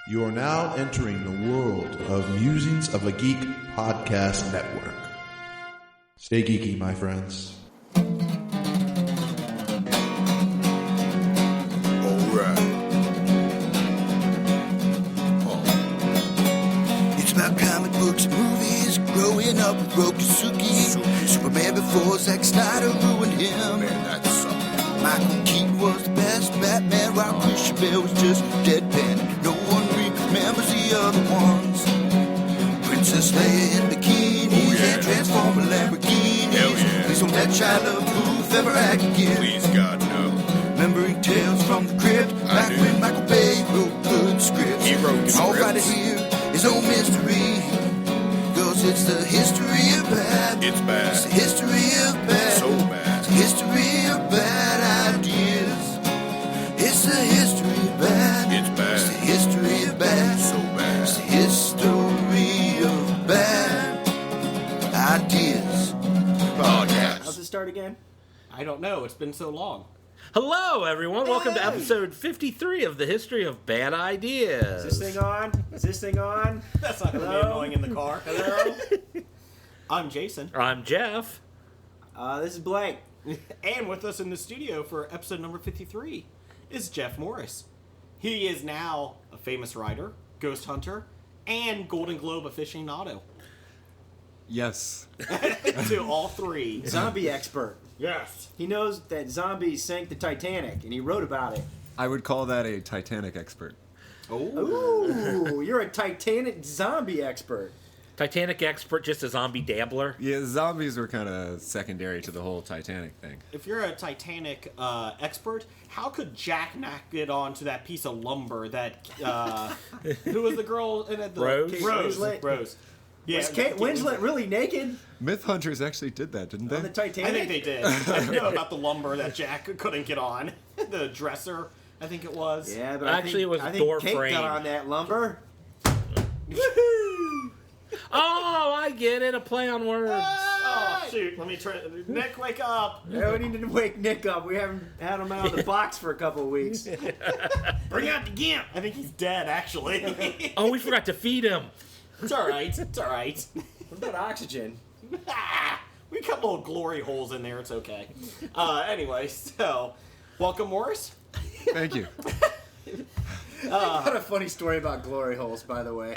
You are now entering the world of Musings of a Geek podcast network. Stay geeky, my friends. It's about comic books and movies. Growing up with Rokusuki. Superman before Zack Snyder ruined him. Man, that sucked. Michael Keaton was the best Batman, while Christian Bale was just deadpan. No one remembers the other ones. Princess Leia in bikinis and Transformer Lamborghinis. Please don't let Shia LaBeouf ever act again. Please, God, no. Remembering tales from the crypt, back when Michael Bay wrote good scripts. He wrote All scripts. right here is no mystery, 'cause it's the history of bad. It's bad. It's the history of bad. So bad. It's the history of bad ideas. It's the history of bad. It's bad. It's the history of bad. So bad. It's the history of bad ideas. Podcast. How's it start again? I don't know. It's been so long. Hello, everyone. Welcome to episode 53 of the History of Bad Ideas. Is this thing on? Is this thing on? That's not going to be Hello? annoying in the car. Hello? I'm Jason. I'm Jeff. This is Blake. And with us in the studio for episode number 53 is Jeff Morris. He is now a famous writer, ghost hunter, and Golden Globe aficionado. Yes. To all three. Zombie expert. Yes. He knows that zombies sank the Titanic, and he wrote about it. I would call that a Titanic expert. Ooh, you're a Titanic zombie expert. Titanic expert, just a zombie dabbler. Yeah, zombies were kind of secondary to the whole Titanic thing. If you're a Titanic expert, how could Jack knock it onto that piece of lumber that, who was the girl in it? Rose? Kate Rose. Winslet. Rose. Yeah, Was Kate Winslet really naked Myth Hunters actually did that, didn't they? on the Titanic? I think they did. I know about the lumber that Jack couldn't get on. The dresser, I think it was. Yeah, but Actually, it was I door think Kate frame. got on that lumber. Oh, I get it. A play on words. Oh, shoot. Let me try. Nick, wake up. Yeah, we need to wake Nick up. We haven't had him out of the box for a couple of weeks. Bring out the gimp. I think he's dead, actually. Oh, we forgot to feed him. It's all right. It's all right. What about oxygen? We got little glory holes in there. It's okay. Anyway, so welcome, Morris. Thank you. Got a funny story about glory holes, by the way.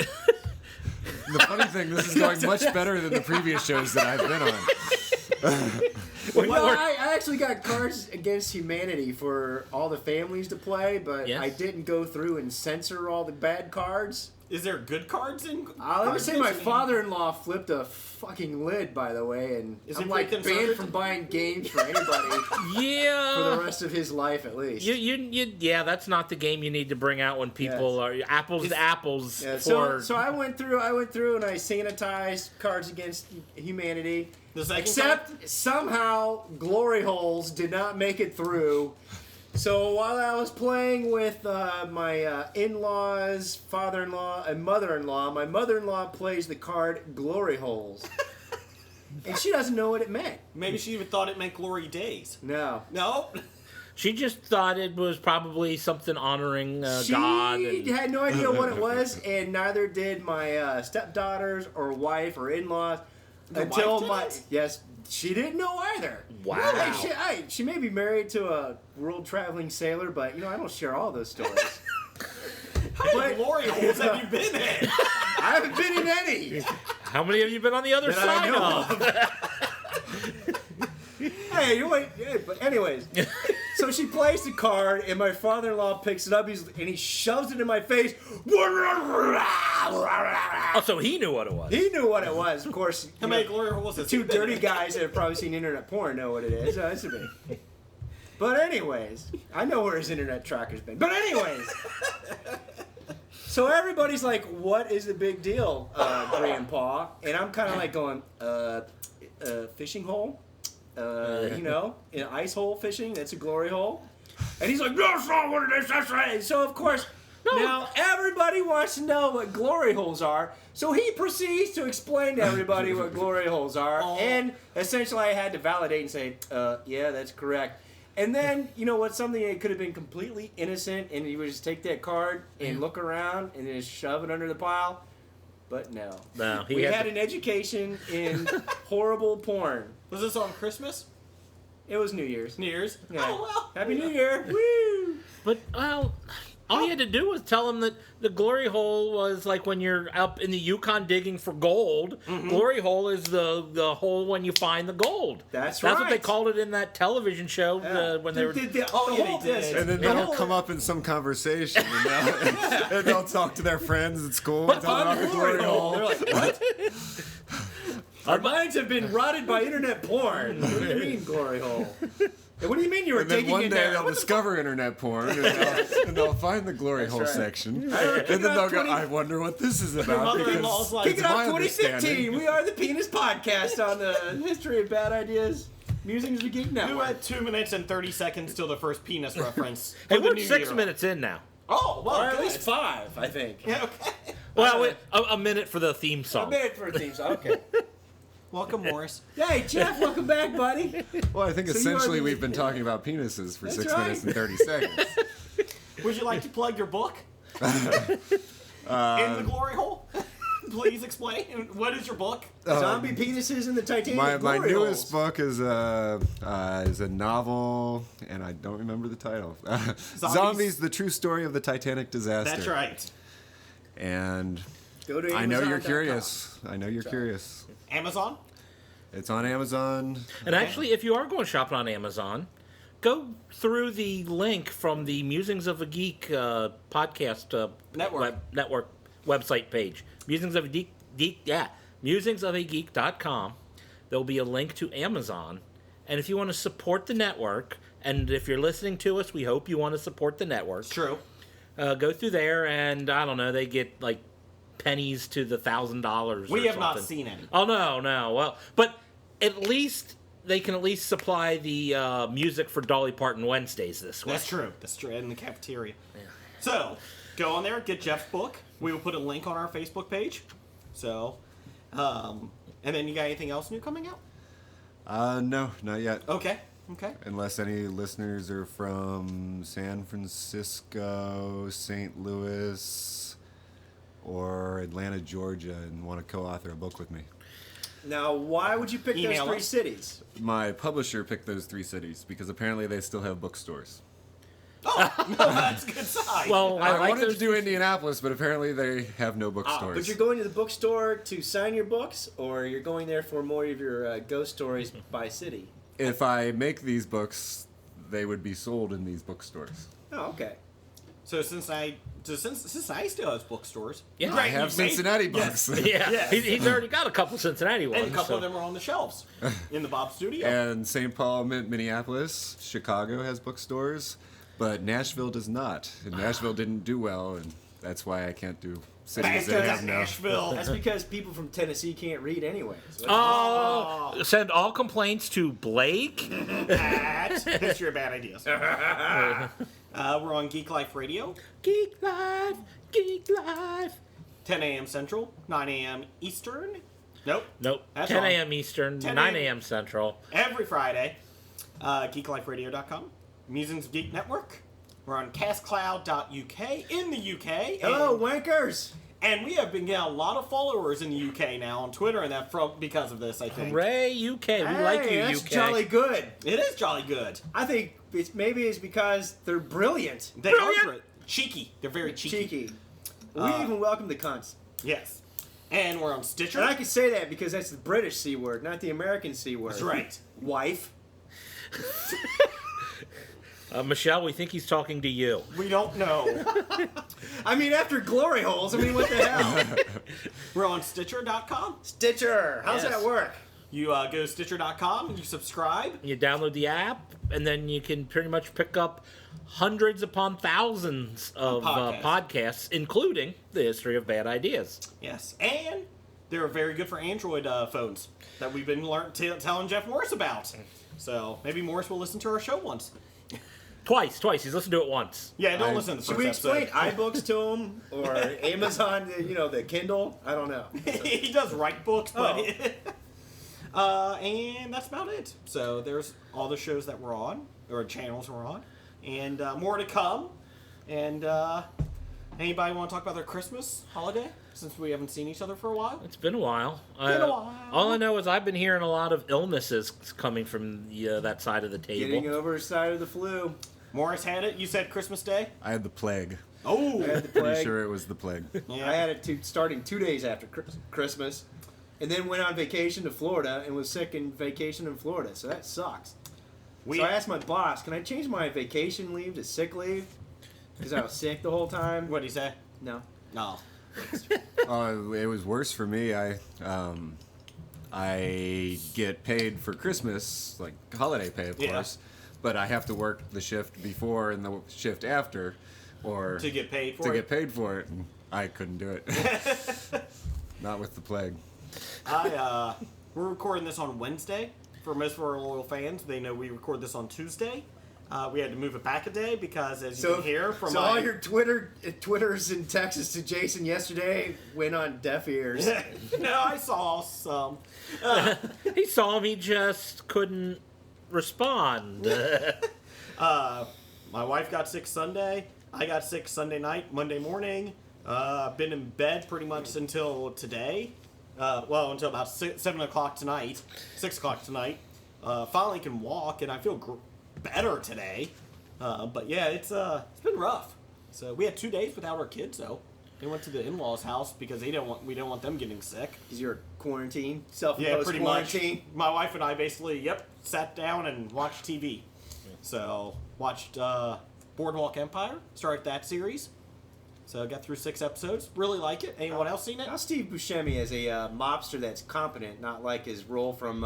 The funny thing, this is going much better than the previous shows that I've been on. Well, I actually got Cards Against Humanity for all the families to play, but Yes. I didn't go through and censor all the bad cards. Is there good cards in? Let me Cards say my Against- father-in-law flipped a fucking lid, by the way, and Is I'm he like conservative? banned from buying games for anybody for the Yeah. rest of his life, at least. Yeah, that's not the game you need to bring out when people are apples to apples. Yeah, for, so I went through and I sanitized Cards Against Humanity. The second Except somehow Glory Holes did not make it through. So while I was playing with my in-laws, father-in-law, and mother-in-law, my mother-in-law plays the card Glory Holes. And she doesn't know what it meant. Maybe she even thought it meant glory days. No. No. she just thought it was probably something honoring She God. And, had no idea what it was, and neither did my stepdaughters or wife or in-laws. Until wife didn't? Yes, she didn't know either. Wow. Hey, she may be married to a world-traveling sailor, but, I don't share all those stories. How many glory holes have you been in? I haven't been in any. how many have you been on the other That I side know of? Hey, you wait. Yeah, but anyways, so she plays the card, and my father-in-law picks it up, and he shoves it in my face. Oh, so he knew what it was. He knew what it was, of course. How many glory holes has Two he been dirty in? guys that have probably seen internet porn know what it is. That's me. But anyways, I know where his internet tracker's been. But anyways, so everybody's like, "What is the big deal, Grandpa?" And I'm kind of like going, fishing hole, an ice hole fishing. That's a glory hole." And he's like, "That's not what it is. That's right." And so of course. Now, everybody wants to know what glory holes are, so he proceeds to explain to everybody what glory holes are, and essentially I had to validate and say, yeah, that's correct. And then, you know what? Something that could have been completely innocent, and you would just take that card and look around and just shove it under the pile. But no. No, We had an education in horrible porn. Was this on Christmas? It was New Year's. New Year's? Yeah. Oh, well. Happy New Year! Woo! But, well, all you had to do was tell him that the glory hole was like when you're up in the Yukon digging for gold. Glory hole is the hole when you find the gold. That's what right. they called it in that television show when they were... Oh, yeah, they did. And then that'll come up in some conversation, and they'll talk to their friends at school and tell them about the glory hole. They're like, what? Our minds have been rotted by internet porn. What do you mean, glory hole? And what do you mean you were And then taking one it day there? they'll discover internet porn, and they'll find the glory hole right. section, and Kick then they'll off go, 20 "I wonder what this is about." mother-in-law's Because like, Kick it's it off my 2015. understanding. We are the Penis Podcast on the history of bad ideas. Musings of the Geek Who Network. had 2 minutes and 30 seconds till the first penis reference? Hey, for the we're new 6 year. minutes in now. Oh, well, Or at good. least 5, I think. Yeah, okay. Well, a minute for the theme A song. minute for a theme song. Okay. Welcome, Morris. Hey, Jeff, welcome back, buddy. Well, I think So you essentially are the- we've been talking about penises for That's 6 right. minutes and 30 seconds. Would you like to plug your book? In the glory hole? Please explain. What is your book? Zombie penises in the Titanic My glory newest holes. book is a novel, and I don't remember the title. Zombies: The True Story of the Titanic Disaster. That's right. And Go to I know you're Amazon.com. curious. I know you're curious. Amazon? It's on Amazon. And actually, if you are going shopping on Amazon, go through the link from the Musings of a Geek podcast Network. website page. Musingsofageek.com. There'll be a link to Amazon. And if you want to support the network, and if you're listening to us, we hope you want to support the network. True. Go through there, and I don't know, they get like pennies to the $1,000. We or have not something. seen any. Oh no. Well, but at least they can at least supply the music for Dolly Parton Wednesdays this week. That's true. That's true. In the cafeteria. So, go on there, get Jeff's book. We will put a link on our Facebook page. So, and then you got anything else new coming out? No, not yet. Okay. Unless any listeners are from San Francisco, St. Louis, or Atlanta, Georgia, and want to co-author a book with me. Now, why would you pick Email those 3 us. cities? My publisher picked those 3 cities because apparently they still have bookstores. That's a good sign. Well, I I like wanted those. to do Indianapolis, but apparently they have no bookstores. But you're going to the bookstore to sign your books, or you're going there for more of your ghost stories by city? If I make these books, they would be sold in these bookstores. Oh, okay. so Cincinnati still has bookstores. Yeah, Right, I have you made- Cincinnati books. Yeah, Yes. he's already got a couple Cincinnati ones. And a couple so- of them are on the shelves in the Bob studio. And St. Paul, Minneapolis, Chicago has bookstores, but Nashville does not. And Nashville didn't do well, and that's why I can't do cities that That's have no. Nashville. That's because people from Tennessee can't read anyway. So Oh, send all complaints to Blake. That's your bad ideas. We're on Geek Life Radio, Geek Life, Geek Life. 10 a.m. Central, 9 a.m. Eastern. Nope. Nope. That's 10 wrong. a.m. Eastern, 10 9 a.m. Central. Every Friday. GeekLifeRadio.com. Musings of Geek Network. We're on castcloud.uk in the UK. hello, And, wankers! and we have been getting a lot of followers in the UK now on Twitter and that because of this, I think. Hooray, UK. We like you, that's UK. jolly good. It is jolly good. I think maybe it's because they're brilliant. They are cheeky. They're very cheeky. Cheeky. We even welcome the cunts. Yes. And we're on Stitcher. And I can say that because that's the British C word, not the American C word. That's right. Wife. Michelle, we think he's talking to you. We don't know. I mean, after glory holes, I mean, what the hell? We're on Stitcher.com. Stitcher. How's Yes. that work? You go to Stitcher.com, you subscribe. You download the app, and then you can pretty much pick up hundreds upon thousands of podcasts, including the history of bad ideas. Yes. And they're very good for Android phones that we've been telling Jeff Morris about. So maybe Morris will listen to our show once. Twice. He's listened to it once. Yeah, don't listen to the Should first we explain episode. iBooks to him or Amazon? The Kindle. I don't know. He does write books, but Oh. and that's about it. So there's all the shows that we're on. or channels we're on. And more to come. And anybody want to talk about their Christmas holiday, since we haven't seen each other for a while? It's been a while. All I know is I've been hearing a lot of illnesses coming from that side of the table. Getting over a side of the flu. Morris had it. You said Christmas Day? I had the plague. Oh! I had the Pretty plague. sure it was the plague. Yeah. I had it starting 2 days after Christmas, and then went on vacation to Florida and was sick in vacation in Florida. So that sucks. So I asked my boss, can I change my vacation leave to sick leave? Because I was sick the whole time. What'd he say? No. No. Oh, it was worse for me. I get paid for Christmas, like holiday pay, of Yeah. course, but I have to work the shift before and the shift after, or To get paid for to it? get paid for it. And I couldn't do it. Not with the plague. We're recording this on Wednesday. For most of our loyal fans, they know we record this on Tuesday. We had to move it back a day because, as you can hear from so my... all your Twitters in Texas to Jason yesterday went on deaf ears. No, I saw some. He saw him, he just couldn't respond. My wife got sick Sunday. I got sick Sunday night, Monday morning. Been in bed pretty much until today. Until about 7 o'clock tonight. 6 o'clock tonight. Finally can walk, and I feel better today. But yeah, it's been rough. So we had 2 days without our kids, though. They went to the in-laws' house because we didn't want them getting sick. Because you're quarantined, self-imposed Yeah, pretty quarantine. much. My wife and I basically, sat down and watched TV. So watched Boardwalk Empire, started that series. So got through 6 episodes. Really like it. Anyone else seen it? Now Steve Buscemi is a mobster that's competent, not like his role from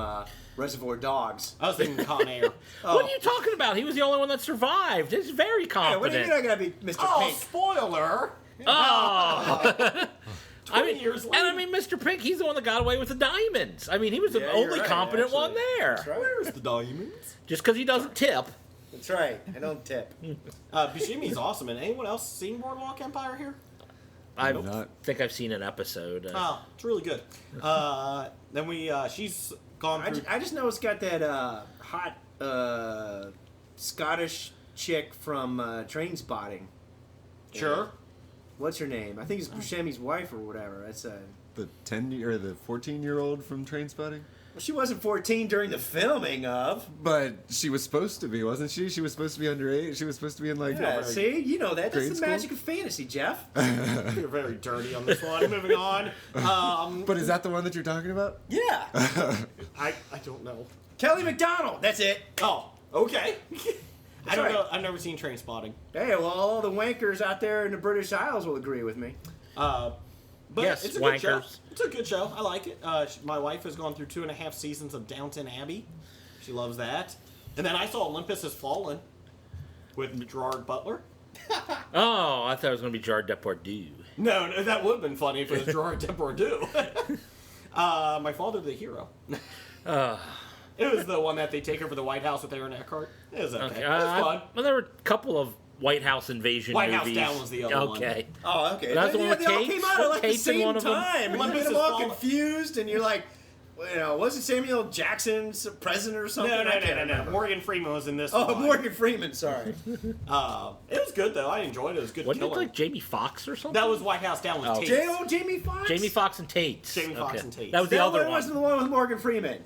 Reservoir Dogs. I was thinking Con Air. What are you talking about? He was the only one that survived. He's very Hey, what do you competent. mean I gotta be Mr. Oh, Pink? spoiler! Oh. 20 years later. And I mean, Mr. Pink, he's the one that got away with the diamonds. I mean, he was the Yeah, you're only right, competent one actually. there. That's right. Where's the diamonds? Just because he doesn't tip. That's right. I don't tip. Buscemi's awesome. And anyone else seen Boardwalk Empire here? I Not. think I've seen an episode. Oh, it's really good. Then she's gone through... I just know it's got that hot Scottish chick from Train Spotting. Sure. What's her name? I think it's Buscemi's wife or whatever. That's The the 14-year-old from Trainspotting. well, she wasn't 14 during the filming of. But she was supposed to be, wasn't she? She was supposed to be underage. She was supposed to be in like. Yeah, see, you know that. That's Grade the school? magic of fantasy, Jeff. You're very dirty on this one. Moving on. But is that the one that you're talking about? Yeah. I don't know. Kelly McDonald. That's it. Oh, okay. I don't right. know. I've never seen Train Spotting. Hey, well, all the wankers out there in the British Isles will agree with me. But Yes, it's a good show. wankers. It's a good show. I like it. My wife has gone through 2.5 seasons of Downton Abbey. She loves that. And then I saw Olympus Has Fallen with Gerard Butler. Oh, I thought it was going to be Gerard Depardieu. No, that would have been funny if it was Gerard Depardieu. My Father the Hero. It was the one that they take over the White House with Aaron Eckhart. It was okay. It was fun. Well, there were a couple of White House invasion White House movies. Down was the other one. Okay. Oh, okay. That's the one with they all Kate? came out at like the Kate's in same one of them? time. And Olympus you get them Has all Fallen. confused, and you're like, well, you know, wasn't Samuel Jackson president or something? I can't No. remember. Morgan Freeman was in this Oh, one. Morgan Freeman. Sorry. It was good, though. I enjoyed it. It was a good Wasn't it killer. like Jamie Foxx or something? That was White House Down with Oh. Tate. Jamie Foxx. Jamie Foxx and Tate. Jamie Foxx and Tate. That was the That other one one. wasn't the one with Morgan Freeman.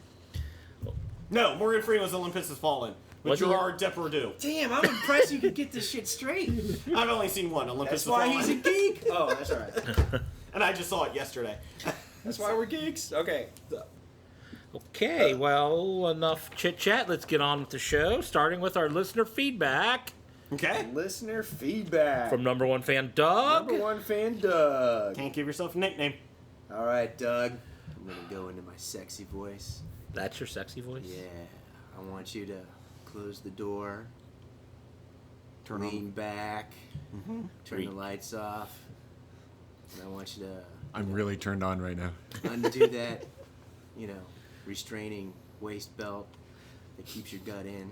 No, Morgan Freeman was Olympus Has Fallen with Was he? Gerard Depardieu. Damn, I'm impressed you could get this shit straight. I've only seen one, Olympus That's Has why Fallen. he's a geek. Oh, that's all right. And I just saw it yesterday. That's why we're geeks. Okay. Okay, well, enough chit-chat. Let's get on with the show, starting with our listener feedback Okay. Listener feedback from number one fan Doug. number one fan Doug. Can't give yourself a nickname. All right, Doug. I'm gonna go into my sexy voice. That's your sexy voice? Yeah. I want you to close the door. Turn lean back. Turn Three. the lights off. And I want you to I'm really turned on right now. undo that, you know, restraining waist belt that keeps your gut in.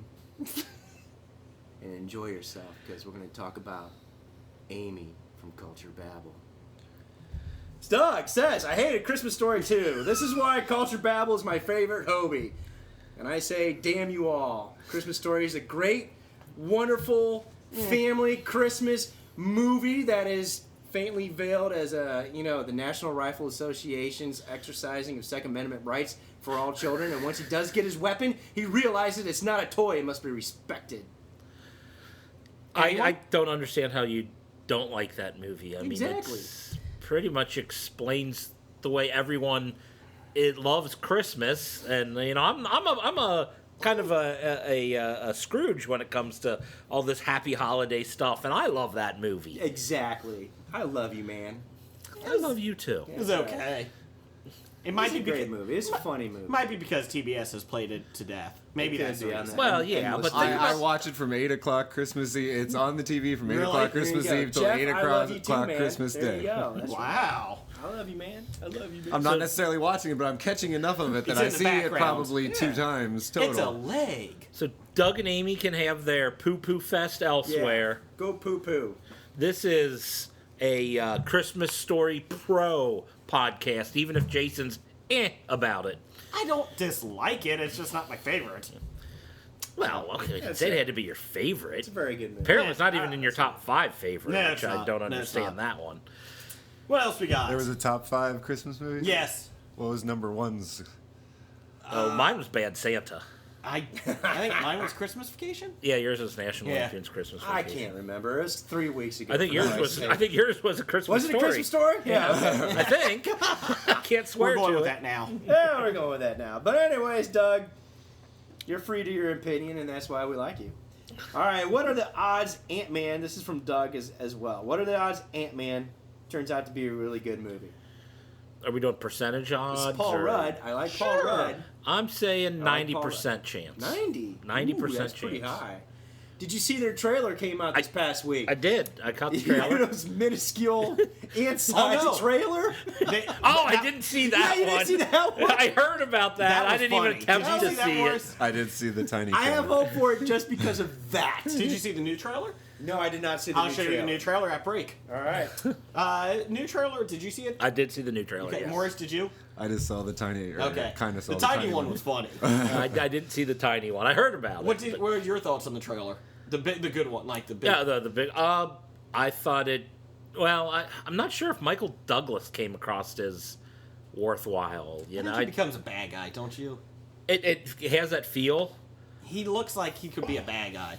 And enjoy yourself, because we're going to talk about Amy from Culture Babble. Doug says, I hated Christmas Story 2. This is why Culture Babble is my favorite Hobie. And I say, damn you all. Christmas Story is a great, wonderful family Christmas movie that is faintly veiled as the National Rifle Association's exercising of Second Amendment rights for all children. And once he does get his weapon, he realizes it's not a toy; it must be respected. I don't understand how you don't like that movie. I mean, Exactly. it pretty much explains the way everyone loves Christmas, and I'm a kind of a Scrooge when it comes to all this happy holiday stuff, and I love that movie. Exactly. I love you, man. I love you too. It's okay. It might It's be a great movie. It's a funny movie. Might be because TBS has played it to death. Maybe It that's could the be on reason. that. Well, yeah, Endless but time. I watch it from 8 o'clock Christmas Eve. It's on the TV from 8 Really? o'clock There you Christmas go. Eve till Jeff, 8 I love you o'clock too, man. Christmas there Day. You go. That's right. Wow. I love you, man. I love you, man. I'm not necessarily watching it, but I'm catching enough of it that It's I in the see it background. probably 2 times total. It's a leg. So Doug and Amy can have their poo-poo fest elsewhere. Yeah. Go poo-poo. This is a Christmas Story Pro podcast, even if Jason's about it. I don't dislike it. It's just not my favorite. Well, okay, That's it it. had to be your favorite. It's a very good movie. Apparently, it's not even in your top 5 favorite, No, which it's I not. don't No, it's understand not. that one. What else we got? There was a top 5 Christmas movie? Yes. What was number 1's? Oh, mine was Bad Santa. I think mine was Christmas Vacation. Yeah, yours was National Yeah. Lampoon's Christmas I Vacation. can't remember. It was 3 weeks ago. I think for yours Christ's was. sake. I think yours was a Christmas Was it a story. Christmas story? Yeah. Okay. I think. I can't swear We're going to with it. that now. Yeah, we're going with that now. But anyways, Doug, you're free to your opinion, and that's why we like you. All right, what are the odds Ant-Man, this is from Doug as well, what are the odds Ant-Man turns out to be a really good movie? Are we doing percentage odds? It's Paul or- Rudd. I like Paul Sure. Rudd. I'm saying I like Paul 90% chance. 90? 90% Ooh, that's pretty chance. high. Did you see their trailer came out this past week? I did. I caught the You know trailer. those minuscule ant-sized Oh, no. trailer? They- Oh, I didn't see that Yeah, you one. didn't see that one? I heard about that. That I was didn't even funny. attempt Did to you see that, see it. Morris? I did see the tiny I have trailer. hope for it just because of that. Did you see the new trailer? No, I did not see the I'll new show you trailer. the new trailer at break. All right. New trailer. Did you see it? I did see the new trailer. Okay, yes. Morris, did you? I just saw the tiny. Okay. Kind of saw the tiny one was funny. I didn't see the tiny one. I heard about What it. were your thoughts on the trailer? The good one, like the big. Yeah, the big. I thought it. Well, I'm not sure if Michael Douglas came across as worthwhile. You I know, think he becomes a bad guy, don't you? it has that feel. He looks like he could be a bad guy.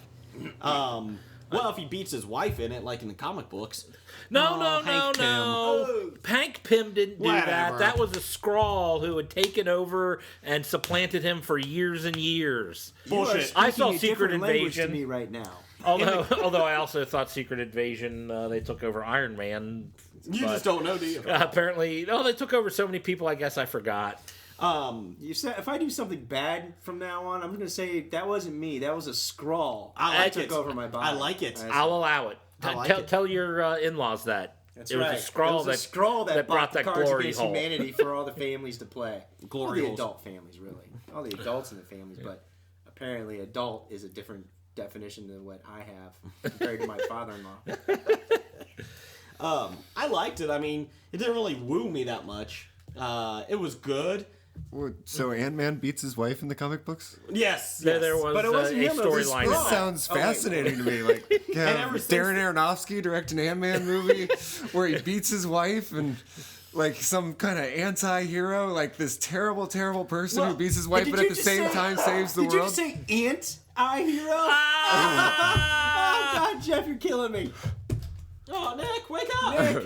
Well, if he beats his wife in it, like in the comic books. No, Oh, no, Hank Pym. no. Hank Pym didn't do Whatever. that. That was a Skrull who had taken over and supplanted him for years and years. Bullshit. I saw Speaking a Secret different language to Invasion. me right now. Although I also thought Secret Invasion, they took over Iron Man. You but, just don't know, do you? apparently, they took over so many people. I guess I forgot. You said if I do something bad from now on, I'm going to say that wasn't me. That was a Skrull. I like took it. over my body. I like it. I'll allow it. I like tell, it. tell your in-laws that. That's it was right. a Skrull It was a Skrull that brought the that Cards glory Against hole. Humanity for all the families to play. Glory all the holes. adult families, really. All the adults in the families, but apparently adult is a different definition than what I have compared to my father-in-law. I liked it. I mean, it didn't really woo me that much. It was good. So Ant-Man beats his wife in the comic books? Yes. There was But it wasn't a him, it was storyline. Skrull. in This that. sounds Oh, wait. fascinating to me. Like, yeah, ever since Darren Aronofsky direct an Ant-Man movie where he beats his wife and like some kind of anti-hero, like this terrible, terrible person Well, who beats his wife, did but you at the just same say- time saves the Did you world. just say anti-hero? Oh, God, Jeff, you're killing me. Oh, Nick, wake up!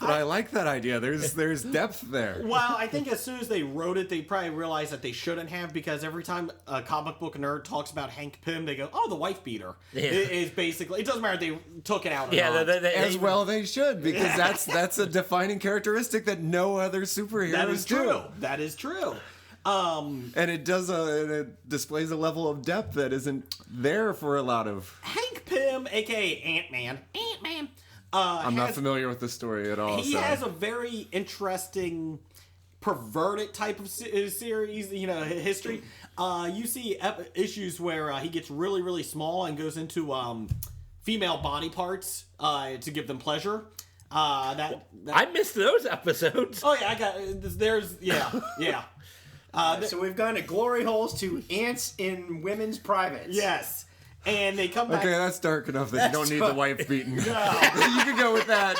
But I like that idea. There's depth there. Well, I think as soon as they wrote it, they probably realized that they shouldn't have, because every time a comic book nerd talks about Hank Pym, they go, "Oh, the wife beater." Yeah. It is basically. It doesn't matter if they took it out or Yeah, not. As well they should, because that's a defining characteristic that no other superheroes That is do. true. That is true. And it it displays a level of depth that isn't there for a lot of. Hank Pym, aka Ant-Man. I'm not familiar with the story at all. He so. has a very interesting, perverted type of series, history. You see issues where he gets really, really small and goes into female body parts to give them pleasure. I missed those episodes. Oh yeah, I got there's yeah. So we've gone to glory holes to ants in women's privates. Yes. And they come back. Okay, that's dark enough that you don't need the wife beaten. You can go with that.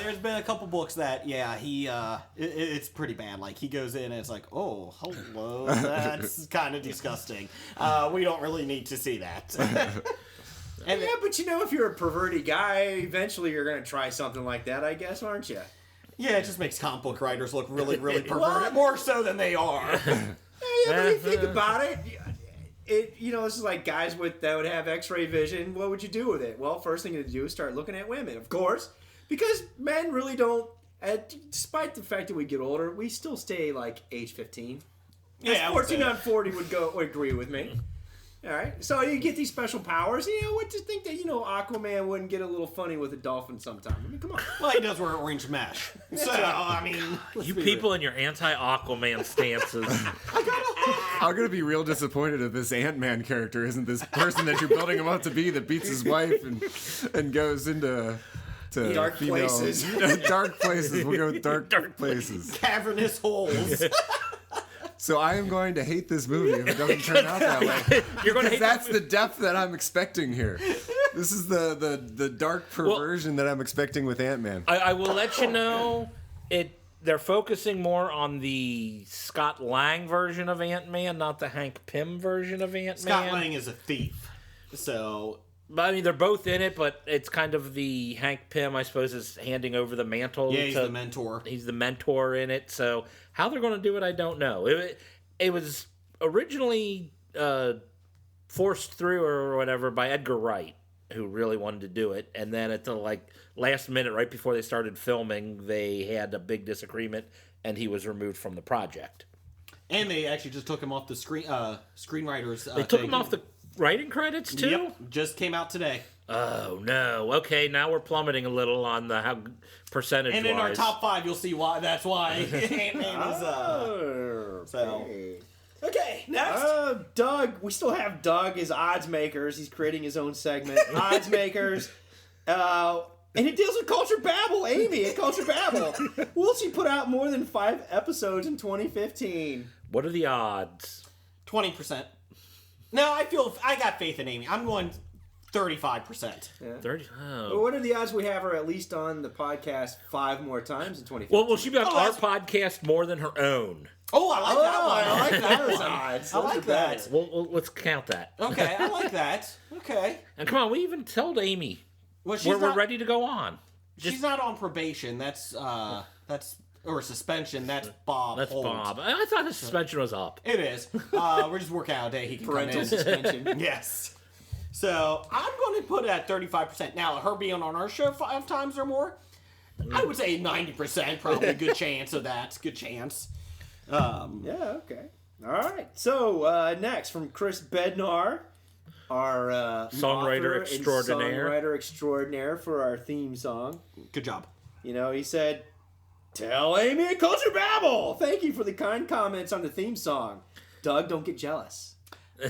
There's been a couple books that, it's pretty bad. Like, he goes in and it's like, oh, hello, that's kind of disgusting. We don't really need to see that. And yeah, but if you're a perverted guy, eventually you're going to try something like that, I guess, aren't you? Yeah, it just makes comic book writers look really, really perverted. More so than they are. Yeah, but you think about it, this is like guys that would have X-ray vision. What would you do with it? Well, first thing to do is start looking at women, of course, because men really don't. Despite the fact that we get older, we still stay like age 15. Yeah, 14 on 40 would agree with me. All right, so you get these special powers. What do you think that Aquaman wouldn't get a little funny with a dolphin sometime? I mean, come on. Well, he does wear orange mesh. So I mean, You people and your anti-Aquaman stances. I'm gonna be real disappointed if this Ant-Man character isn't this person that you're building him up to be that beats his wife and goes into dark places. Dark places. We'll go with dark places. Cavernous holes. So I am going to hate this movie if it doesn't turn out that way. You're going to hate that's the depth that I'm expecting here. This is the dark perversion that I'm expecting with Ant-Man. I will let you know, they're focusing more on the Scott Lang version of Ant-Man, not the Hank Pym version of Ant-Man. Scott Lang is a thief. So... But, I mean, they're both in it, but it's kind of the Hank Pym, I suppose, is handing over the mantle. Yeah, he's the mentor. He's the mentor in it. So how they're going to do it, I don't know. It was originally forced through or whatever by Edgar Wright, who really wanted to do it. And then at the last minute, right before they started filming, they had a big disagreement, and he was removed from the project. And they actually just took him off the screenwriters. They took him off the writing credits too? Yep, just came out today. Oh no! Okay, now we're plummeting a little on the how percentage. And in our top 5, you'll see why. That's why Ant-Man is. So okay, next. Doug. We still have Doug as odds makers. He's creating his own segment, odds makers. And it deals with Culture Babble. Amy at Culture Babble. Will she put out more than 5 episodes in 2015? What are the odds? 20%. No, I got faith in Amy. I'm going 35%. Yeah. 30. Well, Oh. what are the odds we have her at least on the podcast 5 more times in 2015? Well, will she be on our podcast more than her own? Oh, I like that one. I like those odds. I Those like are better. that. Well, let's count that. Okay, I like that. Okay. And come on, we even told Amy Well, we're ready to go on. She's not on probation. That's or suspension. That's Bob. That's Holt. Bob. I thought the suspension was up. It is. We're just working out a day he can Parental come in. suspension. Yes. So I'm going to put it at 35%. Now, her being on our show 5 times or more, I would say 90%. Probably good chance of that. Good chance. Yeah, okay. All right. So, next from Chris Bednar, our Songwriter author extraordinaire. and songwriter extraordinaire for our theme song. Good job. He said, "Tell Amy at Culture Babble. Thank you for the kind comments on the theme song. Doug, don't get jealous."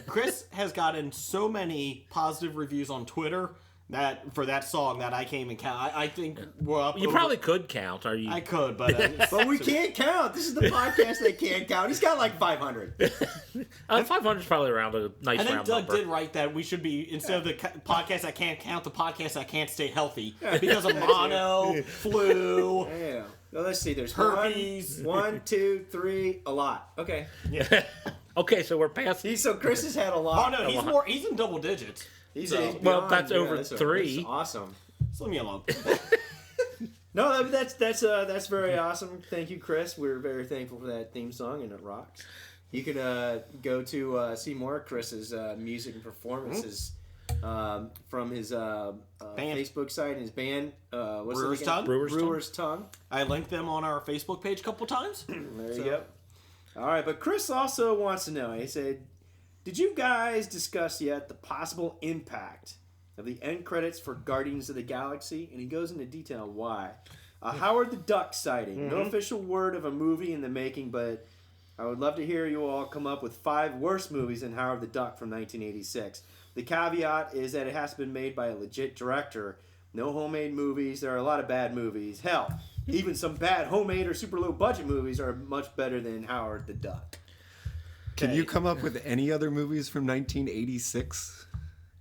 Chris has gotten so many positive reviews on Twitter for that song that I can't even count. I think we're up. You probably could count. Are you? I could, but But we can't count. This is the podcast that can't count. He's got like 500. 500 is probably around a nice and then round Doug number. did write that we should be, instead of the podcast that can't count, the podcast that can't stay healthy because of mono, flu. Yeah. Well, let's see. There's Herpes. 1, 2, 3, a lot. Okay. Okay, so we're past. So Chris has had a lot. Oh no, he's in double digits. He's So- Well, beyond- that's over that's 3. That's awesome. Just leave me alone. No, that's very awesome. Thank you, Chris. We're very thankful for that theme song, and it rocks. You can go to see more of Chris's music and performances from his Facebook site and his band. What's Brewer's it again? Tongue? Brewer's Tongue. I linked them on our Facebook page a couple times. There you go. All right, but Chris also wants to know. He said, "Did you guys discuss yet the possible impact of the end credits for Guardians of the Galaxy?" And he goes into detail why. Howard the Duck sighting. No official word of a movie in the making, but I would love to hear you all come up with 5 worse movies than Howard the Duck from 1986. The caveat is that it has been made by a legit director. No homemade movies. There are a lot of bad movies. Hell, even some bad homemade or super low budget movies are much better than Howard the Duck. Can you come up with any other movies from 1986?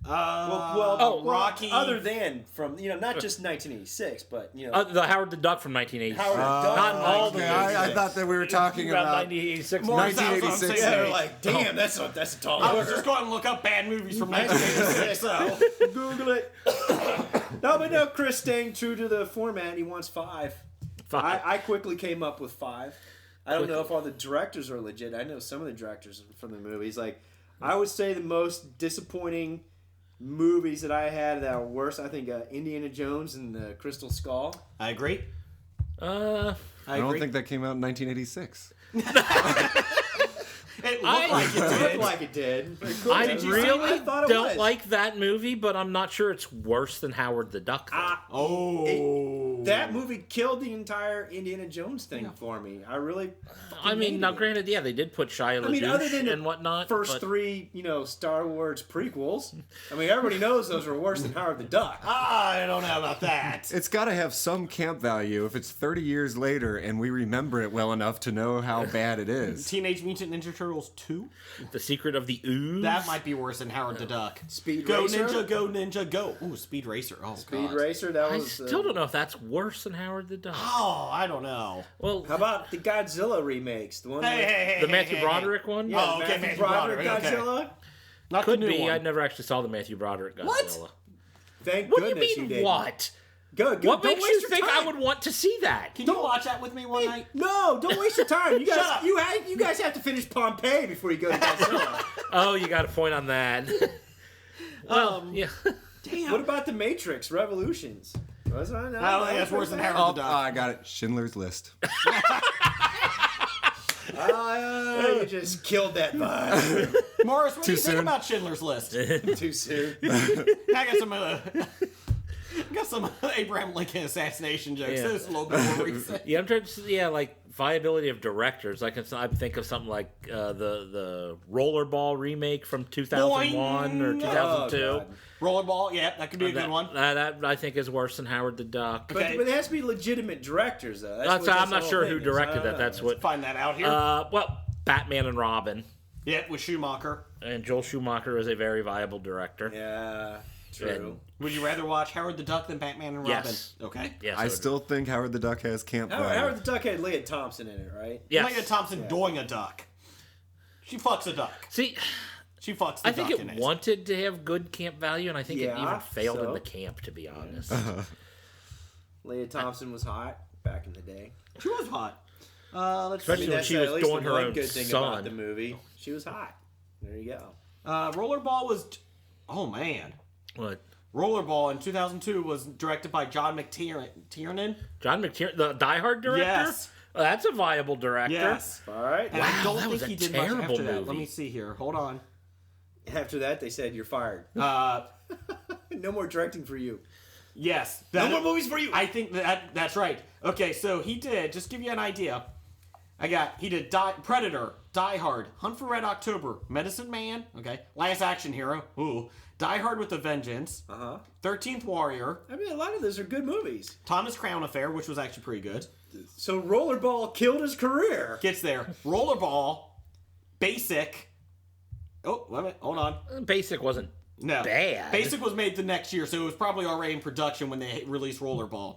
Rocky. Other than from, not just 1986, but, The Howard the Duck from 1986. Howard the Duck. Not all the Okay, movies. I thought that we were talking about 1986. More 1986. sounds Yeah, on they're like, damn, that's a tall I was order. just going to look up bad movies from 1986. So Google it. No, Chris staying true to the format. He wants 5. I quickly came up with 5. I don't know if all the directors are legit. I know some of the directors from the movies. Like, I would say the most disappointing movies that I had that were worse, I think Indiana Jones and the Crystal Skull. I agree. I don't think that came out in 1986. It looked like it It did. looked like it did. I Did you see? really I thought it don't was. like that movie, but I'm not sure it's worse than Howard the Duck. though. That movie killed the entire Indiana Jones thing for me. I really. I mean, now hated it. granted, yeah, they did put Shia LaBeouf other than the and whatnot. first but 3, Star Wars prequels. I mean, everybody knows those are worse than Howard the Duck. I don't know about that. It's got to have some camp value if it's 30 years later and we remember it well enough to know how bad it is. Teenage Mutant Ninja Turtles 2? The Secret of the Ooze. That might be worse than Howard the Duck. Speed Go Racer? Ninja, go Ninja, go. Ooh, Speed Racer. Oh, Speed God. Racer. That I was. still don't know if that's worse than Howard the Duck. Oh, I don't know. Well, How about the Godzilla remakes? The one with the Matthew Broderick one? yeah, Oh, okay, Matthew Matthew Broderick Broderick, okay. Godzilla. Not Could the new be. one. I never actually saw the Matthew Broderick Godzilla. What? Thank What do goodness you mean, didn't. what? Good. What Don't makes waste you your think time. I would want to see that? Can you watch that with me one night? No, don't waste your time. You guys, Shut up. you guys have to finish Pompeii before you go to Godzilla. Oh, you got a point on that. Well, yeah. What about the Matrix Revolutions? Was I? No, I don't think that's worse than Howard the Duck. I got it. Schindler's List. You just killed that vibe. Morris, what do you think soon? about Schindler's List? Too soon. I got some Abraham Lincoln assassination jokes. Yeah. This is a little bit more recent. Yeah, I'm trying to like viability of directors. I think of something like the Rollerball remake from 2001 or 2002. God. Rollerball, yeah, that could be a good one. That I think is worse than Howard the Duck. But, Okay. but it has to be legitimate directors, though. I'm what not the sure whole who thing is. directed I that. don't That's know. what. Find that out here. Well, Batman and Robin, Yeah, with Schumacher. and Joel Schumacher is a very viable director. Yeah, true. Would you rather watch Howard the Duck than Batman and Robin? Yes. Okay. Yes, I would. still think Howard the Duck has camp value. Howard the Duck had Leah Thompson in it, right? Yes. Leah Thompson doing a duck. She fucks a duck. See, She fucks the I think duck in it it. wanted to have good camp value, and I think it Yeah, even failed in so? the camp, to be honest. Leah Thompson was hot back in the day. She was hot. Let's Especially see. when That's she at was least doing the her one own good thing son. about the movie. She was hot. There you go. Rollerball was... Oh, man. What? Rollerball in 2002 was directed by John McTiernan. John McTiernan, the Die Hard director? Yes. Well, that's a viable director. Yes. All right. And I Wow, don't that think was a he did much terrible after that. movie. Let me see here. Hold on. After that, they said you're fired. No more directing for you. Yes. No more movies for you. I think that's right. Okay, so he did, just give you an idea. He did Predator, Die Hard, Hunt for Red October, Medicine Man, okay, Last Action Hero, ooh, Die Hard with a Vengeance, 13th Warrior, I mean, a lot of those are good movies. Thomas Crown Affair, which was actually pretty good. So Rollerball killed his career. Gets there. Rollerball, Basic. Oh, wait a minute, hold on. Basic wasn't No. bad. Basic was made the next year, so it was probably already in production when they released Rollerball.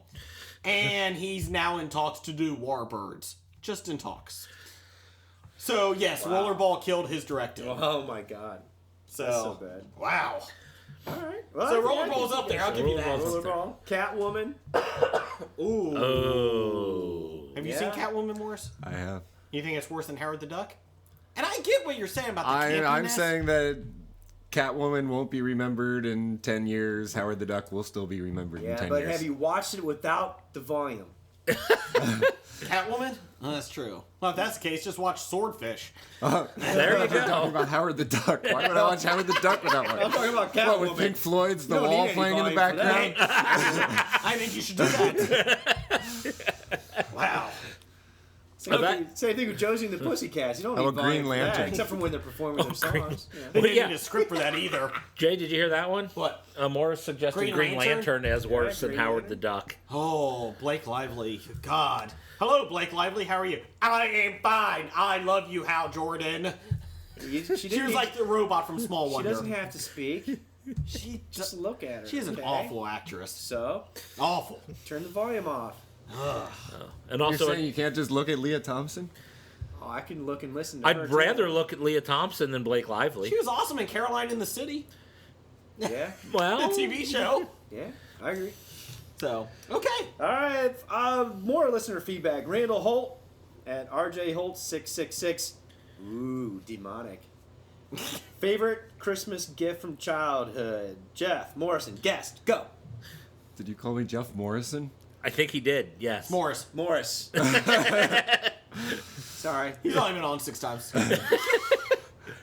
And he's now in talks to do Warbirds. Just in talks. So, yes, Rollerball killed his directing. Oh my God. That's so bad. Wow. All right. Well, So I think Rollerball's up there. I'll give you that. Rollerball's Rollerball, Catwoman. Ooh. Oh. Have you Yeah. seen Catwoman, Morris? I have. You think it's worse than Howard the Duck? And I get what you're saying about the I'm campiness. saying that Catwoman won't be remembered in 10 years. Howard the Duck will still be remembered in Yeah, 10 but years. have you watched it without the volume? Catwoman? Oh, that's true. Well, if that's the case, just watch Swordfish. There you We're talking go. about Howard the Duck. Why would I watch Howard the Duck without one? I'm talking about Catwoman. What, with Pink Floyd's The You don't Wall need any playing in the volume for that. background? I think you should do that. Wow. Same thing with Josie and the Pussycats. You don't How need about volume Green for that, Lantern? except for when they're performing their Green- songs. Yeah. They didn't Yeah. need a script for that either. Jay, did you hear that one? What? Morris suggested Green Lantern as worse than Green Howard Lantern. the Duck. Oh, Blake Lively. God. Hello, Blake Lively. How are you? I am fine. I love you, Hal Jordan. She was like the robot from Small She Wonder. doesn't have to speak. She Just look at her. She is an okay? awful actress. So, Awful. turn the volume off. And You're also, saying you can't just look at Leah Thompson? Oh, I can look and listen to her. I'd too. rather look at Leah Thompson than Blake Lively. She was awesome in Caroline in the City, Yeah, the Well, TV show. yeah, I agree. So, okay. All right, more listener feedback. Randall Holt at RJ Holt 666. Ooh, demonic. Favorite Christmas gift from childhood? Jeff Morrison, guest, go. Did you call me Jeff Morrison? I think he did. Yes. Morris. Morris. Sorry. He's only been on 6 times.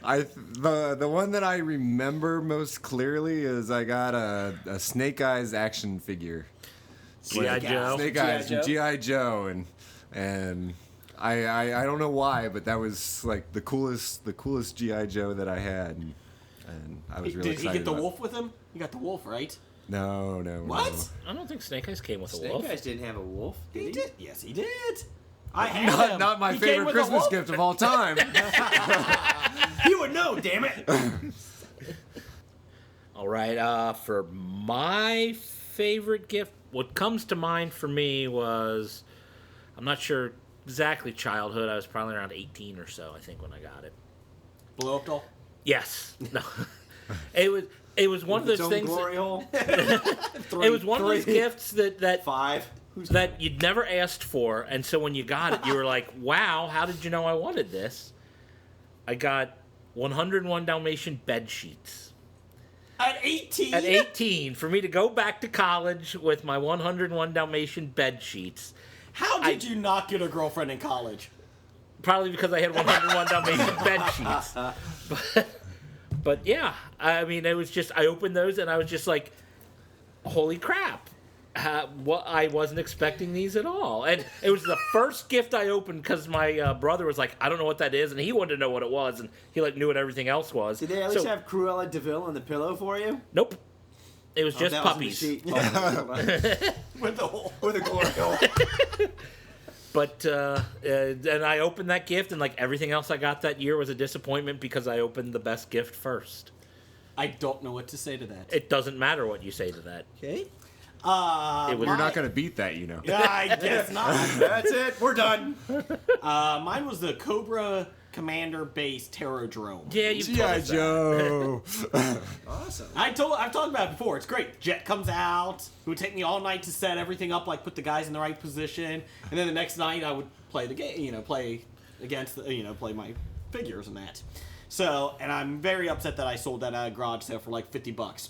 The one that I remember most clearly is I got a Snake Eyes action figure. G.I. Joe. Snake G.I. Eyes Joe? and G.I. Joe and I don't know why, but that was like the coolest G.I. Joe that I had, and I was really Did he excited get the about it. wolf with him? You got the wolf, right? No. What? I don't think Snake Eyes came with a Snake wolf. Eyes didn't have a wolf. Did He he? did. Yes, he did. I had him. Not my He came favorite with a Christmas wolf. gift of all time. You would know, damn it. All right. For my favorite gift, what comes to mind for me was, I'm not sure exactly childhood. I was probably around 18 or so, I think, when I got it. Blow up doll. Yes. No. It was one of Its those own things. glory hole. It was one of those gifts that 5. Who's that you'd never asked for, and so when you got it, you were like, "Wow, how did you know I wanted this?" I got 101 Dalmatian bed sheets. At 18? At 18, for me to go back to college with my 101 Dalmatian bed sheets, How did you not get a girlfriend in college? probably because I had 101 Dalmatian bed sheets. But yeah, I mean, it was just, I opened those and I was just like, holy crap. Well, I wasn't expecting these at all. And it was the first gift I opened because my brother was like, I don't know what that is. And he wanted to know what it was. And he like knew what everything else was. Did they at least have Cruella DeVille on the pillow for you? Nope. It was just That was in the puppies. sheet. Oh, hold on. With the whole. With a glory hole. But and I opened that gift, and like everything else I got that year was a disappointment because I opened the best gift first. I don't know what to say to that. It doesn't matter what you say to that. Okay. It was You're not going to beat that, you know. Yeah, I guess not. That's it. We're done. Mine was the Cobra Commander Base Terrordrome. Yeah, you G.I. Joe. Awesome. I've talked about it before. It's great. Jet comes out. It would take me all night to set everything up, like put the guys in the right position, and then the next night I would play the game. Play against play my figures and that. So, and I'm very upset that I sold that at a garage sale for like $50.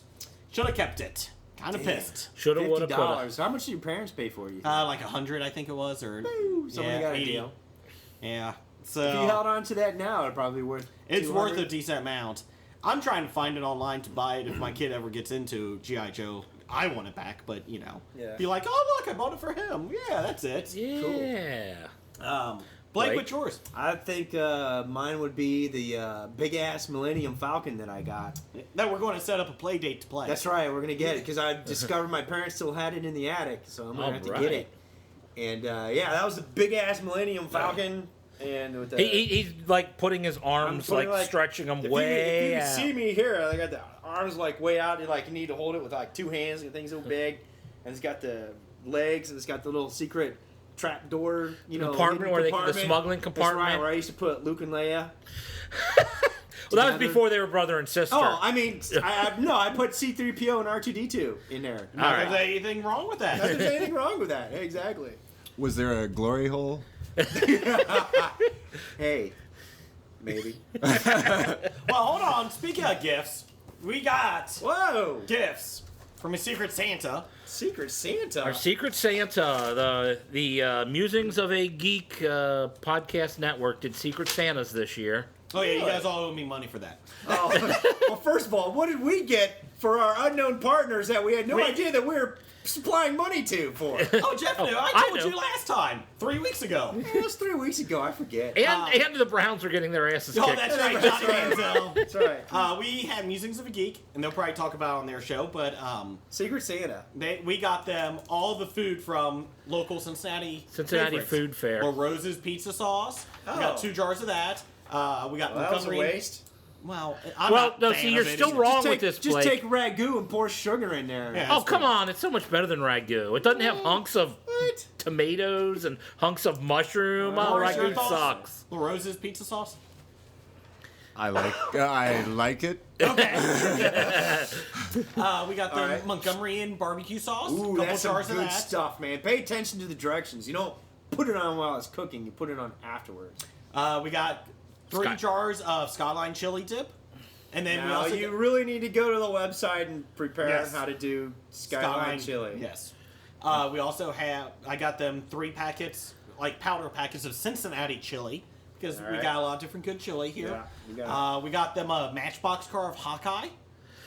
Should have kept it. Kind of pissed. shoulda, woulda, coulda. $50. How much did your parents pay for you? Like $100, I think it was, or Somebody got a 80. deal. Yeah. So If you held on to that now, it'd probably be worth. it's worth a $200. decent amount. I'm trying to find it online to buy it if my kid ever gets into G.I. Joe. I want it back, but Yeah. be like, oh look, I bought it for him. Yeah, that's it. Yeah. Blake, Right. what's yours? I think mine would be the big ass Millennium Falcon that I got. That we're going to set up a play date to play. That's right. We're gonna get it because I discovered my parents still had it in the attic, so I'm gonna have to Alright. get it. And yeah, that was the big ass Millennium Falcon. And with the, He's like putting his arms, putting, like stretching them if way you out. can see me here, I got the arms like way out. You like you need to hold it with like 2 hands, and the thing's so big, and it's got the legs, and it's got the little secret trap door, Compartment hidden where the compartment. smuggling That's compartment. right, where I used to put Luke and Leia. Well, that was together. before they were brother and sister. Oh, I mean, I put C-3PO and R2-D2 in there. Not Alright. that there's anything wrong with Not that that. there's anything wrong with that. Exactly. Was there a glory hole? Hey, maybe. Well, hold on. Speaking of gifts, we got Whoa! gifts from a Secret Santa. Secret Santa. Our Secret Santa, the Musings of a Geek podcast network did Secret Santas this year. Oh yeah, you guys all owe me money for that. Oh. Well, first of all, what did we get for our unknown partners that we had no idea that we were supplying money to for? Oh, Jeff knew. I I told know. you last time, 3 weeks ago. It was 3 weeks ago. I forget. And the Browns are getting their asses Oh, kicked. that's right, Johnny Manziel. That's right. We had Musings of a Geek, and they'll probably talk about it on their show, but Secret Santa. we got them all the food from local Cincinnati favorites. Food Fair. Or Rose's Pizza Sauce. We got 2 jars of that. We got That was a Montgomery. waste. Well, I'm Well, not no, a fan see, you're of it still either. wrong Just with this, just Blake. take ragu and pour sugar in there. Yeah. Oh, That's come on. It's so much better than ragu. It doesn't have hunks of What? tomatoes and hunks of mushroom. Oh, Morris, your ragu thoughts? sucks. Little Rose's Pizza Sauce? I like it. Okay. We got the All right. Montgomery and barbecue sauce. Ooh, couple that's some jars of good that. stuff, man. Pay attention to the directions. You don't put it on while it's cooking. You put it on afterwards. We got 3 Sky- jars of Skyline chili dip. And then we Now, also you get really need to go to the website and prepare Yes. how to do Skyline chili. Yes. We also have, I got them 3 packets, like powder packets of Cincinnati chili, because All we right. got a lot of different good chili here. Yeah, you got We got them a Matchbox car of Hawkeye.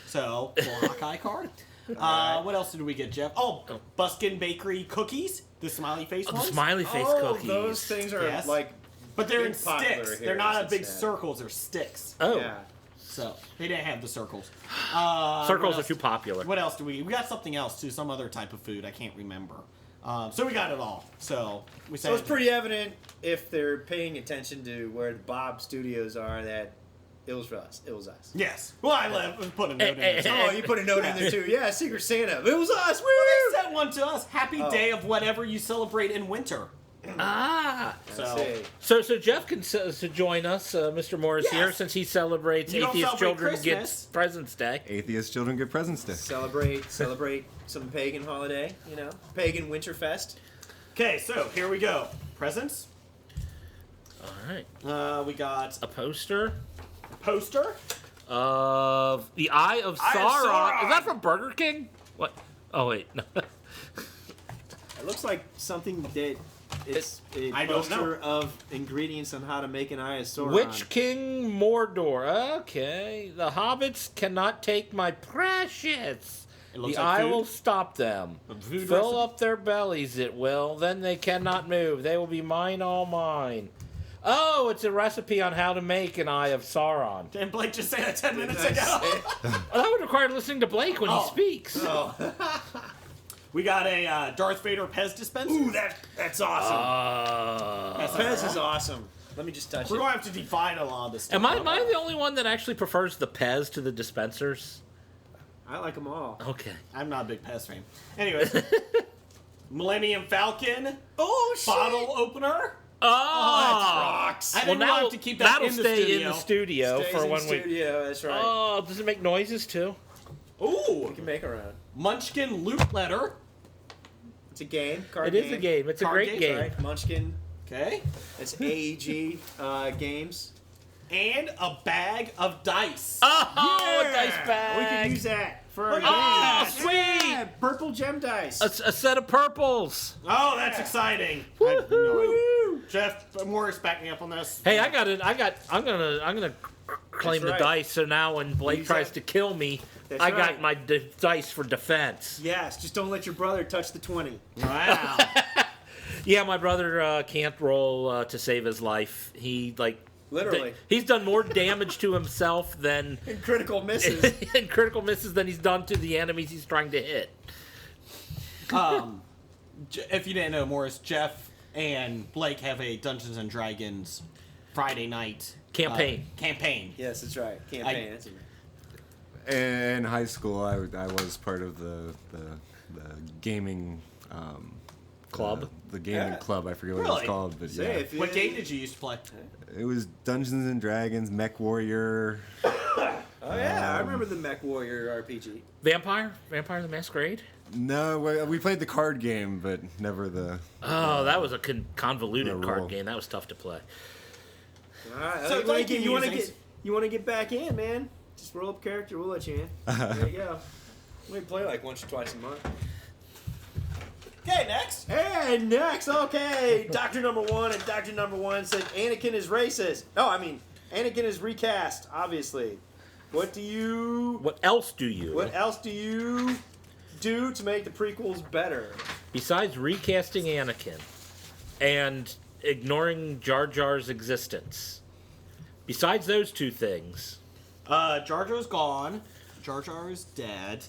So, little Hawkeye card. right. What else did we get, Jeff? Oh, Buskin Bakery cookies, the smiley face Oh, the ones. smiley face Oh, cookies. those things are Yes. like. But they're big in popular sticks. here They're not in a big Cincinnati. circles, they're sticks. Oh, Yeah. So, they didn't have the circles. circles what are too else? popular. What else do we got? Something else too, some other type of food. I can't remember. So we got it all. So we said So it's pretty evident if they're paying attention to where the Bob Studios are that it was us. It was us. yes. Well, I put a note in there. Oh, you put a note in there too. Yeah, Secret Santa. It was us. Woo! They sent one to us. Happy Oh. day of whatever you celebrate in winter. Ah. I So see. So Jeff can join us, Mr. Morris Yes. here, since he celebrates You don't Atheist celebrate Children Christmas. Get Presents Day. Atheist children get presents day. Celebrate some pagan holiday. You know, pagan Winterfest. okay, so here we go. Presents. All right. We got A poster a poster. of the Eye of Eye of Sauron. Sauron. Is that from Burger King? What? Oh, wait. No. It looks like something that it's a I don't know. poster of ingredients on how to make an eye of Sauron. Witch King Mordor. Okay. The hobbits cannot take my precious. It looks The like eye food. will stop them. A food Fill recipe. up their bellies, it will. Then they cannot move. They will be mine, all mine. Oh, it's a recipe on how to make an Eye of Sauron. Didn't Blake just say that 10 minutes I ago? say- Well, that would require listening to Blake when Oh. he speaks. Oh. We got a Darth Vader Pez dispenser. Ooh, that's awesome. Uh, Pez is awesome. Let me just touch We're it. going to have to define a lot of this stuff. am I the only one that actually prefers the Pez to the dispensers? I like them all. Okay. I'm not a big Pez fan. Anyways. Millennium Falcon Oh, shit. bottle opener. Oh, rocks. I well, think we'll now have to keep that that'll in the stay studio. in the studio Stays for in when studio, that's right. Oh, does it make noises too? Ooh, You can make around. Munchkin loot letter. It's a game. Card It game. is a game. It's a Card great games, game. Right? Munchkin. Okay. It's AEG games. And a bag of dice. Oh, a dice We bag. can use that for our Oh, game. sweet. Yeah, purple gem dice. A set of purples. Oh, that's exciting. I have no idea. Jeff Morris, back me up on this. Hey, I got it. I'm gonna claim That's the right. dice. So now when Blake Use tries that. to kill me, That's I got right. my dice for defense. Yes, just don't let your brother touch the 20. Wow. Yeah, my brother can't roll to save his life. He Literally. he's done more damage to himself than And critical misses. in critical misses than he's done to the enemies he's trying to hit. If you didn't know, Morris, Jeff and Blake have a Dungeons and Dragons Friday night Campaign. campaign. Yes, that's right. Campaign. That's it. In high school, I was part of the gaming Club? The gaming Yeah. club. I forget what Really? it's called, but Say, yeah, if you- What game did you used to play? it was Dungeons and Dragons, Mech Warrior. Oh yeah, I remember the Mech Warrior RPG. Vampire the Masquerade. No, we played the card game, but never the. Oh, that was a convoluted The card roll. game. That was tough to play. All right, So you want thank to you, get Musings. you want to get back in, man. Just roll up character. We'll let you in. There you go. We play like once or twice a month. Okay, next. And next, okay, Doctor Number One and Doctor Number One said Anakin is racist. No, I mean Anakin is recast. Obviously. What else do you do to make the prequels better? Besides recasting Anakin and ignoring Jar Jar's existence. Besides those two things. Jar Jar's gone. Jar Jar is dead.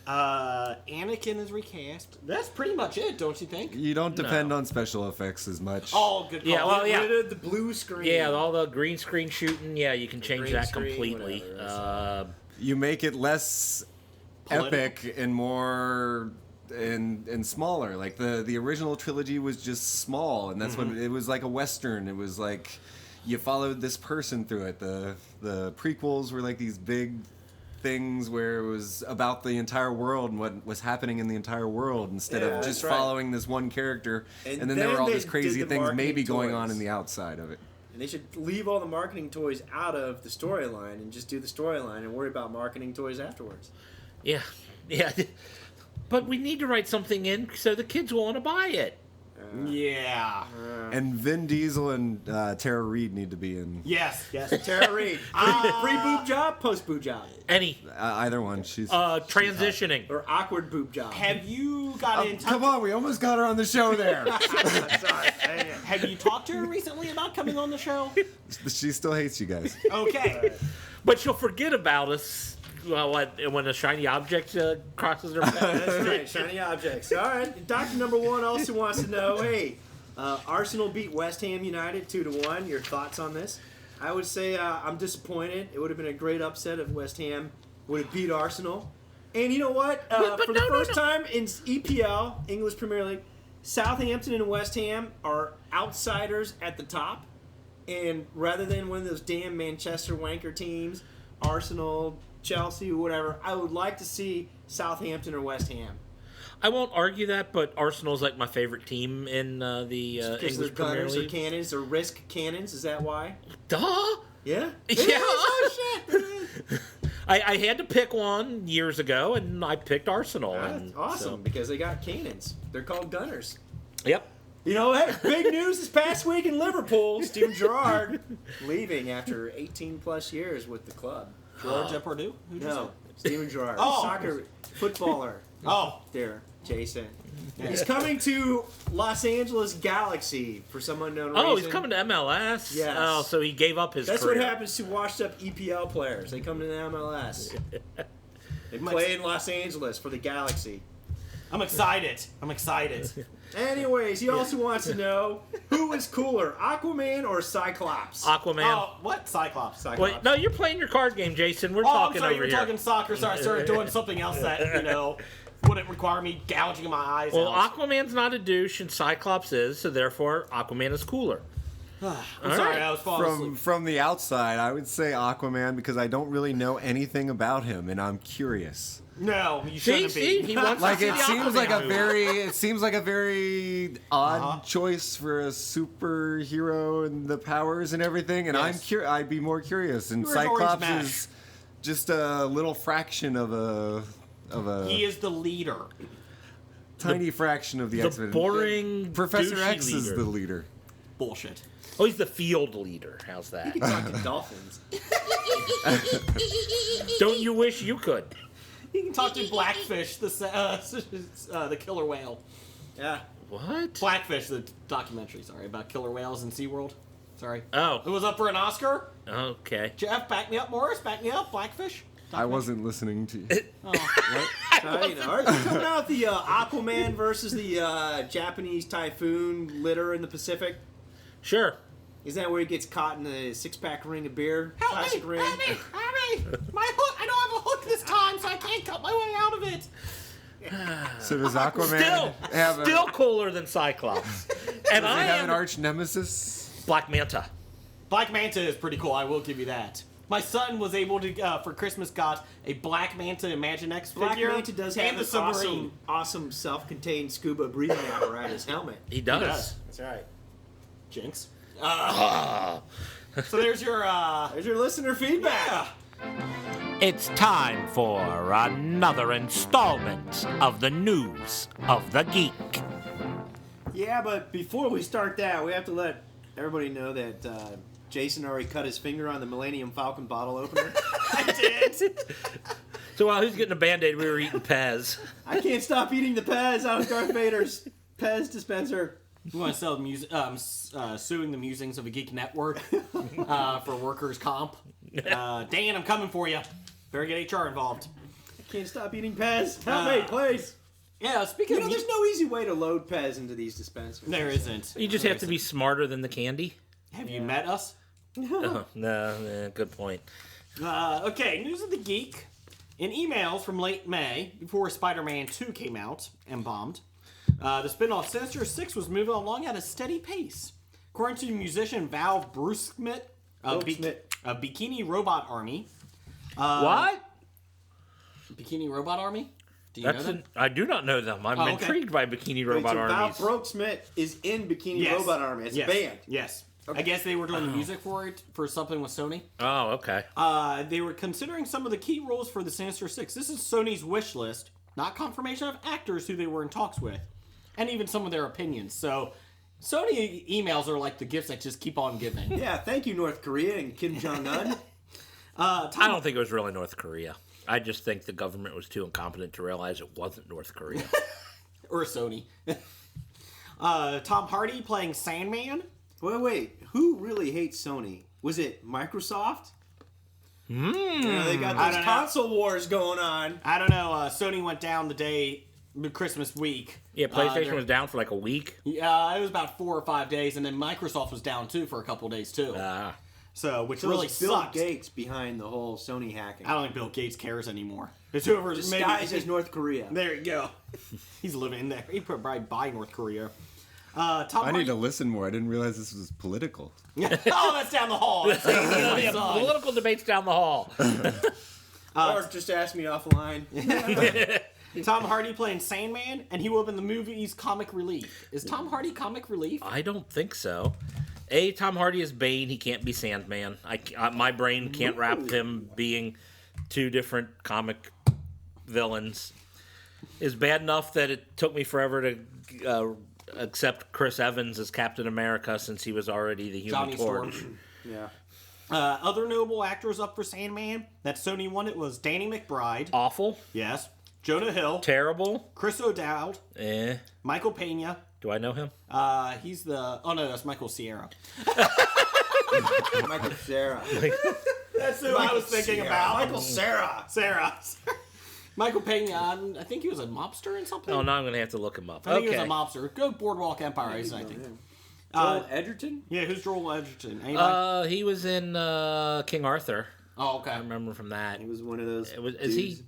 Anakin is recast. That's pretty much it, don't you think? You don't depend on special effects as much. Oh, good call. Yeah, well, yeah. Rid of the blue screen. Yeah, all the green screen shooting, yeah, you can change green that screen, completely. whatever, You make it less Political. epic and more and smaller. Like the original trilogy was just small, and that's when it was like a western. It was like you followed this person through it. The prequels were like these big things where it was about the entire world and what was happening in the entire world instead Yeah, of that's just right. following this one character. And And then there were all then these they crazy did the things marketing maybe going on toys. in the outside of it. And they should leave all the marketing toys out of the storyline and just do the storyline and worry about marketing toys afterwards. Yeah, yeah. But we need to write something in so the kids will want to buy it. Yeah. And Vin Diesel and Tara Reid need to be in Yes. Tara Reid, pre-boob job, post-boob job, Any either one. She's transitioning. or awkward boob job. Have you got in touch? Come on, we almost got her on the show there. Sorry. Have you talked to her recently about coming on the show? She still hates you guys. Okay. But she'll forget about us when a shiny object crosses her path. That's right, shiny objects. All right, Doctor Number One also wants to know, hey, Arsenal beat West Ham United 2-1. Your thoughts on this? I would say I'm disappointed. It would have been a great upset if West Ham would have beat Arsenal. And you know what? But For the first time in EPL, English Premier League, Southampton and West Ham are outsiders at the top. And rather than one of those damn Manchester wanker teams, Arsenal, Chelsea, whatever, I would like to see Southampton or West Ham. I won't argue that, but Arsenal's like my favorite team in the Because they're English Premier gunners or League. cannons or risk cannons, is that why? Duh! Yeah? Yeah. Oh, shit! I had to pick one years ago, and I picked Arsenal. That's and awesome, so- because they got cannons. They're called gunners. Yep. You know, hey, big news this past week in Liverpool. Steven Gerrard leaving after 18-plus years with the club. George Depardieu? Who just No, Steven Gerrard, Oh. soccer footballer. Oh. There, Jason. He's coming to Los Angeles Galaxy for some unknown reason. Oh, he's coming to MLS? Yes. Oh, so he gave up his That's career. what happens to washed-up EPL players. They come to the MLS. They play in Los Angeles for the Galaxy. I'm excited. Anyways, he also wants to know, who is cooler, Aquaman or Cyclops? Aquaman. Oh, what? Cyclops. Wait, no, you're playing your card game, Jason. We're Oh, I'm talking sorry, over you're here. talking soccer. Sorry, I started doing something else that, wouldn't require me gouging my eyes Well, out. Aquaman's not a douche, and Cyclops is, so therefore Aquaman is cooler. I'm All sorry, right. I was falling From asleep. from the outside, I would say Aquaman because I don't really know anything about him, and I'm curious. No, you See, shouldn't be. he wants Like to see it the seems Aquaman like a movie. very odd choice for a superhero and the powers and everything. And Yes. I'd be more curious. And You're an orange Cyclops mash. is just a little fraction of a He is the leader. tiny fraction of the the X-Men. boring Professor douchey X is leader. the leader. Bullshit. Oh, he's the field leader. How's that? You can talk to dolphins. Don't you wish you could? You can talk to Blackfish, the killer whale. Yeah. What? Blackfish, the documentary, sorry, about killer whales in SeaWorld. Sorry. It Oh, was up for an Oscar. okay. Jeff, back me up. Morris, back me up. Blackfish. I wasn't listening to you. All right, coming out the Aquaman versus the Japanese typhoon litter in the Pacific. Sure. Isn't that where he gets caught in the six-pack ring of beer? Help Plastic me! ring. Help me! Help me! My hook! I don't have a hook this time, so I can't cut my way out of it. So does Aquaman Still cooler than Cyclops. And does he I have am an arch nemesis? Black Manta. Black Manta is pretty cool. I will give you that. My son was able to, for Christmas, got a Black Manta Imaginext Black figure Manta does and have the this submarine. awesome self-contained scuba breathing apparatus helmet. He does. does. That's right. Jinx. Ah. So there's your, There's your listener feedback. It's time for another installment of the News of the Geek. Yeah, but before we start that, we have to let everybody know that Jason already cut his finger on the Millennium Falcon bottle opener. I did. So while who's getting a Band-Aid, we were eating Pez. I can't stop eating the Pez out of Darth Vader's Pez dispenser. You want to sell suing the musings of a geek network for workers' comp? Dan, I'm coming for you. Better get HR involved. I can't stop eating Pez. Help me, please. Yeah, speaking of there's no easy way to load Pez into these dispensers. there isn't. You just have to be smarter than the candy. Have you met us? Oh, no, good point. Okay, news of the geek. In emails from late May, before Spider-Man 2 came out and bombed, the spin-off Sinister Six was moving along at a steady pace. According to musician Val Brewsmith of Bikini Robot Army. What? Bikini Robot Army? Do you know them? I do not know them. I'm intrigued by Bikini Robot Armies. Val Brooksmith is in Bikini Robot Army. It's a band. Yes. Okay. I guess they were doing the music for it, for something with Sony. Oh, okay. They were considering some of the key roles for the Sinister Six. This is Sony's wish list, not confirmation of actors who they were in talks with, and even some of their opinions. So, Sony emails are like the gifts that just keep on giving. Yeah, thank you, North Korea and Kim Jong-un. I don't think it was really North Korea. I just think the government was too incompetent to realize it wasn't North Korea. Or Sony. Tom Hardy playing Sandman. Wait. Who really hates Sony? Was it Microsoft? They got those console wars going on. I don't know. Sony went down the day, Christmas week. Yeah, PlayStation was down for like a week. Yeah, it was about 4 or 5 days, and then Microsoft was down too for a couple days too. So, which really Bill sucks. Gates behind the whole Sony hacking. I don't think Bill Gates cares anymore. It's whoever disguised as North Korea. There you go. He's living in there. He could probably buy North Korea. I need to listen more. I didn't realize this was political. Oh, that's down the hall. That's Political debates down the hall. Or just ask me offline. Tom Hardy playing Sandman, and he will be in the movie's comic relief. Is Tom Hardy comic relief? I don't think so. Tom Hardy is Bane. He can't be Sandman. My brain can't wrap him being two different comic villains. It's bad enough that it took me forever to accept Chris Evans as Captain America since he was already the Human Torch. Storm. Yeah. Other notable actors up for Sandman that Sony wanted was Danny McBride. Awful. Yes. Jonah Hill. Terrible. Chris O'Dowd. Michael Pena. Do I know him? He's the... Oh, no, that's Michael Cera. Michael Cera. That's who I was thinking about. Michael Cera. Sarah. Michael Pena, I think he was a mobster in something. Oh, now I'm going to have to look him up. I think he was a mobster. Go Boardwalk Empire, I think. Joel Edgerton? Yeah, who's Joel Edgerton? Anybody? He was in King Arthur. Oh, okay. I remember from that. He was one of those. Is he?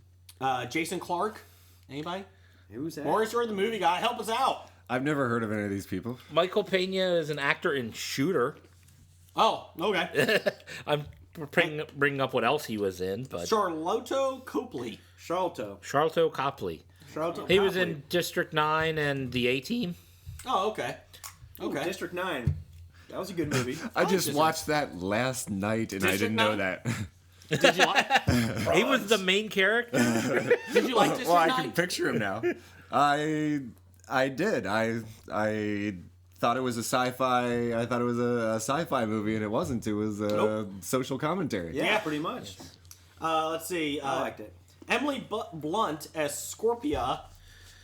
Jason Clarke? Anybody? Who's that? Maurice, you're the movie guy. Help us out. I've never heard of any of these people. Michael Pena is an actor in Shooter. Oh, okay. I'm bringing up what else he was in, but Charlotte Copley. Charlton Copley. He was in District 9 and The A-Team. Oh, okay. Okay. District 9. That was a good movie. I just watched that last night and I didn't know that. Did you like? He was the main character. Did you like District 9? Well, I can picture him now. I did. I thought it was a sci-fi. I thought it was a sci-fi movie, and it wasn't. It was a social commentary. Yeah, pretty much. Let's see. I liked it. Emily Blunt as Scorpia,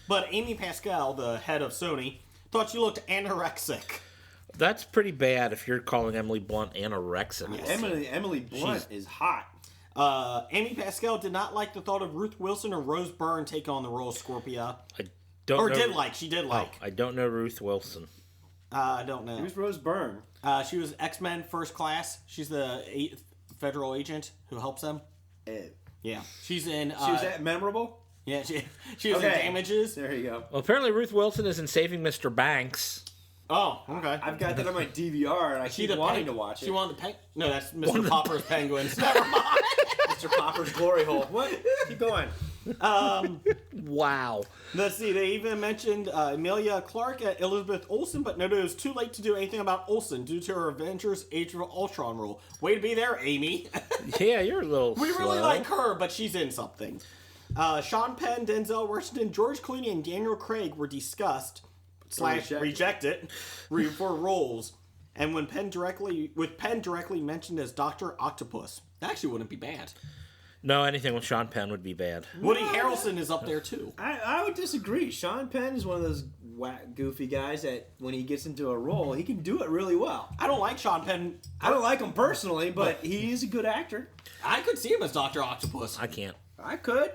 but Amy Pascal, the head of Sony, thought she looked anorexic. That's pretty bad if you're calling Emily Blunt anorexic. Emily Blunt is hot. Amy Pascal did not like the thought of Ruth Wilson or Rose Byrne taking on the role of Scorpia. She did like. I don't know Ruth Wilson. I don't know. Who's Rose Byrne? She was X-Men First Class. She's the federal agent who helps them. Yeah. She's in... she was memorable? Yeah, she was in Damages. There you go. Well, apparently Ruth Wilson is in Saving Mr. Banks. Oh, okay. I've got that on my DVR, and I keep wanting to watch it. She wanted the No, that's Mr. Popper's Penguins. Never mind. Mr. Popper's Glory Hole. What? Keep going. Wow. Let's see. They even mentioned Emilia Clarke at Elizabeth Olsen, but noted it was too late to do anything about Olsen due to her Avengers Age of Ultron role. Way to be there, Amy. Yeah, you're a little We slow. really like her, but she's in something. Sean Penn, Denzel Washington, George Clooney, and Daniel Craig were discussed / rejected for roles. And when Penn directly mentioned as Dr. Octopus, that actually wouldn't be bad. No, anything with Sean Penn would be bad. Woody Harrelson is up there too. I would disagree. Sean Penn is one of those goofy guys that when he gets into a role, he can do it really well. I don't like Sean Penn. I don't like him personally, but he is a good actor. I could see him as Dr. Octopus. I can't. I could.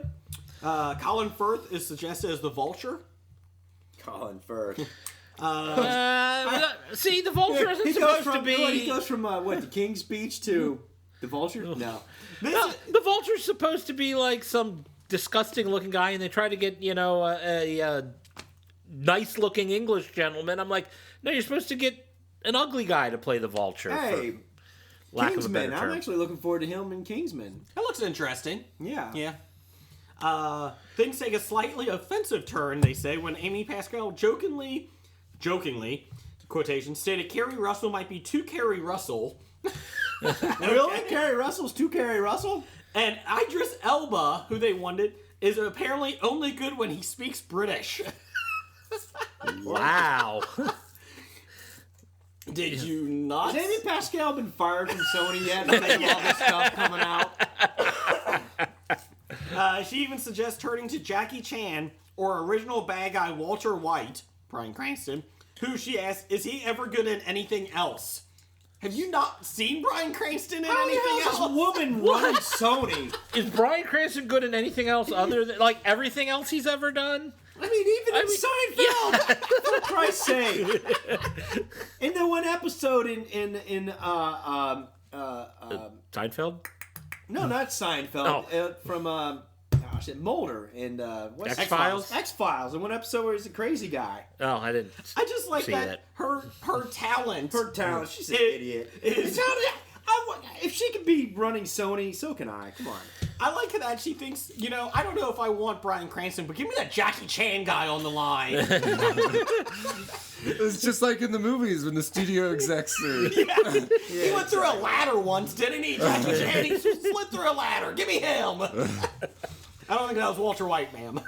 Colin Firth is suggested as the Vulture. Colin Firth. See, the Vulture isn't supposed to be. He goes from the King's Speech to the Vulture? No. No, the Vulture's supposed to be like some disgusting-looking guy, and they try to get, a nice-looking English gentleman. I'm like, no, you're supposed to get an ugly guy to play the Vulture. Hey, lack of a better Kingsman. term. I'm actually looking forward to him in Kingsman. That looks interesting. Yeah. Yeah. Things take a slightly offensive turn, they say, when Amy Pascal jokingly, quotation, stated Carrie Russell might be too Carrie Russell. Really? Carrie Russell's too Carrie Russell? And Idris Elba, who they wanted, is apparently only good when he speaks British. Wow. Did you not? Has Amy Pascal been fired from Sony yet? Because of all this stuff coming out? She even suggests turning to Jackie Chan or original bad guy Walter White, Bryan Cranston, who she asks, is he ever good in anything else? Have you not seen Bryan Cranston in anything else? This woman running Sony. Is Bryan Cranston good in anything else other than, like, everything else he's ever done? I mean, even in Seinfeld, for Christ's sake. In the one episode in Seinfeld? no, not Seinfeld, from Mulder and what's X-Files? X-Files. In one episode where he's a crazy guy. Oh, I didn't. I just like see that her talent. Her talent, she's an idiot. If she could be running Sony, so can I. Come on. I like that she thinks, I don't know if I want Bryan Cranston, but give me that Jackie Chan guy on the line. It's just like in the movies when the studio execs are... He went through a ladder once, didn't he? Jackie Chan, he slid through a ladder. Give me him. I don't think that was Walter White, ma'am.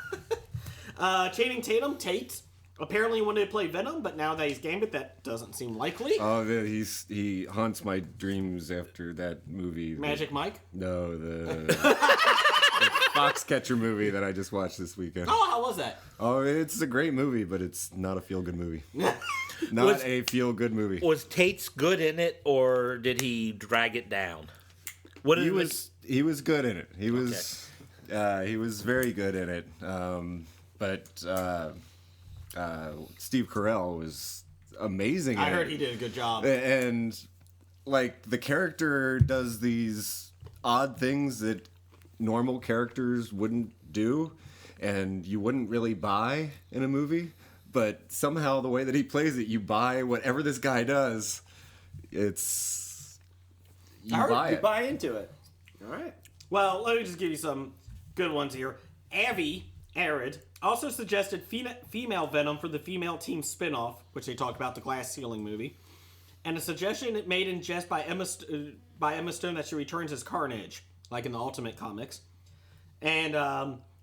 Channing Tatum, Tate, apparently wanted to play Venom, but now that he's Gambit, that doesn't seem likely. Oh, he haunts my dreams after that movie. Magic Mike? No, the Foxcatcher movie that I just watched this weekend. Oh, how was that? Oh, it's a great movie, but it's not a feel-good movie. Not a feel-good movie. Was Tate's good in it, or did he drag it down? He was good in it. He was very good in it. But Steve Carell was amazing. I heard he did a good job. And like the character does these odd things that normal characters wouldn't do, and you wouldn't really buy in a movie. But somehow the way that he plays it, you buy whatever this guy does. It's you buy into it. All right. Well, let me just give you some good ones here. Arid also suggested female Venom for the female team spinoff, which they talked about, the Glass Ceiling movie, and a suggestion made in jest by Emma Stone that she returns as Carnage, like in the Ultimate Comics, and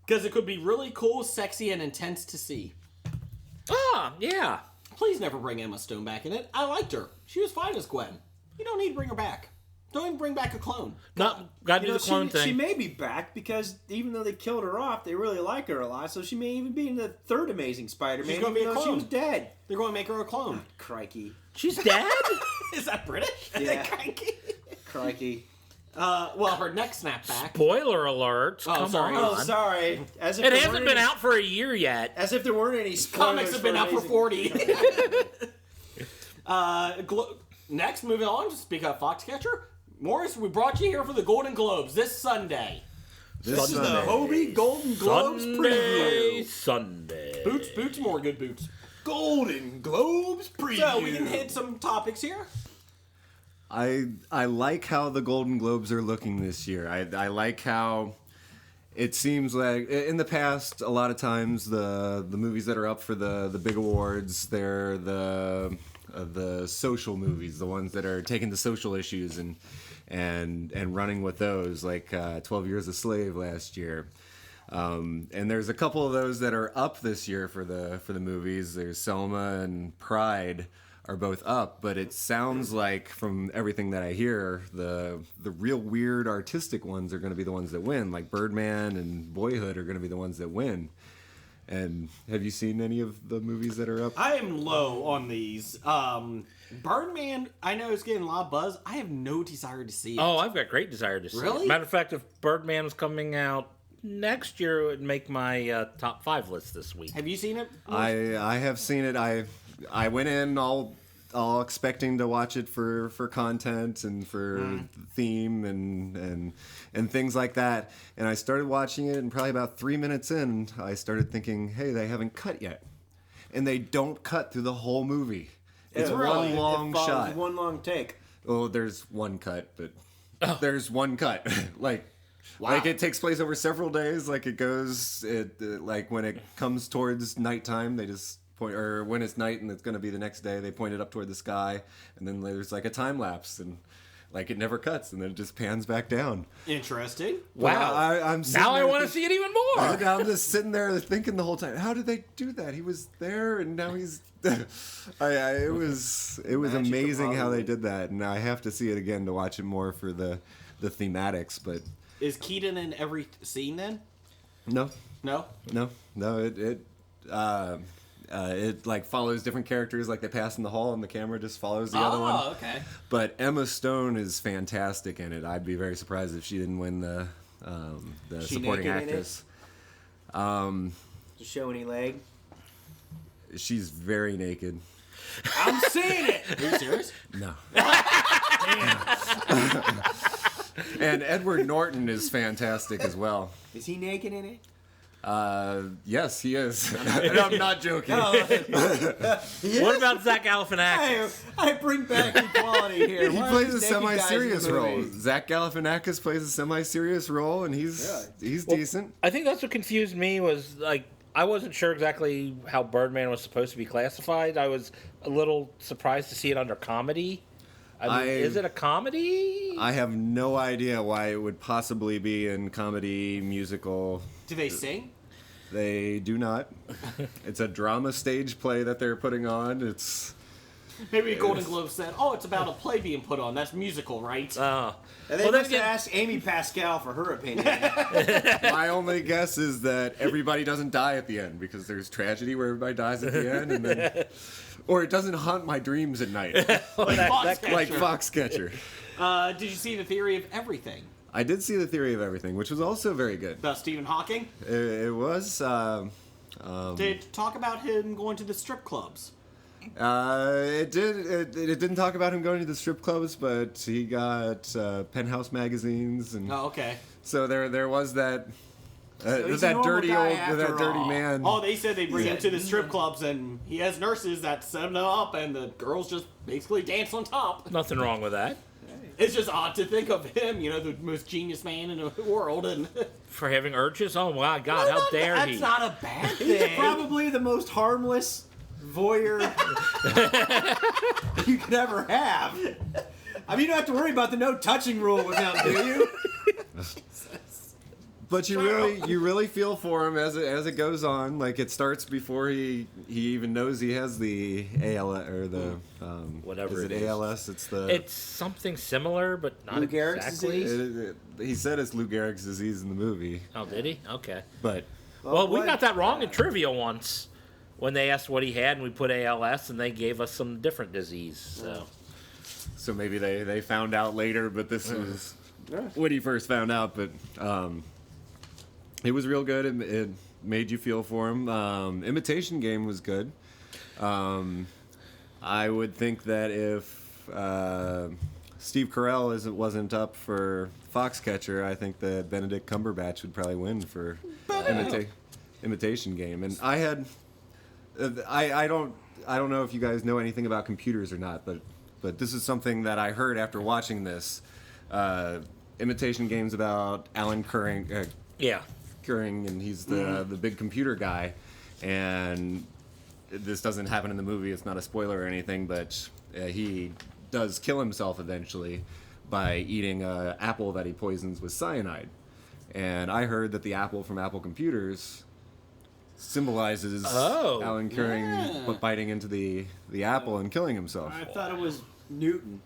because it could be really cool, sexy, and intense to see. Ah, yeah. Please never bring Emma Stone back in it. I liked her. She was fine as Gwen. You don't need to bring her back. Don't even bring back a clone. Gotta do the clone thing. She may be back because even though they killed her off, they really like her a lot. So she may even be in the third Amazing Spider-Man. She's gonna be a clone. She was dead. They're going to make her a clone. Crikey. She's dead? Is that British? Yeah. Crikey. Well, her neck snapped back. Spoiler alert. Come sorry. on. Oh, sorry. As if It there hasn't weren't been any- out for a year yet. As if there weren't any spoilers. Comics have been out for Amazing- 40. Next, moving on to speak of Foxcatcher. Morris, we brought you here for the Golden Globes this Sunday. This is the HOBI Golden Globes preview. Sunday. Boots, more good boots. Golden Globes preview. So we can hit some topics here. I like how the Golden Globes are looking this year. I like how it seems like in the past a lot of times the movies that are up for the big awards, they're the social movies, the ones that are taking the social issues and running with those, like 12 Years a Slave last year. And there's a couple of those that are up this year for the movies. There's Selma and Pride. are both up, but it sounds like from everything that I hear, the real weird artistic ones are going to be the ones that win. Like Birdman and Boyhood are going to be the ones that win. And have you seen any of the movies that are up? I am low on these. Birdman, I know it's getting a lot of buzz. I have no desire to see it. Oh, I've got great desire to see Really? it. Matter of fact, if Birdman was coming out next year, it would make my top 5 list this week. Have you seen it? I have seen it. I went in all expecting to watch it for content and for theme and things like that. And I started watching it, and probably about 3 minutes in, I started thinking, hey, they haven't cut yet. And they don't cut through the whole movie. It's one long shot. One long take. Oh, there's one cut, but there's one cut. Like it takes place over several days. Like it goes, like when it comes towards nighttime, they just point, or when it's night and it's going to be the next day, they point it up toward the sky, and then there's like a time lapse, and like it never cuts, and then it just pans back down. Interesting. Wow. I'm Now I want to see it even more. I'm just sitting there thinking the whole time, how did they do that? He was there, and now he's. It was amazing how they did that, and I have to see it again to watch it more for the thematics. But is Keaton in every scene then? no, it like follows different characters, like they pass in the hall, and the camera just follows the other one. Oh, okay. But Emma Stone is fantastic in it. I'd be very surprised if she didn't win the supporting naked in it? actress. To show any leg? She's very naked. I'm seeing it. Are you serious? No. And Edward Norton is fantastic as well. Is he naked in it? Yes, he is. And I'm not joking. What about Zach Galifianakis? I bring back equality here. He Why are plays these a naked guys semi-serious in the role. movie? Zach Galifianakis plays a semi-serious role, and he's decent. I think that's what confused me was, like, I wasn't sure exactly how Birdman was supposed to be classified. I was a little surprised to see it under comedy. I mean, is it a comedy? I have no idea why it would possibly be in comedy, musical. Do they sing? They do not. It's a drama stage play that they're putting on. It's Maybe Golden Globes said, "Oh, it's about a play being put on. That's musical, right?" And they Well, must then- have asked Amy Pascal for her opinion. my only guess is that everybody doesn't die at the end, because there's tragedy where everybody dies at the end, and then, or it doesn't haunt my dreams at night, Like Foxcatcher. like Foxcatcher. Did you see The Theory of Everything I did see The Theory of Everything, which was also very good. about Stephen Hawking? It was. Did it talk about him going to the strip clubs? It did. It didn't talk about him going to the strip clubs, but he got Penthouse magazines, and Oh, okay. so there was that. he's a That normal dirty guy old, after that dirty all. man. Oh, they said they bring him to the strip clubs, and he has nurses that set him up, and the girls just basically dance on top. Nothing wrong with that. It's just odd to think of him, you know, the most genius man in the world, and For having urges? Oh, my God, how dare that's he? not a bad He's thing. probably the most harmless voyeur you could ever have. I mean, you don't have to worry about the no touching rule with him, do you? But you really feel for him as it goes on. Like, it starts before he even knows he has the ALS or the Whatever is it it is. ALS? It's the It's something similar, but not Lou Gehrig's exactly. disease? he said it's Lou Gehrig's disease in the movie, Oh, did he? Okay. but Well, we what? got that wrong in trivia once when they asked what he had, and we put ALS, and they gave us some different disease. So maybe they found out later. But this was when he first found out. But it was real good. It made you feel for him. Imitation Game was good. I would think that if Steve Carell wasn't up for Foxcatcher, I think that Benedict Cumberbatch would probably win for Imitation Game. And I had, I don't know if you guys know anything about computers or not, but this is something that I heard after watching this. Imitation Game's about Alan Turing, and he's the big computer guy, and this doesn't happen in the movie. It's not a spoiler or anything, but he does kill himself eventually by eating an apple that he poisons with cyanide. And I heard that the apple from Apple Computers symbolizes Oh. Alan Turing biting into the apple and killing himself. I thought it was Newton.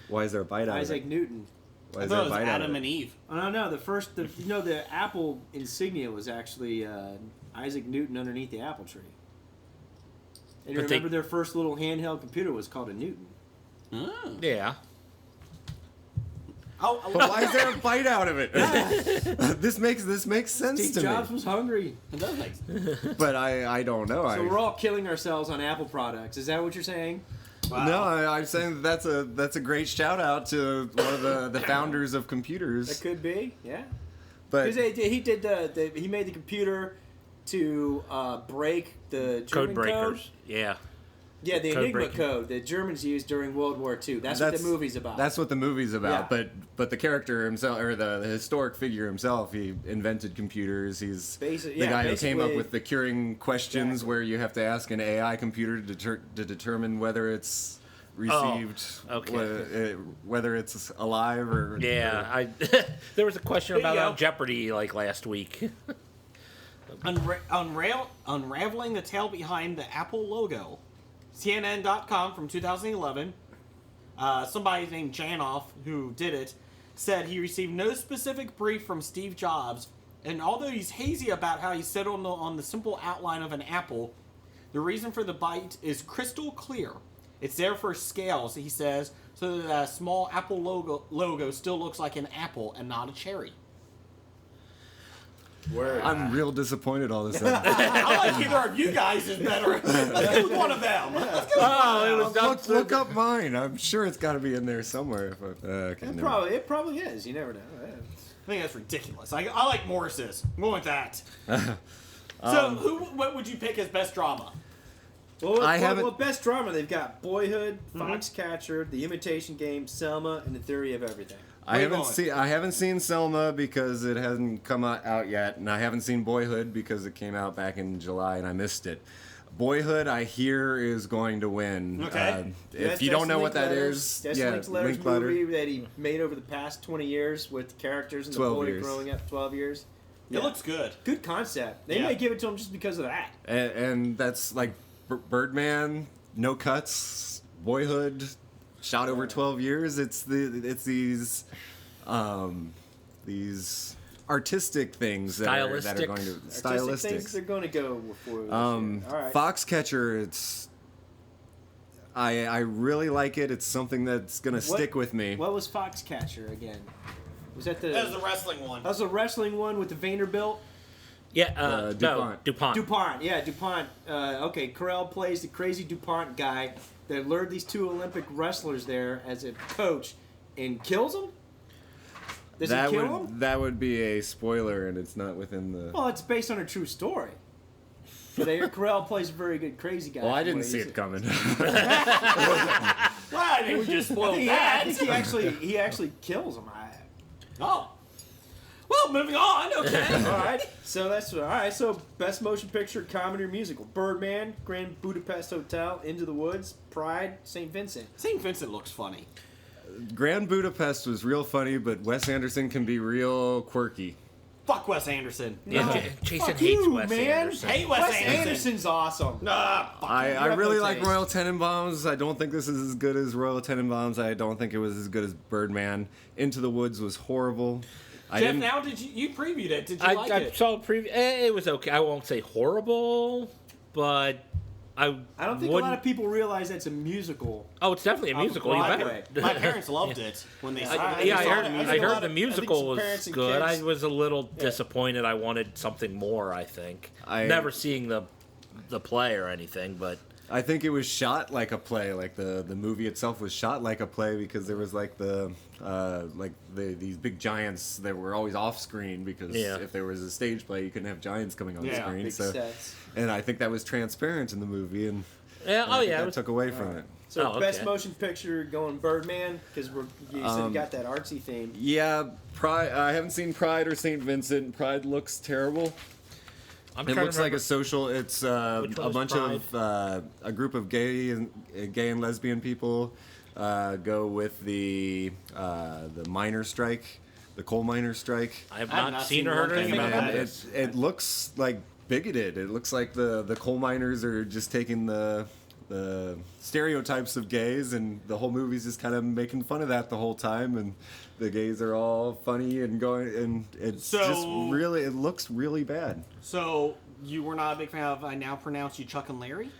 Why is there a bite out of Isaac it? Newton. Why I is thought there it a was bite out of Adam it? and Eve. Oh no, the Apple insignia was actually Isaac Newton underneath the apple tree. And you But they- remember their first little handheld computer was called a Newton. Yeah. But why is there a bite out of it? This makes sense Steve to Jobs me. was hungry. It does make sense. But I don't know. So we're all killing ourselves on Apple products. Is that what you're saying? No, I'm saying that's a great shout out to one of the founders of That computers. could be, yeah. But Because he made the computer to break the German Code breakers. Yeah. Yeah, the Code Enigma breaking. code that Germans used during World War II. That's what the movie's about. That's what the movie's about. Yeah. But the character himself, or the historic figure himself, he invented computers. He's Basi- the yeah, guy who came up basically- with the curing questions, Exactly. where you have to ask an AI computer to determine whether it's received, okay. whether it's alive or Yeah. I there was a question about Video. on Jeopardy like last week. Unraveling the tale behind the Apple logo. CNN.com from 2011. Somebody named Janoff, who did it, said he received no specific brief from Steve Jobs, and although he's hazy about how he settled on the simple outline of an apple, the reason for the bite is crystal clear. It's there for scales, he says, so that a small Apple logo still looks like an apple and not a cherry. Word. I'm real disappointed all of a sudden. I like either of you guys is better. Let's go with one of them. Let's go with Oh, it was done Look up mine. I'm sure it's got to be in there somewhere. Okay, never It probably is. You never know. I think that's ridiculous. I like Morris's. I'm going with that. So, what would you pick as best drama? Well, best drama, they've got Boyhood, Foxcatcher, The Imitation Game, Selma, and The Theory of Everything. I Where you haven't seen Selma because it hasn't come out yet, and I haven't seen Boyhood because it came out back in July and I missed it. Boyhood, I hear, is going to win. Okay. If you don't know what that is, that's yeah, Link's Letters Linkletter. movie that he made over the past 20 years with characters and the 12 boy years. growing up 12 years. It looks good. Good concept. They Yeah. may give it to him just because of that. And that's like Birdman, No Cuts, Boyhood, shot over 12 years. It's these artistic things that are going to Artistic things they're going to go for. All right. Foxcatcher, I really like it. It's something that's gonna stick with me. What was Foxcatcher again? Was that That was the wrestling one. That was the wrestling one with the Vanderbilt? Yeah, DuPont. no, DuPont. DuPont, yeah, DuPont. Okay, Carell plays the crazy DuPont guy that lured these two Olympic wrestlers there as a coach and kills them? Does he kill them? That would be a spoiler, and it's not within the. Well, it's based on a true story. But Carell plays a very good crazy guy. Well, I from didn't what see he's- it coming. Well, I think we just spoiled I that. think he actually kills him. Oh. Well, moving on. Okay. All right, so that's all right. So best motion picture, comedy or musical: Birdman, Grand Budapest Hotel, Into the Woods, Pride, St. Vincent. St. Vincent looks funny. Grand Budapest was real funny, but Wes Anderson can be real quirky. Fuck Wes Anderson. Yeah, No. Jason Fuck hates you, Wes man. Anderson. Hate Wes Anderson. Anderson's awesome. Fuck. I really like taste. Royal Tenenbaums. I don't think this is as good as Royal Tenenbaums. I don't think it was as good as Birdman. Into the Woods was horrible. Jeff, now did you previewed it? Did you like I it? saw a preview. It was okay. I won't say horrible, but I don't think a lot of people realize that's a musical. Oh, it's definitely a musical. You Broadway. better. My parents loved it when they saw it. Yeah, They I saw heard. the I musical. heard lot the of- musical some was parents and good. kids- I was a little disappointed. I wanted something more. I think. I- Never seeing the play or anything, but I think it was shot like a play. Like the movie itself was shot like a play because there was like these big giants that were always off screen because Yeah. if there was a stage play, you couldn't have giants coming on the Yeah, screen. Big So, sets. and I think that was transparent in the yeah. and Oh I think yeah. that It was, took away from it. So Oh, best okay. motion picture going Birdman because you said you got that artsy theme. Yeah, Pride. I haven't seen Pride or St. Vincent. Pride looks terrible. I'm It trying looks to like a remember. social. It's a Which one was bunch of a group of gay and lesbian people go with the miner strike, the coal miner strike. I have I have not not seen seen or heard one thing anything about about it. this. It looks like bigoted. It looks like the coal miners are just taking the stereotypes of gays, and the whole movie's just kind of making fun of that the whole time, and the gays are all funny and going, and it's just really, it looks really bad. So you were not a big fan of I Now Pronounce You Chuck and Larry?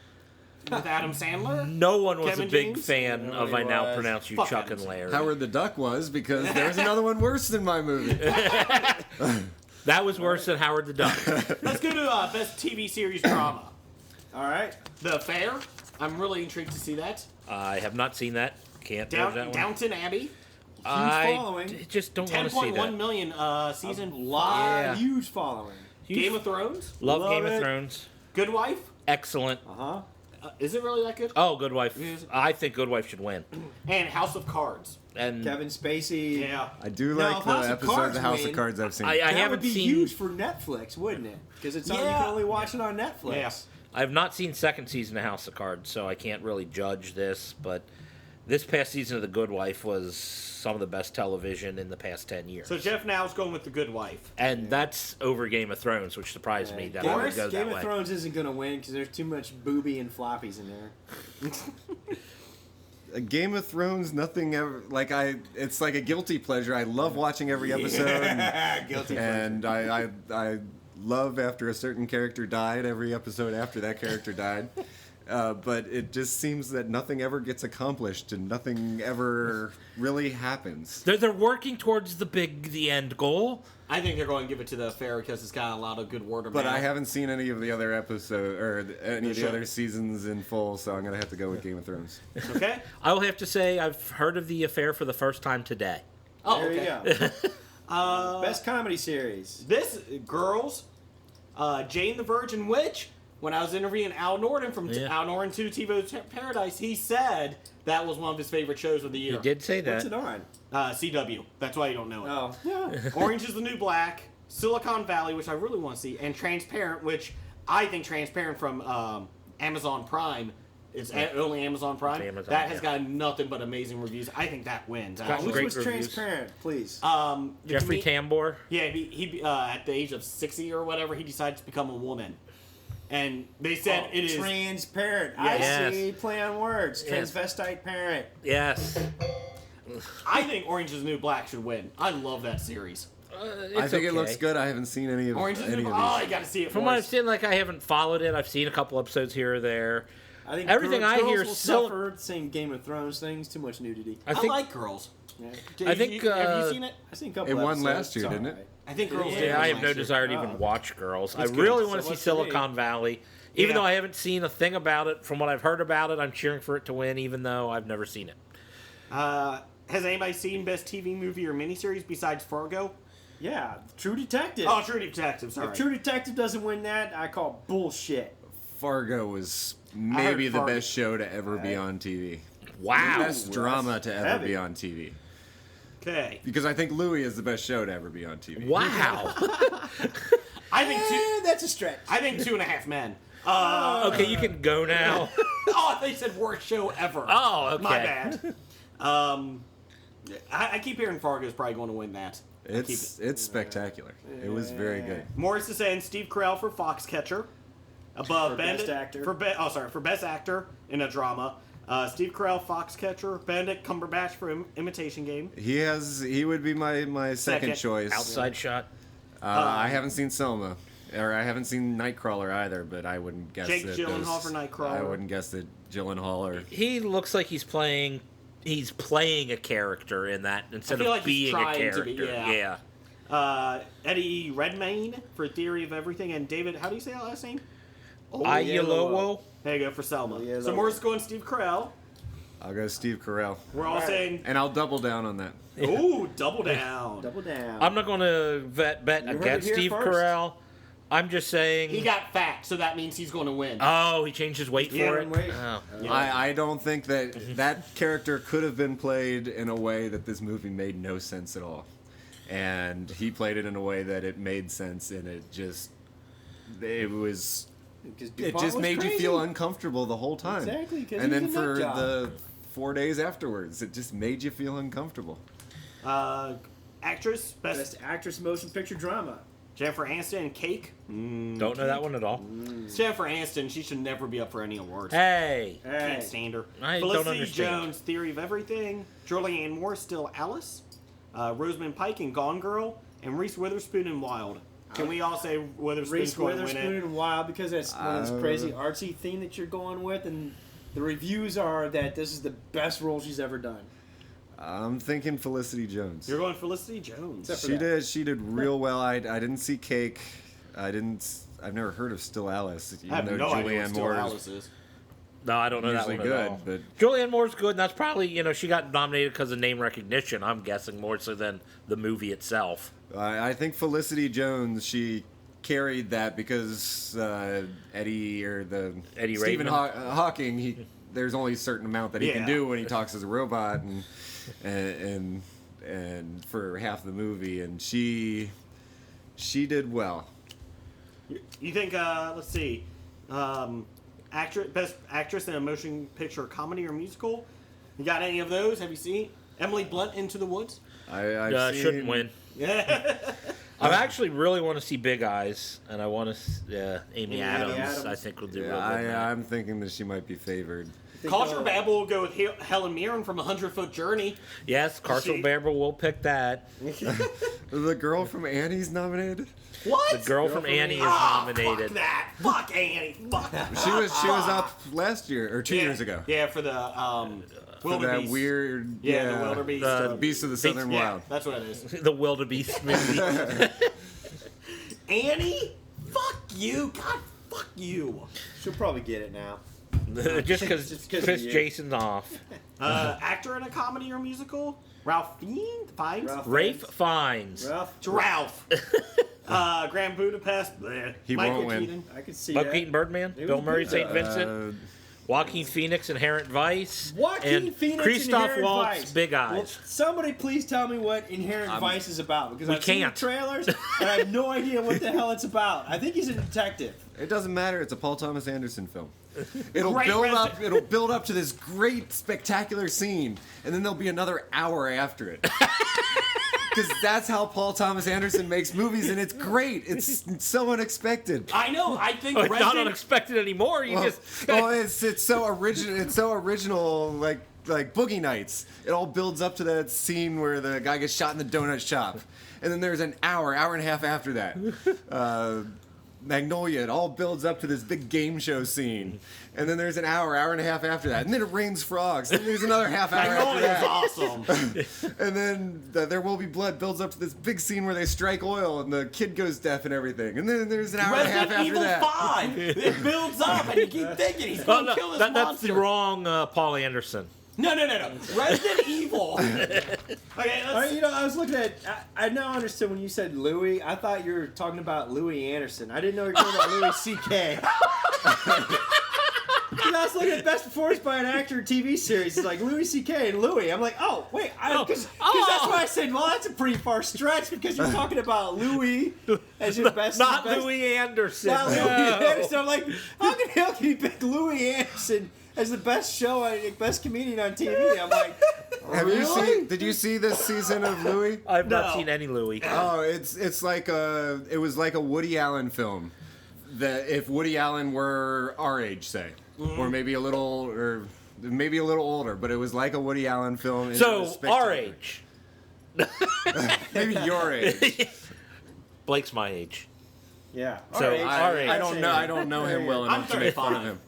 With Adam Sandler? No one was Kevin a big James? fan of I Now Pronounce You Fuck Chuck Adam and Larry. Howard the Duck was, because there's another one worse than my movie. That was worse than Howard the Duck. Let's go to best TV series drama. All right. The Affair. I'm really intrigued to see that. I have not seen that. Can't judge that one. Downton Abbey. following. Just don't want to see 10.1 that. million season. Yeah. Huge following. Game of Thrones. Love Game of it. Thrones. Good Wife. Excellent. Is it really that good? Oh, Good Wife. Yes. I think Good Wife should win. And House of Cards. And Kevin Spacey. Yeah. I do Now, like if the House of episode of Cards the House win, of Cards I've seen. I That haven't would be seen. huge for Netflix, wouldn't it? Because it's on, you can only watch it on Netflix. Yeah. I have not seen second season of House of Cards, so I can't really judge this. But this past season of The Good Wife was some of the best television in the past 10 years. So Jeff Now's going with The Good Wife. And that's over Game of Thrones, which surprised me that I would go that Game way. of Thrones isn't going to win because there's too much booby and floppies in there. A Game of Thrones, nothing ever it's like a guilty pleasure. I love watching every episode, Guilty and I love after a certain character died every episode after that character died. But it just seems that nothing ever gets accomplished and nothing ever really happens. They're working towards the end goal. I think they're going to give it to The Affair because it's got a lot of good word of But mouth. I haven't seen any of the other episodes or any of the Sure. other seasons in full, so I'm gonna have to go with Game of Thrones. Okay. I will have to say I've heard of The Affair for the first time today. Oh, There okay. you go. Best comedy series. This, girls, Jane the Virgin Witch, when I was interviewing Al Norton from Yeah. Al Norton 2 TiVo Paradise, he said that was one of his favorite shows of the year. You did say What's that. it on? CW. That's why you don't know it. Oh, yeah. Orange is the New Black, Silicon Valley, which I really want to see, and Transparent, which I think Transparent from Amazon Prime. It's only Amazon Prime. It's Amazon, that has yeah. got nothing but amazing reviews. I think that wins. Got Which great was reviews. Transparent, please. Jeffrey Tambor. Yeah, he at the age of 60 or whatever, he decided to become a woman. And they said it is... Transparent. Yes. I see. Play on words. Yes. Transvestite parent. Yes. I think Orange is the New Black should win. I love that series. I think it looks good. I haven't seen any of Orange is the any New of Black. Oh, these. you got to see it. From what I've Forrest. seen, like I haven't followed it. I've seen a couple episodes here or there. I think Everything girls, I hear girls will still- suffer saying Game of Thrones things. Too much nudity. I think. I like Girls. Yeah. I think, have you seen it? I've seen a couple. It won episodes. last year, It's didn't it? alright. I think Girls. Yeah, did Yeah, I win have no last year. desire to even Oh. watch Girls. I It's good. really So want to see what's the Silicon name? Valley. Even Yeah. though I haven't seen a thing about it, from what I've heard about it, I'm cheering for it to win, even though I've never seen it. Has anybody seen best TV movie or miniseries besides Fargo? Yeah, True Detective. Oh, True Detective. Sorry. If True Detective doesn't win that, I call bullshit. Fargo was maybe the Fargo. best show to ever be on TV. Wow. The best drama to ever heavy. be on TV. Okay. Because I think Louie is the best show to ever be on TV. Wow. I think That's a stretch. I think 2.5 Men. Okay, you can go now. Oh, they said worst show ever. Oh, okay. My bad. I keep hearing Fargo's probably going to win that. It's spectacular. It was very good. Morris is saying Steve Carell for Foxcatcher. Above For Benedict, Best Actor. for Best Actor in a Drama. Steve Carell, Foxcatcher. Benedict Cumberbatch for Imitation Game. He would be my second Second. choice. Outside shot. I haven't seen Selma. Or I haven't seen Nightcrawler either, but I wouldn't guess Jake that Gyllenhaal for Nightcrawler. I wouldn't guess that Gyllenhaal or He looks like he's playing a character in that instead feel of like he's being a trying to be, character. yeah. Eddie Redmayne for Theory of Everything, and David, how do you say that last name? Aiello. There you go for Selma. yeah, So Morris is going Steve Carell. I'll go Steve Carell. We're all saying, And I'll double down on that. ooh, double down. Double down. I'm not going to bet heard it against here Steve first. Carell. I'm just saying. He got fat, so that means he's going to win. Oh, he changed his weight Yeah, for it. wait. Oh. I don't think that character could have been played in a way that this movie made no sense at all. And he played it in a way that it made sense, and it just made you feel uncomfortable the whole time. Exactly, 'cause and he's then a for nut job. the 4 days afterwards, it just made you feel uncomfortable. Actress, Best Actress Motion Picture Drama. Jennifer Aniston and Cake. Don't know that one at all. Jennifer Aniston, she should never be up for any awards. Hey. Can't stand her. I don't Felicity understand. Jones, Theory of Everything. Julianne Moore, Still Alice. Rosamund Pike in Gone Girl. And Reese Witherspoon in Wild. Can we all say Witherspoon's Reese going to win Witherspoon it? and Wild, because that's one of those crazy artsy theme that you're going with, and the reviews are that this is the best role she's ever done. I'm thinking Felicity Jones. You're going Felicity Jones. Except for She that. did. She did real well. I didn't see Cake. I've never heard of Still Alice. Even I have though no idea what Julianne Still Moore Alice is. No, I don't know that usually one good, at all. but Julianne Moore's good, and that's probably, she got nominated because of name recognition, I'm guessing, more so than the movie itself. I think Felicity Jones, she carried that because Eddie Stephen Raymond. Hawking, there's only a certain amount that he can Yeah. do when he talks as a robot, and for half the movie, and she did well. You think, let's see, best actress in a motion picture, comedy, or musical? You got any of those? Have you seen Emily Blunt, Into the Woods? I've seen, Shouldn't win. Yeah. I actually really want to see Big Eyes, and I want to. Amy Adams, Adams. I think will do real Yeah, good. in that. I'm thinking that she might be favored. Culture Babble will go with Helen Mirren from 100-Foot Journey. Yes, Carson She- Bearable will pick that. The girl from Annie's nominated. What? The girl from Annie is Ah, nominated. Fuck that. Fuck Annie. Fuck that. She was up last year or 2 years ago. Yeah, for the For that Wildebeest. weird, Yeah, the Wildebeest. The Beast of the Southern Yeah, Wild. that's what it is. The Wildebeest movie. Annie? Fuck you. God, fuck you. She'll probably get it now. Just because Just 'cause of Chris you. Jason's off. Actor in a comedy or musical? Ralph Fiennes? Rafe Fiennes. Ralph. Ralph. Grand Budapest. Bleh. He Michael won't win. Keaton. I could see Buck that. Keaton Birdman. He Bill was Murray good. St. Vincent. Joaquin Phoenix Inherent Vice. Joaquin and Phoenix Christoph Inherent Waltz Vice. Big Well, Eyes. somebody please tell me what Inherent Vice is about, because We I've seen the can't. trailers and I have no idea what the hell it's about. I think he's a detective. It doesn't matter. It's a Paul Thomas Anderson film. It'll Great build resume. up. It'll build up to this great, spectacular scene, and then there'll be another hour after it. Because that's how Paul Thomas Anderson makes movies, and it's great. It's so unexpected. I know. I think Oh, it's not Resident... unexpected anymore. You just. It's so original. It's so original. Like Boogie Nights. It all builds up to that scene where the guy gets shot in the donut shop, and then there's an hour and a half after that. Magnolia, it all builds up to this big game show scene. And then there's an hour and a half after that. And then it rains frogs. And then there's another half hour after Magnolia's that. awesome. And then There Will Be Blood builds up to this big scene where they strike oil and the kid goes deaf and everything. And then there's an hour and a half Resident after Evil that. 5. It builds up, and you keep thinking he's Oh, going to no, kill this that's monster. the wrong Paul Anderson. No. Resident Evil. Okay, let's... I was looking at. I now understood when you said Louis. I thought you were talking about Louis Anderson. I didn't know you were talking about Louis C.K. I was looking at best performance by an actor in TV series. It's like Louis C.K. and Louis. I'm like, oh wait, because that's why I said, well, that's a pretty far stretch because you're talking about Louis as your best. Not best, Louis Anderson. Not Louis No. Anderson. I'm like, how can hell can you pick Louis Anderson as the best best comedian on TV? I'm like, Did you see this season of Louis? I've not No. seen any Louis. Oh, it was like a Woody Allen film. That if Woody Allen were our age, say, or maybe a little older, but it was like a Woody Allen film. and it was So, our spectacular. age. Maybe your age. Blake's my age. yeah. So, All right. our age. I don't know him well I'm enough to make fun of him.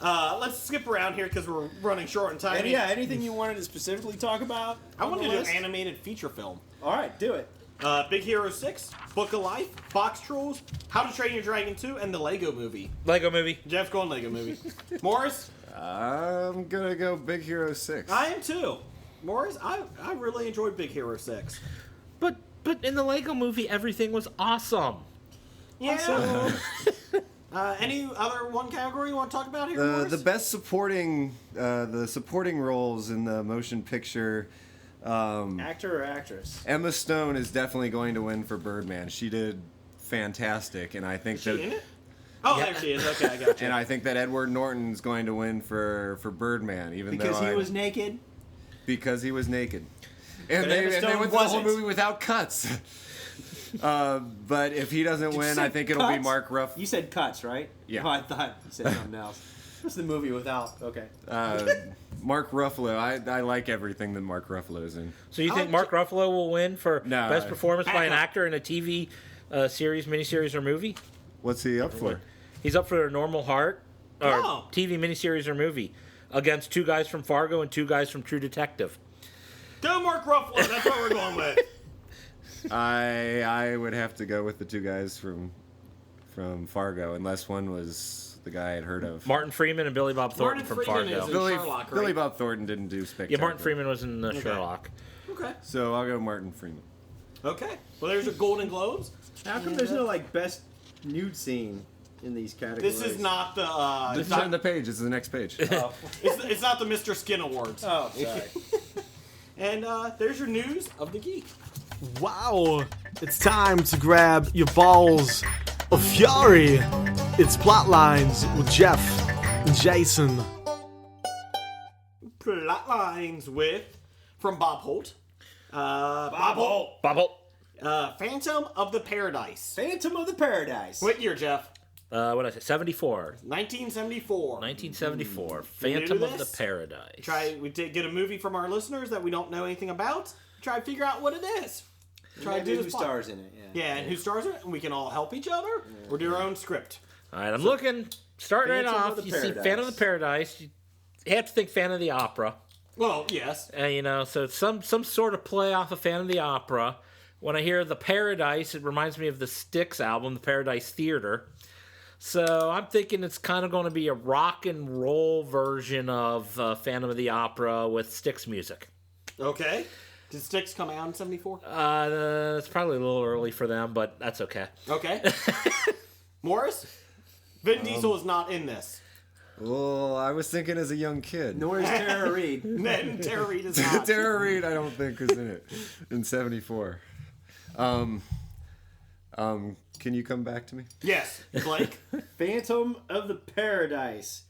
Let's skip around here because we're running short on time. And yeah, anything you wanted to specifically talk about? I on want the to do an list? animated feature film. All right, do it. Big Hero 6, Book of Life, Box Trolls, How to Train Your Dragon 2, and the Lego Movie. Lego movie. Jeff's going Lego Movie. Morris? I'm gonna go Big Hero 6. I am too. Morris, I really enjoyed Big Hero 6. But in the Lego movie, everything was awesome. Yeah. Any other one category you want to talk about here, Morris? The best supporting roles in the motion picture. Actor or actress? Emma Stone is definitely going to win for Birdman. She did fantastic, and I think Is she that in it? Oh, there she is. Okay, I got you. and I think that Edward Norton's going to win for Birdman, even Because though he was naked. because he was naked. And But they Emma went Stone through the whole wasn't. movie without cuts. But if he doesn't win, I think it'll be Cuts? Mark Ruff. You said Cuts, right? Yeah. Oh, I thought you said something else. What's the movie without? Okay. Mark Ruffalo. I like everything that Mark Ruffalo's in. So you think Mark Ruffalo will win for No. best performance by an actor in a TV series, miniseries, or movie? What's he up for? He's up for a Normal Heart, or Oh. TV miniseries or movie, against 2 guys from Fargo and 2 guys from True Detective. Go Mark Ruffalo. That's what we're going with. I would have to go with the 2 guys from Fargo, unless one was the guy I'd heard of. Martin Freeman and Billy Bob Thornton Martin from Freeman Fargo. is Billy, Sherlock, right? Billy Bob Thornton didn't do Yeah, spectacular. Martin Freeman was in Sherlock. Okay. So I'll go Martin Freeman. Okay. Well, there's your Golden Globes. How come there's no like best nude scene in these categories? This is not the. Just turn the page. It's the next page. It's not the Mr. Skin Awards. Oh, sorry. And there's your news of the geek. Wow! It's time to grab your balls of fury. It's Plotlines with Jeff and Jason. Plotlines from Bob Holt. Bob Holt. Bob Holt. Phantom of the Paradise. Phantom of the Paradise. What year, Jeff? What did I say? 74. 1974. 1974. You Phantom knew of the this? Paradise. We did get a movie from our listeners that we don't know anything about. Try to figure out what it is. Try to do who this plot. stars in it. Yeah, and who stars in it, and we can all help each other or do our own script. All right, I'm looking. Starting right Phantom off, of the you see Paradise. Phantom of the Paradise. You have to think Phantom of the Opera. Well, yes. So it's some sort of play off of Phantom of the Opera. When I hear the Paradise, it reminds me of the Styx album, the Paradise Theater. So I'm thinking it's kind of going to be a rock and roll version of Phantom of the Opera with Styx music. Okay. Did Styx come out in 74? It's probably a little early for them, but that's okay. Okay. Morris? Vin Diesel is not in this. Well, I was thinking as a young kid. Nor is Tara Reid. Then Tara Reid is not. Tara Reid, I don't think was in it in '74. Can you come back to me? Yes. Blake? Phantom of the Paradise.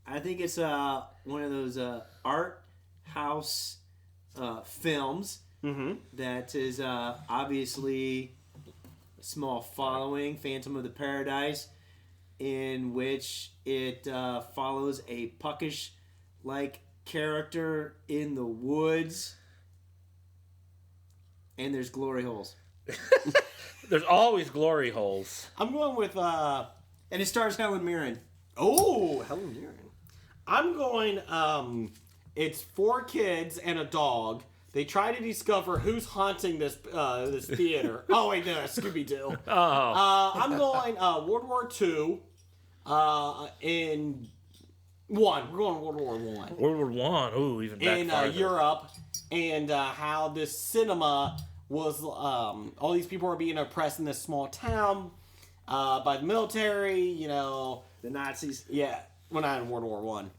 I think it's one of those art house films that is obviously a small following. Phantom of the Paradise, in which it follows a puckish like character in the woods, and there's glory holes. There's always glory holes. I'm going with, And it stars Helen Mirren. Helen Mirren. I'm going, it's 4 kids and a dog. They try to discover who's haunting this this theater. Oh, wait, no, Scooby-Doo. I'm going World War II in 1. We're going World War I. World War One. Ooh, even back In farther. Europe, and how this cinema was, all these people were being oppressed in this small town by the military, you know. The Nazis. Yeah, we're not in World War One.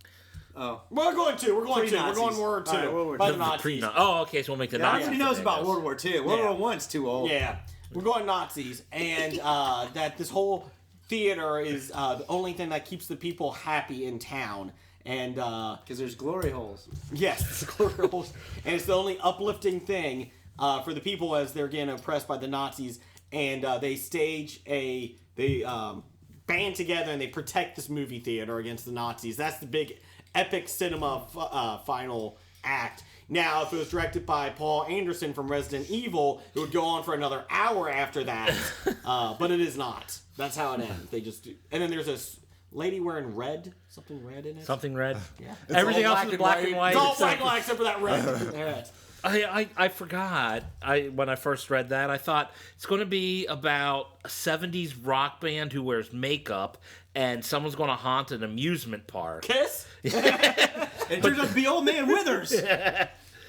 Oh. We're going to. We're going Pre-Nazis. World War II. All right, World War by II. the Nazis. Okay, so we'll make the Nazis. Everybody knows about famous. World War II. World War One's too old. Yeah, we're going Nazis, and that this whole theater is the only thing that keeps the people happy in town. And Because there's glory holes. yes, it's glory holes, and it's the only uplifting thing for the people as they're getting oppressed by the Nazis. And they band together and they protect this movie theater against the Nazis. That's the big epic cinema final act. Now, if it was directed by Paul Anderson from Resident Evil, it would go on for another hour after that. But it is not. That's how it ends. They just do. And then there's this lady wearing red, something red in it. Something red. Yeah. Everything all else is black and white. It's all except- black except for that red. Yeah. I forgot. When I first read that, I thought it's going to be about a 70s rock band who wears makeup, and someone's going to haunt an amusement park. Kiss? It turns out to be Old Man Withers.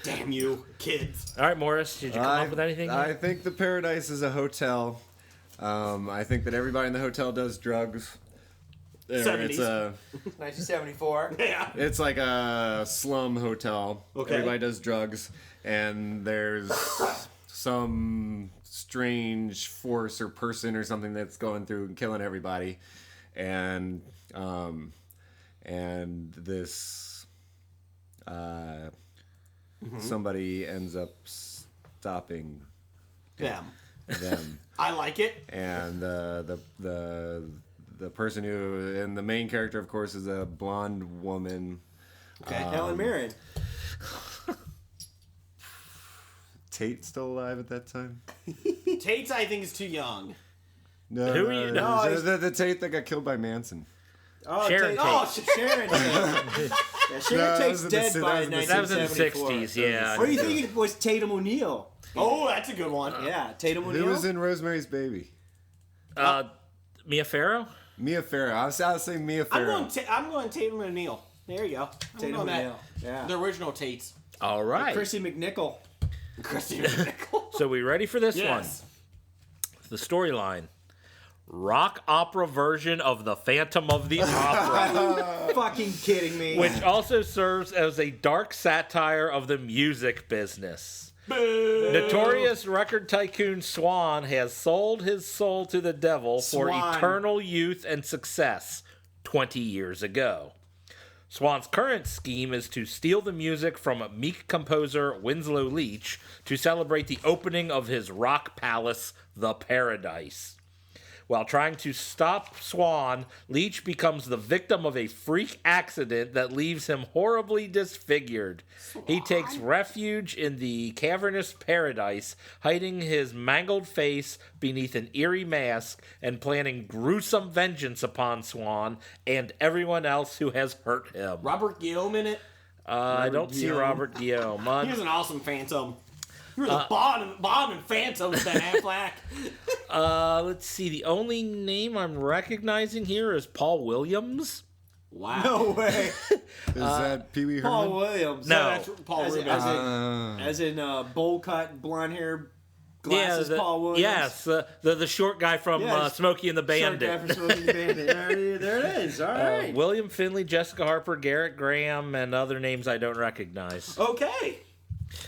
Damn you, kids. All right, Morris, did you come up with anything? I think the Paradise is a hotel. I think that everybody in the hotel does drugs. It's 1974. Yeah. it's like a slum hotel. Okay. Everybody does drugs, and there's some strange force or person or something that's going through and killing everybody, and this somebody ends up stopping Them. them. I like it. And the person who, and the main character, of course, is a blonde woman. Okay. Helen Mirren. Tate still alive at that time? Tate's, I think, is too young. No, Who are you? No, the Tate that got killed by Manson. Oh, Sharon Tate. Oh, Sharon Tate. Yeah, Sharon Tate's dead by 1974. That was in the 60s, yeah. What do you think it was Tatum O'Neal? Oh, that's a good one. Yeah, Tatum O'Neal. Who was in Rosemary's Baby? Mia Farrow? Mia Farrow. I was saying Mia Farrow. I'm going Tatum O'Neal. There you go. Tatum O'Neal. Yeah. The original Tates. All right. Chrissy McNichol. Christy McNichol. So we ready for this one? The storyline. Rock opera version of the Phantom of the Opera. Fucking kidding me. Which also serves as a dark satire of the music business. Boo. Notorious record tycoon Swan has sold his soul to the devil for Swan. eternal youth and success 20 years ago. Swan's current scheme is to steal the music from meek composer Winslow Leach to celebrate the opening of his rock palace, The Paradise. While trying to stop Swan, Leach becomes the victim of a freak accident that leaves him horribly disfigured. He takes refuge in the cavernous paradise, hiding his mangled face beneath an eerie mask and planning gruesome vengeance upon Swan and everyone else who has hurt him. Robert Guillaume in it. I don't see Robert Guillaume. He was an awesome Phantom. You were the Bond and Phantom, Ben Affleck. Let's see. The only name I'm recognizing here is Paul Williams. Wow. No way. Is that Pee Wee Herman? Paul Williams. No. That's Paul Rubin. As in bowl cut, blonde hair, glasses, Paul Williams. Yes, the short guy from Yes. Smokey and the Short guy Bandit. from Smokey and the Bandit. There it is. All right. William Finley, Jessica Harper, Garrett Graham, and other names I don't recognize. Okay.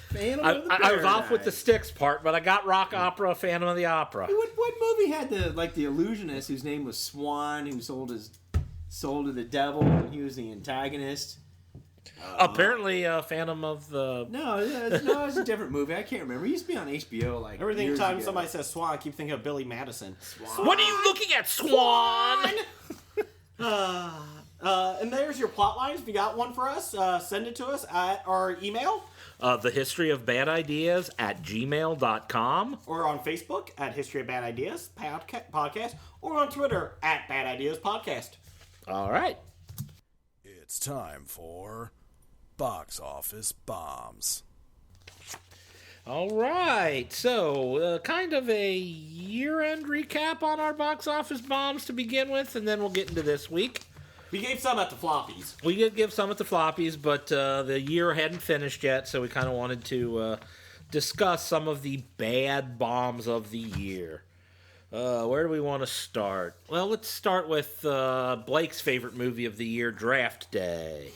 Phantom I of the was off with the Paradise. Sticks part, but I got rock opera, Phantom of the Opera. What movie had the illusionist whose name was Swan, who sold his soul to the devil, and he was the antagonist? Apparently, Phantom of the... No, it's a different movie. I can't remember. It used to be on HBO like Every years time ago. somebody says Swan, I keep thinking of Billy Madison. What are you looking at, Swan? And there's your plot lines. If you got one for us, send it to us at our email. The History of Bad Ideas at gmail.com. Or on Facebook at History of Bad Ideas Podcast. Or on Twitter at Bad Ideas Podcast. All right. It's time for Box Office Bombs. All right. So, kind of a year-end recap on our box office bombs to begin with, and then we'll get into this week. We gave some at the floppies. We did give some at the floppies, but the year hadn't finished yet, so we kind of wanted to discuss some of the bad bombs of the year. Where do we want to start? Well, let's start with Blake's favorite movie of the year, Draft Day.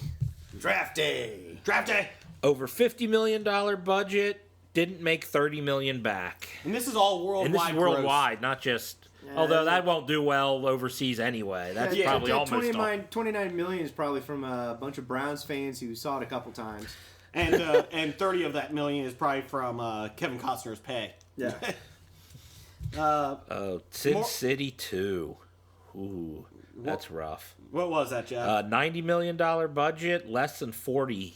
Draft Day. Draft Day. Over $50 million budget, didn't make $30 million back. And this is all worldwide. And this is gross. worldwide, not just... Although that won't do well overseas anyway. That's probably almost all. 29 million is probably from a bunch of Browns fans who saw it a couple times. And 30 of that million is probably from Kevin Costner's pay. Yeah. Sin City 2. Ooh, that's rough. What was that, Jeff? $90 million budget, less than 40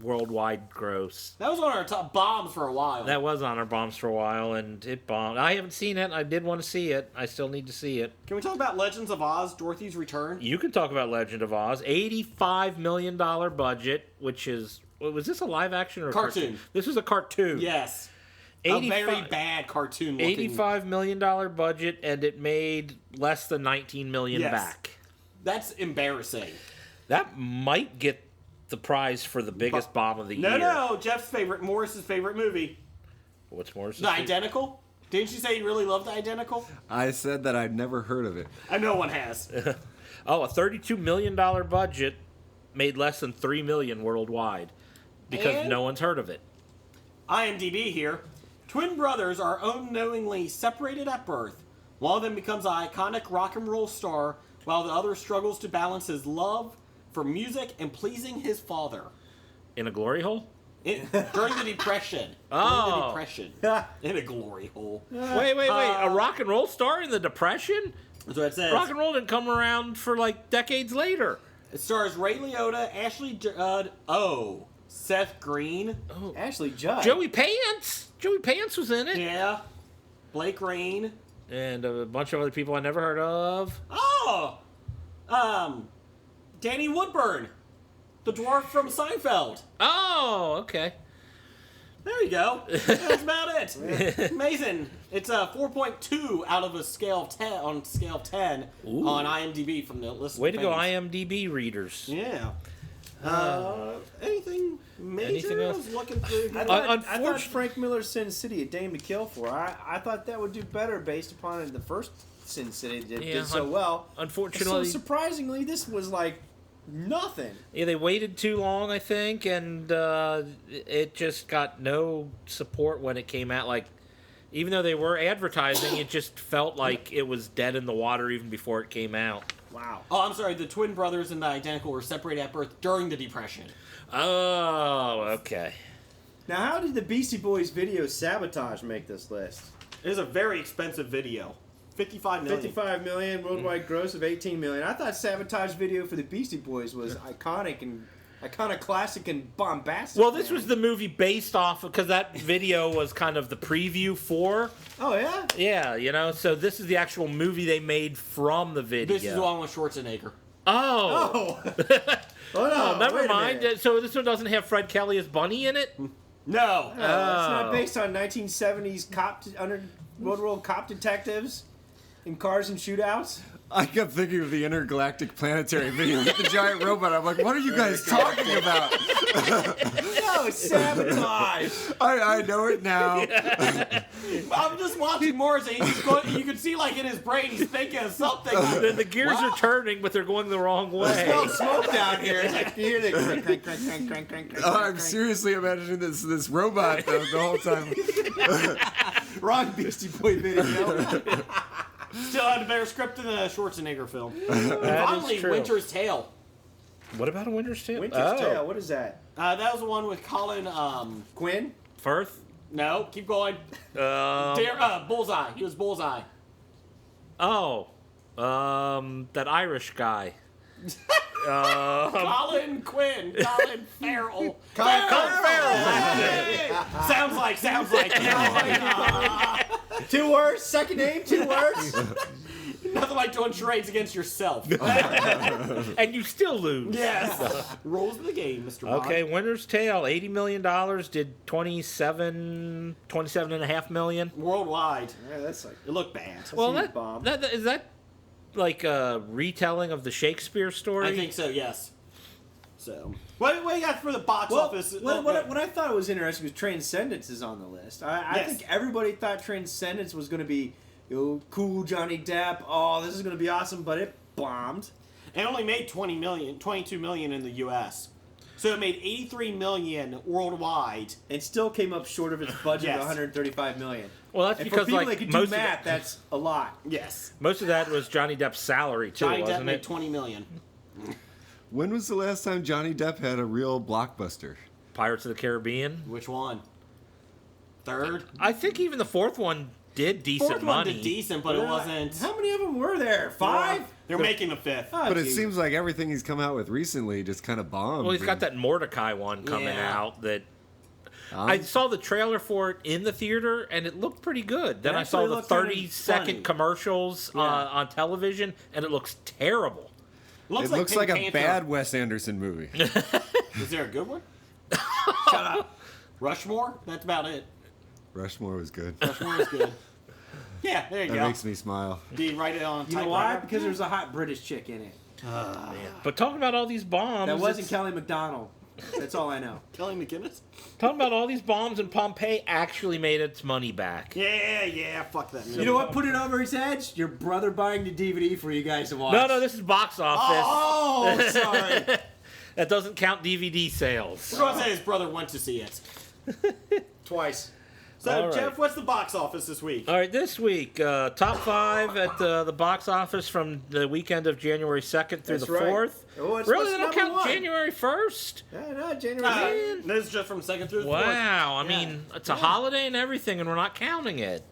worldwide gross. That was one of our top bombs for a while. That was on our bombs for a while, and it bombed. I haven't seen it. I did want to see it. I still need to see it. Can we talk about Legends of Oz, Dorothy's Return? You can talk about Legend of Oz. $85 million budget, which is... Was this a live action or a cartoon? This was a cartoon. Yes. A very bad cartoon looking. $85 million budget, and it made less than $19 million back. That's embarrassing. That might get the prize for the biggest bomb of the year. No, Jeff's favorite, Morris's favorite movie. What's Morris's The favorite? Identical? Didn't you say you really loved The Identical? I said that I'd never heard of it. No one has. A $32 million budget made less than $3 million worldwide because And no one's heard of it. IMDb here. Twin brothers are unknowingly separated at birth. One of them becomes an iconic rock and roll star, while the other struggles to balance his love for music and pleasing his father. In a glory hole? During the Depression. Oh. During the Depression. In a glory hole. Wait. A rock and roll star in the Depression? That's what it says. Rock and roll didn't come around for like decades later. It stars Ray Liotta, Ashley Judd, Seth Green. Oh. Ashley Judd. Joey Pants. Joey Pants was in it. Yeah. Blake Rain. And a bunch of other people I never heard of. Oh! Danny Woodburn. The dwarf from Seinfeld. Oh, okay. There you go. That's about it. Amazing. It's a 4.2 out of a scale of 10 on scale of 10 on IMDb from the list. Way to go, IMDb readers. Yeah. Anything major? Anything else? I was looking through. I thought Frank Miller's Sin City, A Dame to Kill For. I thought that would do better based upon the first Sin City that did so well. Unfortunately. So surprisingly, this was like nothing. Yeah, they waited too long, I think, and it just got no support when it came out. Like, even though they were advertising, it just felt like it was dead in the water even before it came out. Wow. Oh, I'm sorry. The twin brothers and the identical were separated at birth during the Depression. Oh, okay. Now, how did the Beastie Boys video Sabotage make this list? It is a very expensive video. $55 million. 55 million, worldwide gross of 18 million. I thought Sabotage video for the Beastie Boys was iconic and classic and bombastic. Well, this was the movie based off of, because that video was kind of the preview for. Oh, yeah? Yeah, you know, so this is the actual movie they made from the video. This is the one with Schwarzenegger. Oh. Oh, no, never mind. So this one doesn't have Fred Kelly as Bunny in it? No. It's not based on 1970s underworld cop detectives in cars and shootouts. I kept thinking of the intergalactic planetary video with the giant robot. I'm like, what are you guys talking about? No, Sabotage. I know it now. I'm just watching Morrissey. You can see, like, in his brain, he's thinking of something. The gears are turning, but they're going the wrong way. There's smoke down here. It's like, you hear the crank, crank, crank, crank, crank, crank. I'm seriously imagining this robot the whole time. Wrong Beastie Boy video. Still had a better script than the Schwarzenegger film. That Finally, is true. Winter's Tale. What about A Winter's Tale? Winter's Tale, what is that? That was the one with Colin, Quinn? Firth? No, keep going. Bullseye. He was Bullseye. Oh. That Irish guy. Colin Quinn. Colin Farrell. Colin Farrell. Sounds like. Two words, second name, 2 words. Nothing like doing charades against yourself. And you still lose. Yes. Rules of the game, Mr. Bond. Okay, Winter's Tale, $80 million, did 27.5 million. Worldwide. Yeah, that's like... It looked bad. Well, huge bomb. is that like a retelling of the Shakespeare story? I think so, yes. So, what do you got for the box office? What I thought was interesting was Transcendence is on the list. I Yes. think everybody thought Transcendence was going to be cool Johnny Depp. Oh, this is going to be awesome, but it bombed. It only made 22 million in the U.S. So it made 83 million worldwide. And still came up short of its budget Yes. of 135 million. Well, that's And because for people like that can do most math, that's a lot. Yes. of that was Johnny Depp's salary too, Johnny Depp wasn't made it? 20 million. When was the last time Johnny Depp had a real blockbuster? Pirates of the Caribbean. Which one? Third? I think even the fourth one did decent Fourth money. one did decent, but it wasn't. How many of them were there? 5? They're making the fifth. Oh, But it geez. seems like everything he's come out with recently just kind of bombed. Well, he's got that Mordecai one coming Yeah. out that I saw the trailer for it in the theater and it looked pretty good. Then I saw actually the looked kinda 30-second funny. commercials on television and it looks terrible. It looks like Pink a Panther. bad Wes Anderson movie. Is there a good one? Shut up. Rushmore? That's about it. Rushmore was good. Rushmore is good. Yeah, there you That go. makes me smile. Do you write it on a You know why? typewriter? Because there's a hot British chick in it. But talking about all these bombs, That wasn't it's- Kelly MacDonald. That's all I know. Kelly McGinnis? talking about all these bombs and Pompeii actually made its money back. Yeah, fuck that movie. You know what put it over his edge? Your brother buying the DVD for you guys to watch. No, this is box office. Oh, sorry. That doesn't count DVD sales. We're going to say his brother went to see it. Twice. So, All right. Jeff, what's the box office this week? All right, this week, top 5 at the box office from the weekend of January 2nd through That's the right. 4th. Oh, it's Really? what's They don't number count one? January 1st? Yeah, no, January. This is just from 2nd through the 4th. Wow. I mean, it's a holiday and everything, and we're not counting it.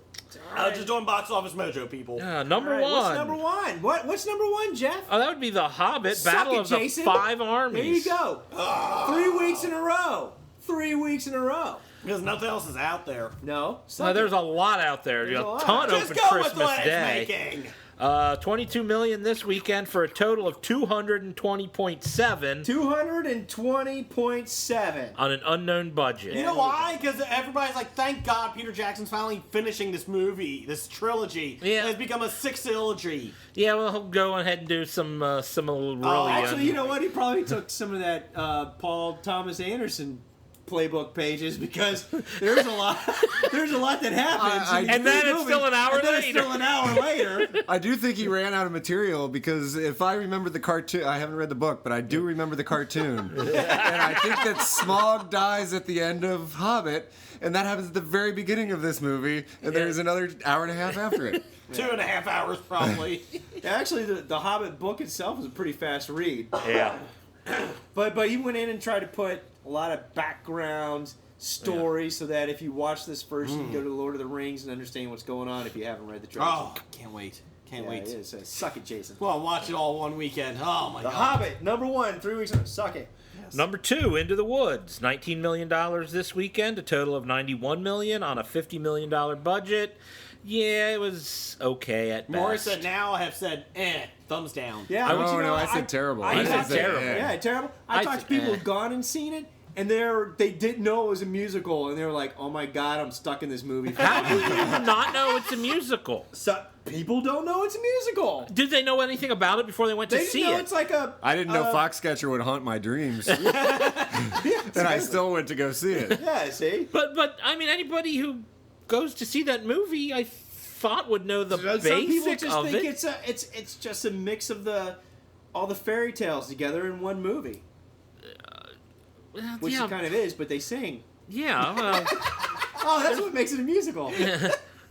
Just doing box office mojo, people. Number All right, one. What's number one? What's number one, Jeff? Oh, that would be The Hobbit, Suck Battle it, of the Jason. 5 Armies. There you go. 3 weeks in a row. 3 weeks in a row. Because nothing else is out there. No. Well, there's a lot out there. There's A a lot. ton Just open go Christmas with what Day. it's making. 22 million this weekend for a total of 220.7 220.7. on an unknown budget. You know why? Because everybody's like, thank God Peter Jackson's finally finishing this movie, this trilogy. Yeah. It's become a sixology. Yeah, well, he'll go ahead and do some similarly. Actually, you know what? He probably took some of that Paul Thomas Anderson playbook pages because there's a lot that happens. And then it's still an hour and then later. It's still an hour later. I do think he ran out of material because if I remember the cartoon, I haven't read the book, but I do remember the cartoon. And I think that Smaug dies at the end of Hobbit, and that happens at the very beginning of this movie, and there's another hour and a half after it. 2.5 hours, probably. Actually, the Hobbit book itself is a pretty fast read. Yeah. But he went in and tried to put a lot of background stories so that if you watch this first, you can go to the Lord of the Rings and understand what's going on if you haven't read the trilogy. Oh, can't wait. Can't Yeah, wait. it is. Suck it, Jason. Well, watch it all one weekend. Oh, my The God. Hobbit, number 1, 3 weeks. Suck it. Number 2, Into the Woods, $19 million this weekend, a total of $91 million on a $50 million budget. Yeah, it was okay at best. Morrison now have said, thumbs down. Yeah, I- but you know, I said terrible. I said talked to- terrible. Yeah, terrible. I I talked to said, people eh. who've gone and seen it, and they didn't know it was a musical, and they were like, "Oh my God, I'm stuck in this movie." How do you not know it's a musical? So, people don't know it's a musical. Did they know anything about it before they went to They see just know it? it's like a. I didn't know Foxcatcher would haunt my dreams. And I still went to go see it. Yeah, see. But I mean, anybody who goes to see that movie, I thought would know the Some people basic just of think it. it's just a mix of all the fairy tales together in one movie, which yeah, it kind of is. But they sing. yeah. Well, Oh, that's what makes it a musical.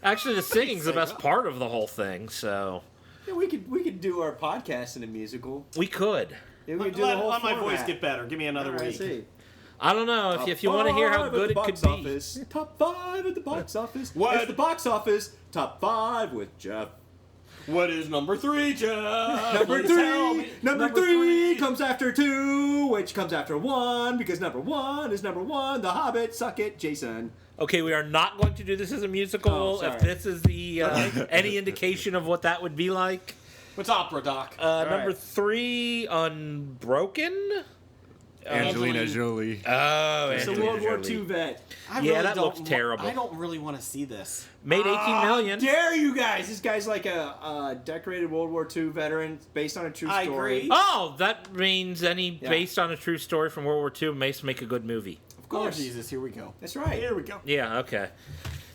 actually, the singing's the best part of the whole thing. So Yeah, we could do our podcast in a musical. we could. Yeah, we could do the whole Let my voice format. get better. Give me another All right, week. see. I don't know if you want to hear how Top good it five could at be. the box office. Top 5 at the box office. What? It's the box office. Top 5 with Jeff. What is number 3, Jeff? Number Please tell me. number three comes after 2, which comes after 1 because number 1 is number 1. The Hobbit. Suck it, Jason. Okay, we are not going to do this as a musical. Oh, sorry. If this is the any indication of what that would be like. What's opera, Doc? Number right. 3, Unbroken. Angelina Jolie. Oh, It's a Angelina World War Jolie. II vet. I Yeah, that don't looks terrible. I don't really want to see this. Made 18 million. Dare you guys? This guy's like a decorated World War II veteran based on a true I story. agree. Oh, that means any Yeah. based on a true story from World War II may make a good movie. Of Oh, course. Jesus, here we go. That's right. Here we go. Yeah, okay.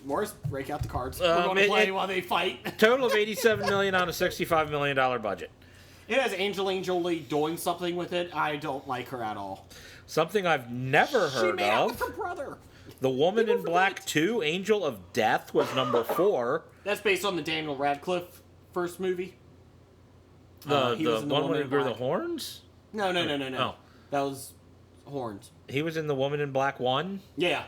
Morris, break out the cards. We're going to it- play it- while they fight. Total of 87 million on a $65 million budget. It has Angelina Jolie doing something with it. I don't like her at all. Something I've never She heard made out of. with her brother. The Woman in Black 2, Angel of Death, was number 4. That's based on the Daniel Radcliffe first movie. The he was in The one Woman who in grew the Black. horns? No. Oh. That was Horns. He was in The Woman in Black 1? Yeah.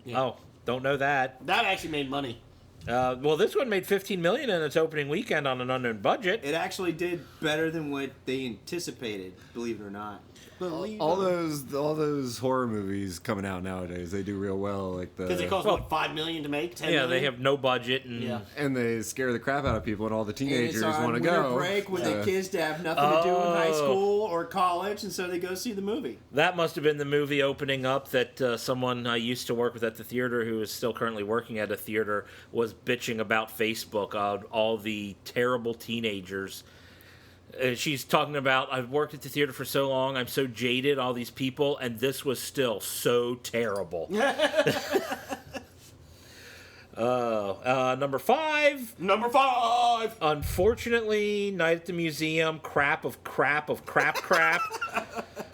Yeah. Oh, don't know that. That actually made money. Well, this one made 15 million in its opening weekend on an unknown budget. It actually did better than what they anticipated, believe it or not. All those horror movies coming out nowadays, they do real well. Like Because it cost, Well, what, $5 million to make? 10 Yeah, they million? have no budget and Yeah. and they scare the crap out of people, and all the And teenagers it's on want to winter go. break with Yeah. the kids to have nothing to do in high Oh. school or college, and so they go see the movie. that must have been the movie opening up that someone I used to work with at the theater, who is still currently working at a theater, was bitching about Facebook on all the terrible teenagers. She's talking about, I've worked at the theater for so long, I'm so jaded, all these people, and this was still so terrible. Number 5. Number 5! Unfortunately, Night at the Museum, crap of crap of crap crap.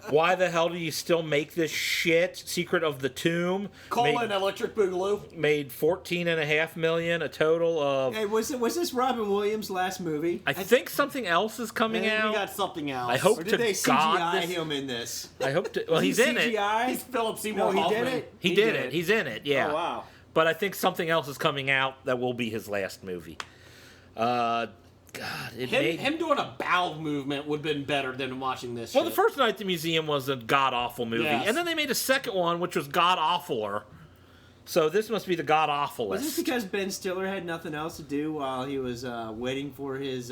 Why the hell do you still make this shit? Secret of the Tomb. Colin Electric Boogaloo. Made $14.5 million, a total of. Hey, was this Robin Williams' last movie? I think something else is coming out. We got something else. I hope Or to did they God CGI this- him in this? I hope to. Well, he's in it. CGI? He's Philip Seymour No, he Hoffman. did it. He did it. He's in it. Yeah. Oh, wow. But I think something else is coming out that will be his last movie. God, it made. Him doing a bowel movement would have been better than watching this Well, shit. the first Night at the Museum was a god awful movie, Yes. and then they made a second one which was god awfuler. So this must be the god awfulest. Was this because Ben Stiller had nothing else to do while he was waiting for his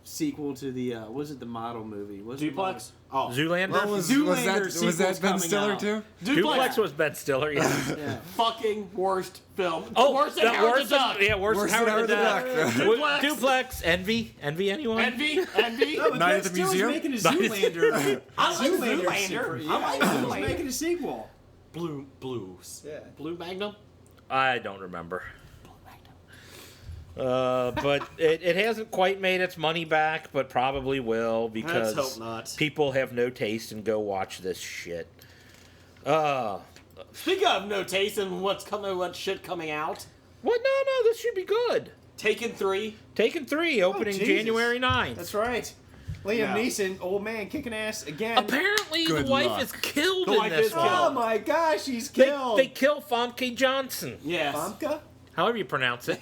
sequel to the was it the model movie? Was it Duplex? Oh. Zoolander? What was Zoolander's that sequel's Ben coming Stiller out. too? Duplex was Ben Stiller, yeah. Yeah. Fucking worst film. Oh, worse than that Howard worse the Duck. than, yeah, worse Worse than than Howard the Duck. Duplex. Duplex, Envy anyone? Envy. No, but Night Ben at the Stiller's Museum? making a Night at the- Zoolander. I like Zoolander Zoolander. sequel. I Yeah, like he's Zoolander. making a sequel. Blues. Yeah. Blue Magnum? I don't remember. But it hasn't quite made its money back, but probably will because Let's hope not. people have no taste and go watch this shit. Speaking of no taste and what shit coming out, What? No, this should be good. Taken 3. Taken 3, opening Jesus. January 9th. That's right. Liam Yeah. Neeson, old man, kicking ass again. Apparently, Good the wife luck. is killed The in wife this is one. killed. Oh my gosh, he's They, killed. they kill Famke Johnson, Yes. Famke? however you pronounce it.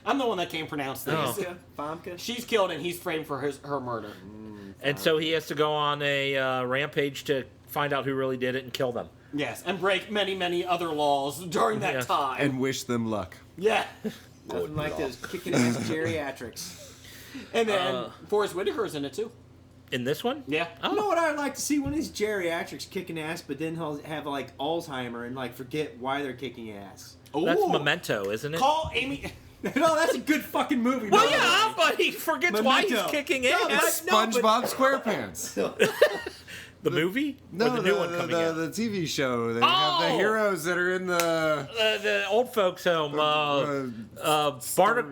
I'm the one that can't pronounce things. Oh. Famke? She's killed and he's framed for her murder. And so he has to go on a rampage to find out who really did it and kill them. Yes, and break many, many other laws during that Yeah. time. And wish them luck. yeah. Nothing like those kicking ass geriatrics. And then Forrest Whitaker's in it too. In this one? Yeah. You know what I'd like to see? One of these geriatrics kicking ass, but then he'll have like Alzheimer and like forget why they're kicking ass. That's Ooh. Memento, isn't it? Call Amy. No, that's a good fucking movie. Well, no. yeah, but he forgets why he's Memento. kicking No, ass. but- SpongeBob SquarePants. The movie? No, or the new one coming out? the TV show. They have the Oh! heroes that are in the The old folks home.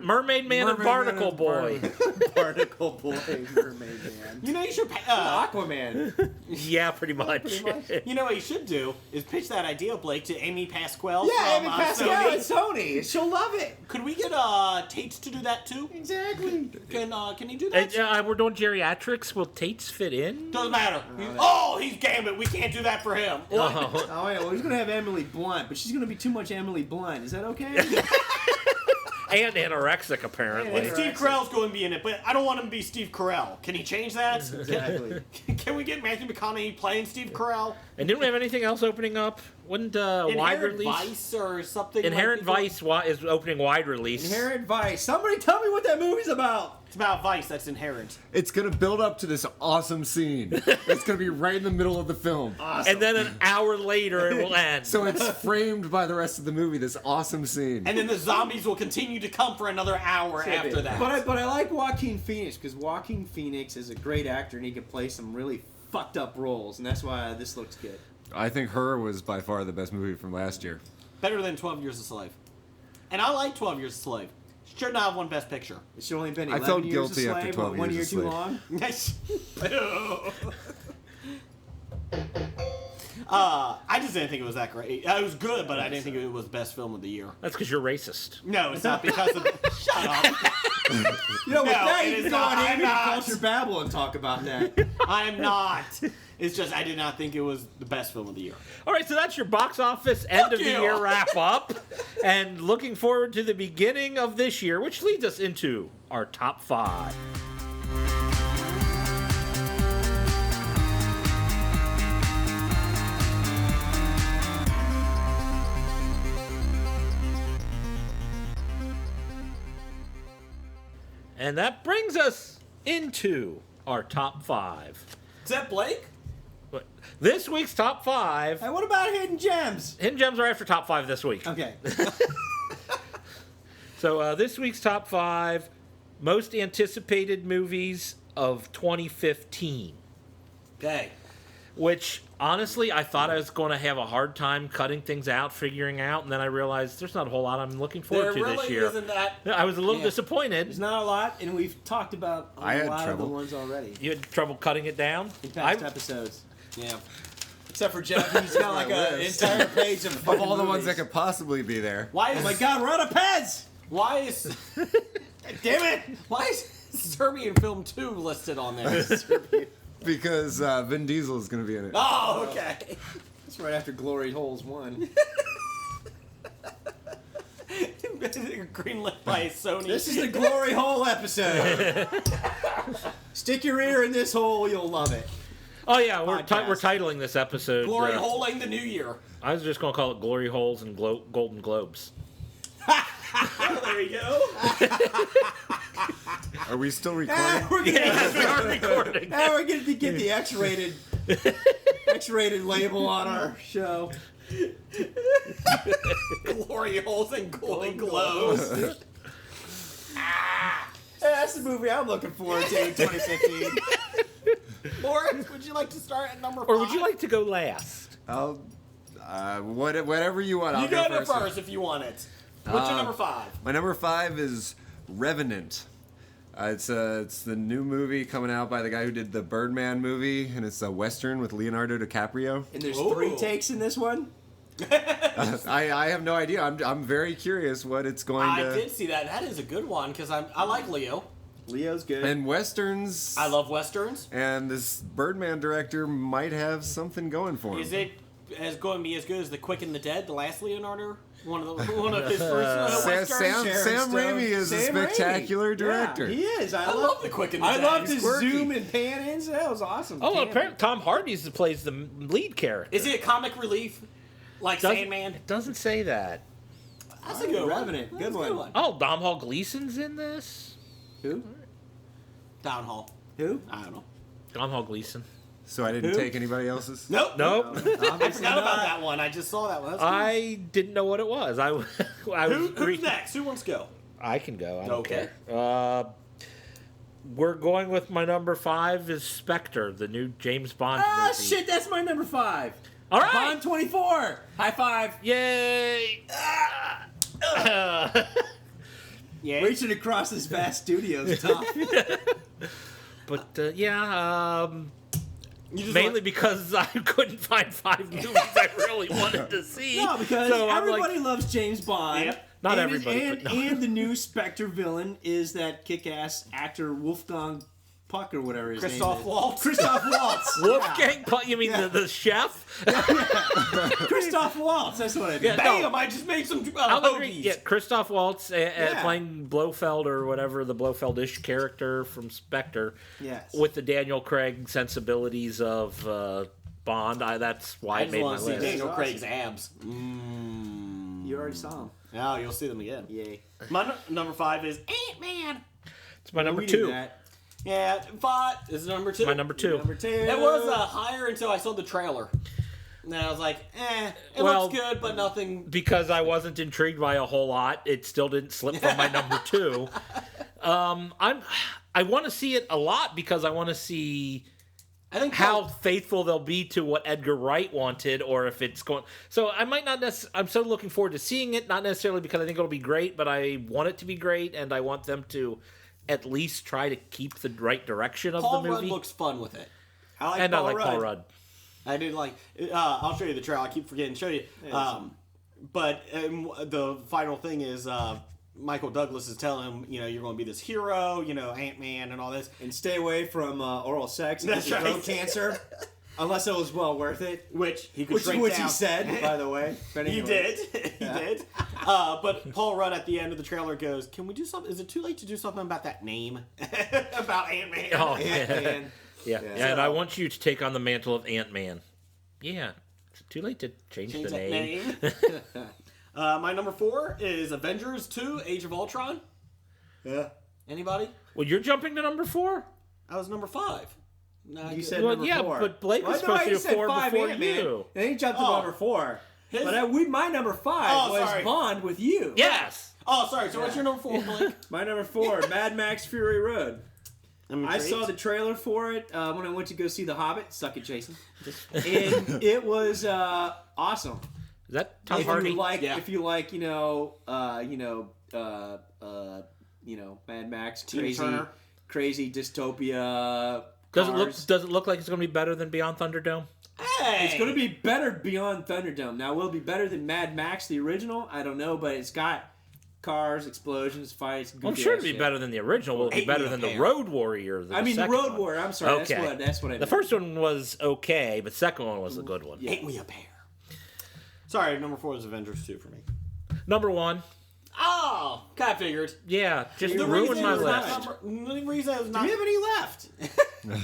Mermaid Man and Mermaid Barnacle Man and Boy. Barnacle Boy, Mermaid Man. You know you should. Aquaman. Yeah, pretty much. Pretty much. You know what you should do is pitch that idea, Blake, to Amy Pasquale. Yeah, from, Amy Pascal Sony. and Sony. She'll love it. Could we get Tates to do that too? Exactly. Can you do that? We're doing geriatrics. Will Tates fit in? Doesn't matter. He's Gambit. We can't do that for him. Oh, yeah, well, he's going to have Emily Blunt, but she's going to be too much Emily Blunt. Is that okay? And anorexic, apparently. And Steve Carell's going to be in it, but I don't want him to be Steve Carell. Can he change that? Exactly. Can we get Matthew McConaughey playing Steve Carell? And didn't we have anything else opening up? Wouldn't wide Inherent release? Vice or something? Inherent like Vice is opening wide release. Inherent Vice. Somebody tell me what that movie's about. It's about Vice. That's Inherent. It's gonna build up to this awesome scene. It's gonna be right in the middle of the film. And then an hour later it will end. So it's framed by the rest of the movie, this awesome scene. And then the zombies will continue to come for another hour after that. But I like Joaquin Phoenix because Joaquin Phoenix is a great actor and he can play some really fucked up roles, and that's why this looks good. I think Her was by far the best movie from last year. Better than 12 Years a Slave. And I like 12 Years a Slave. Should not have won Best Picture. It should only been I 11 felt years guilty a after slave, 12 what, 1 year years a too slave. long. Yes. I just didn't think it was that great. It was good, but I didn't think it was best film of the year. That's because you're racist. No, it's not because of... Shut up. You know, with No, that, it you is can go not. on I'm Amy not. Culture Babble and talk about that. I am not. It's just I did not think it was the best film of the year. All right, so that's your box office end of the you. year wrap up. And looking forward to the beginning of this year, which leads us into our top 5. And that brings us into our top 5. Is that Blake? This week's top 5. Hey, what about Hidden Gems? Hidden Gems are after top 5 this week. Okay. So this week's top 5 most anticipated movies of 2015. Okay. which honestly I thought I was going to have a hard time cutting things out, figuring out, and then I realized there's not a whole lot I'm looking forward to this year. Isn't that. I was a little disappointed. There's not a lot, and we've talked about a I had lot trouble. of the ones already You had trouble cutting it down? in past episodes. Yeah. Except for Jeff, he's got like an entire page of Of all the ones that could possibly be there. Why is Oh my God, we're out of Pez! Why is Damn it! why is Serbian Film 2 listed on there? Because Vin Diesel is going to be in it. Oh, okay. That's right after Glory Holes 1. Greenlit by Sony. This is the Glory Hole episode. Stick your ear in this hole, you'll love it. Oh yeah, we're Podcast. titling this episode. Glory holing the new year. I was just going to call it Glory Holes and Golden Globes. There we go. Are we still recording? We're gonna, Yes, we are recording. we're gonna get the X-rated label on our show. Glory holes and Golden Globes. That's the movie I'm looking forward to in 2015. Lawrence, would you like to start at number 5? Or would you like to go last? I'll, whatever you want. I'll You go to first if you want it. What's your number 5? My number 5 is Revenant. It's the new movie coming out by the guy who did the Birdman movie, and it's a Western with Leonardo DiCaprio. And there's Ooh. 3 takes in this one? I have no idea. I'm very curious what it's going to... I did see that. That is a good one because I like Leo. Leo's good. And Westerns... I love Westerns. And this Birdman director might have something going for him. Is it going to be as good as The Quick and the Dead, the last Leonardo? One of his first Westerns? Sam Raimi is a Sam Raimi. spectacular director. Yeah, he is. I love The Quick and the I Dead. loved He's his quirky. zoom and pan ins. That was awesome. Oh, Damn. apparently Tom Hardy plays the lead character. Is it comic relief? Like Sandman? It doesn't say that. That's a good Revenant. one. Good That's a one. Oh, Domhnall Gleeson's in this? Who? Down Hall. Who? I don't know. Domhnall Gleeson. So I didn't Who? take anybody else's? Nope. Nope. I forgot about that one. I just saw that one. That's good. I didn't know what it was. I was Who's next? Who wants to go? I can go. I don't Okay. care. We're going with my number 5 is Spectre, the new James Bond Ah, movie. shit, that's my number 5. All right. Bond 24. High five. Yay! Yeah. Reaching across this vast studio is tough. But yeah, You just mainly want- because I couldn't find 5 movies I really wanted to see. No, because So I'm everybody like, loves James Bond. Yep. Not and everybody, And, but no. and the new Spectre villain is that kick-ass actor Wolfgang Puck or whatever his Christoph name is. Waltz. Christoph Waltz. Wolfgang Puck, you mean the chef? Christoph Waltz. That's what I mean. Yeah, Bam! no. I just made some I'll agree. hoagies. Yeah, Christoph Waltz Yeah. playing Blofeld or whatever, the Blofeld-ish character from Spectre. Yes. With the Daniel Craig sensibilities of Bond. That's why I it just made my want to see list. Daniel Awesome. Craig's abs. You already saw him. Now you'll see them again. Yay. My number 5 is Ant-Man. It's my number We knew 2. that. Yeah, but is it number 2? My number 2. Number 2. It was higher until I saw the trailer. And then I was like, it Well, looks good, but nothing. Because I wasn't intrigued by a whole lot, it still didn't slip from my number 2. I want to see it a lot because I want to see I think how faithful they'll be to what Edgar Wright wanted, or if it's going. So I might not. I'm so looking forward to seeing it, not necessarily because I think it'll be great, but I want it to be great, and I want them to at least try to keep the right direction of Paul the Rudd movie. looks fun with it. I like Paul Rudd. I did like. I'll show you the trailer. I keep forgetting to show you. But the final thing is Michael Douglas is telling him, you're going to be this hero, Ant-Man and all this. And stay away from oral sex and That's right. throat cancer. Unless it was well worth it. Which he could shrink Which down. he said, by the way. But He anyways. did. He did. But Paul Rudd at the end of the trailer goes, "Can we do something? Is it too late to do something about that name? About Ant-Man?" Oh, Ant-Man. yeah. And I want you to take on the mantle of Ant-Man. Yeah, it's too late to change Change the that name. name. My number 4 is Avengers 2: Age of Ultron. Yeah. Anybody? Well, you're jumping to number 4. I was number 5. No, You said Well, number yeah, 4. but Blake was Well, no, supposed to he do said 4 5 before Ant-Man. you. And he jumped to Oh. number 4. His- But my number 5 Oh, was sorry. Bond with you. Yes. Oh, sorry. So what's your number 4, Blake? My number 4, Mad Max Fury Road. I saw the trailer for it when I went to go see The Hobbit. Suck it, Jason. And it was awesome. Is that Tom Hardy? If you like, Mad Max, crazy dystopia. Does it look like it's going to be better than Beyond Thunderdome? Hey! It's going to be better beyond Thunderdome. Now, will it be better than Mad Max, the original? I don't know, but it's got cars, explosions, fights. I'm sure it'll be better than the original. Will it be better than the Road Warrior? The Road Warrior. I'm sorry. Okay. That's what I meant. The first one was okay, but the second one was a good one. Yeah. Hate me a pair. Sorry, number 4 is Avengers 2 for me. Number 1. Oh, kind of figured. Yeah, just ruined my list. The reason it's not. Do you have any left?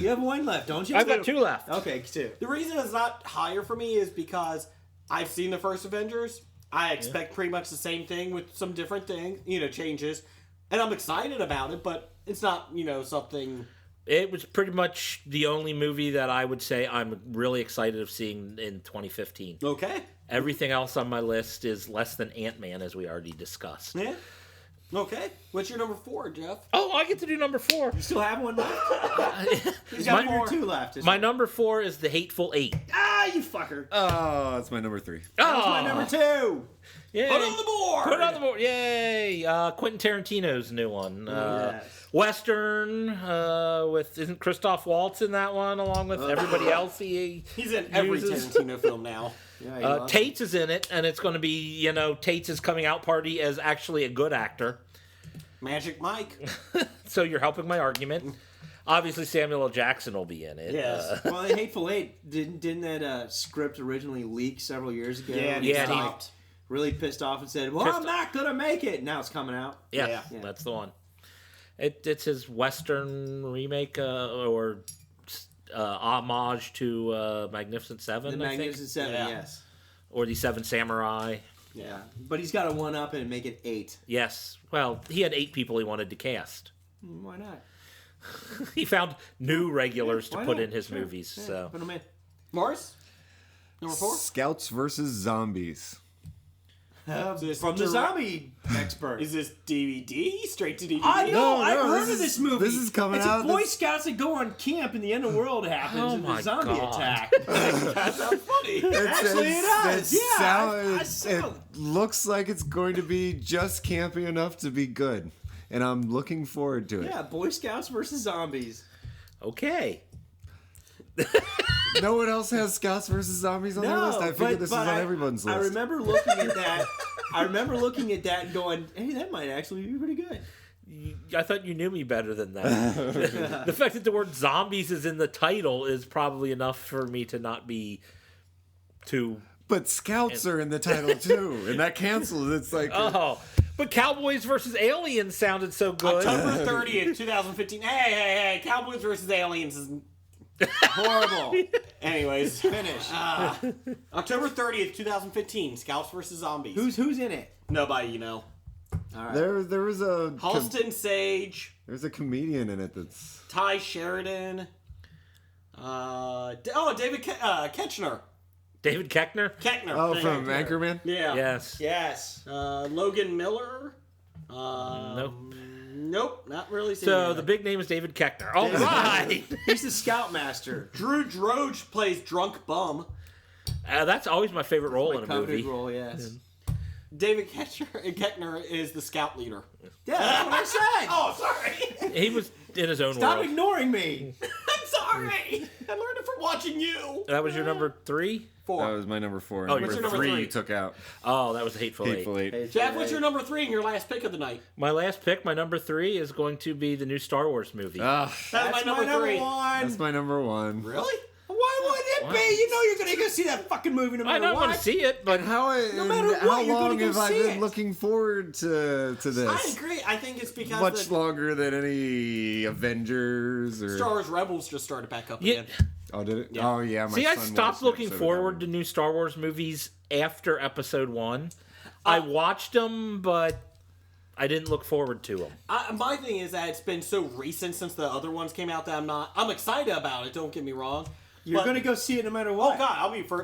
You have one left, don't you? I've got 2 left. Okay, 2. The reason it's not higher for me is because I've seen the first Avengers. I expect pretty much the same thing with some different things, changes. And I'm excited about it, but it's not, something... It was pretty much the only movie that I would say I'm really excited of seeing in 2015. Okay. Everything else on my list is less than Ant-Man, as we already discussed. Yeah. Okay. What's your number 4, Jeff? Oh, I get to do number 4. You still have one left? He's got number 2 left. My number 4 is The Hateful Eight. Ah, you fucker. Oh, that's my number 3. That was my number 2. Yay. Put on the board! Put on the board. Yay. Quentin Tarantino's new one. Yes. Western with... Isn't Christoph Waltz in that one, along with everybody else he's in every Tarantino film now. Yeah, Tates is in it, and it's going to be, Tates' coming out party as actually a good actor. Magic Mike. So you're helping my argument. Obviously, Samuel L. Jackson will be in it. Yes. Well, the Hateful Eight, didn't that script originally leak several years ago? Yeah, he stopped. Really pissed off and said, I'm not going to make it. Now it's coming out. Yeah, that's the one. It's his Western remake or homage to Magnificent Seven, The I think. Magnificent Seven, yes. Or the Seven Samurai. Yeah. But he's got to one up and make it 8. Yes. Well, he had 8 people he wanted to cast. Why not? He found new regulars to why put not? in his Sure. movies. Yeah, So put 'em in. Morris? Number 4? Scouts versus Zombies. From the zombie expert. Is this DVD? Straight to DVD? I know. No, I've no, heard this of is- this movie. this is coming it's out It's Boy this- Scouts that go on camp and the end of the world happens and my the zombie God. attack. That sounds funny. Actually, it does. Yeah, I saw it looks like it's going to be just campy enough to be good, and I'm looking forward to it. Yeah, Boy Scouts versus zombies. okay. No one else has Scouts versus Zombies on their list. I figured this was on everyone's list. I remember looking at that. I remember looking at that and going, "Hey, that might actually be pretty good." I thought you knew me better than that. The fact that the word zombies is in the title is probably enough for me to not be too... But Scouts are in the title too, and that cancels. It's like but Cowboys versus Aliens sounded so good. October 30th, 2015. Hey, Cowboys versus Aliens is horrible. Anyways, Finish. October 30th, 2015. Scouts versus Zombies. Who's in it? Nobody you know. All right. there was a Halston Sage, there's a comedian in it that's Ty Sheridan, David Ketchner. David Keckner? Keckner. from Anchorman. Yeah. Yes. Yes. Logan Miller. Nope. Nope, not really. So the big name is David Keckner. All right. He's the Scoutmaster. Drew Droge plays Drunk Bum. That's always my favorite role in a Coveted movie. role, yes. David Keckner is the scout leader. Yeah, that's what I said. Oh, sorry. He was in his own Stop world. ignoring me. I'm sorry. I learned it from watching you. That was your number 3? 4. That was my number 4. Oh, And what's your number number 3 three? you took out. Oh, that was Hateful Eight. Hateful Eight. Jeff, what's your number 3 and your last pick of the night? My last pick, my number 3, is going to be the new Star Wars movie. That's my number 3. That's my number 1. Really? Why wouldn't it be? You know you're going to go see that fucking movie no I matter don't what. want to see it, but How matter what, how you're long gonna go have I see been it. looking forward to this? I agree. I think it's because Much longer than any Avengers or. Star Wars Rebels just started back up Yeah. again. Oh, did it? Yeah. Oh, yeah. My see, I son stopped watched an looking episode of forward that to new Star Wars movies after Episode 1. I watched them, but I didn't look forward to them. My thing is that it's been so recent since the other ones came out that I'm excited about it. Don't get me wrong. You're going to go see it no matter what. Oh God,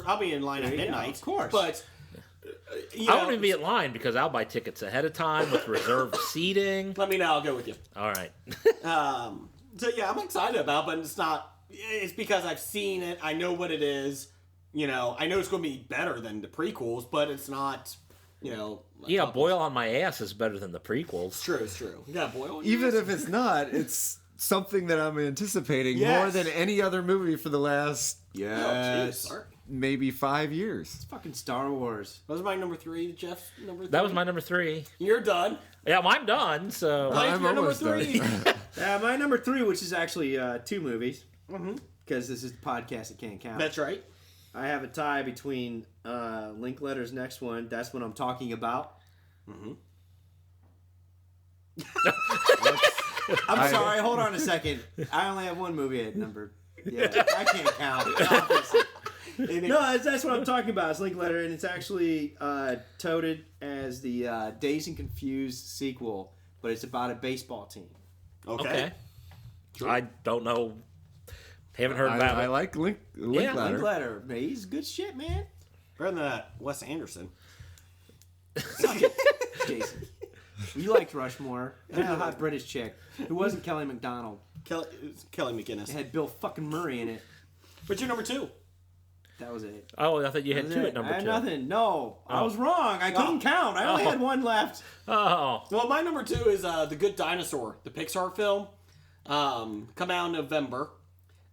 I'll be in line at There you go, midnight, of course. But I won't even be in line because I'll buy tickets ahead of time with reserved seating. Let me know. I'll go with you. All right. So yeah, I'm excited about it, but it's not. It's because I've seen it. I know what it is. You know, I know it's going to be better than the prequels, but it's not. You know. Yeah, Boil on My Ass is better than the prequels. It's true. It's true. Yeah, Boil. Even if it's not, it's something that I'm anticipating Yes. more than any other movie for the last Sorry. maybe 5 years. It's fucking Star Wars. That was my number 3. Jeff's number 3. That was my number 3. You're done. Yeah, I'm done. So Mike's I'm your number almost done. 3. My number 3, which is actually 2 movies, because this is the podcast that can't count. That's right. I have a tie between Linkletter's next one. That's what I'm talking about. I'm sorry. Hold on a second. I only have one movie at number. Yeah, I can't count. Obviously. No, that's what I'm talking about. It's Linkletter, and it's actually touted as the Dazed and Confused sequel, but it's about a baseball team. okay. I don't know. Haven't heard about I it. like Linkletter. Linkletter, man, he's good shit, man. Better than that, Wes Anderson. Suck it, Jason. You liked Rushmore. And a hot British chick who wasn't Kelly MacDonald. Kelly McGinnis. It had Bill fucking Murray in it. But you're number 2. That was it. Oh, I thought you had That was 2 it. at number I had 2. nothing. No, I was wrong. I couldn't count. I only had one left. Oh. Well, my number 2 is The Good Dinosaur, the Pixar film. Come out in November.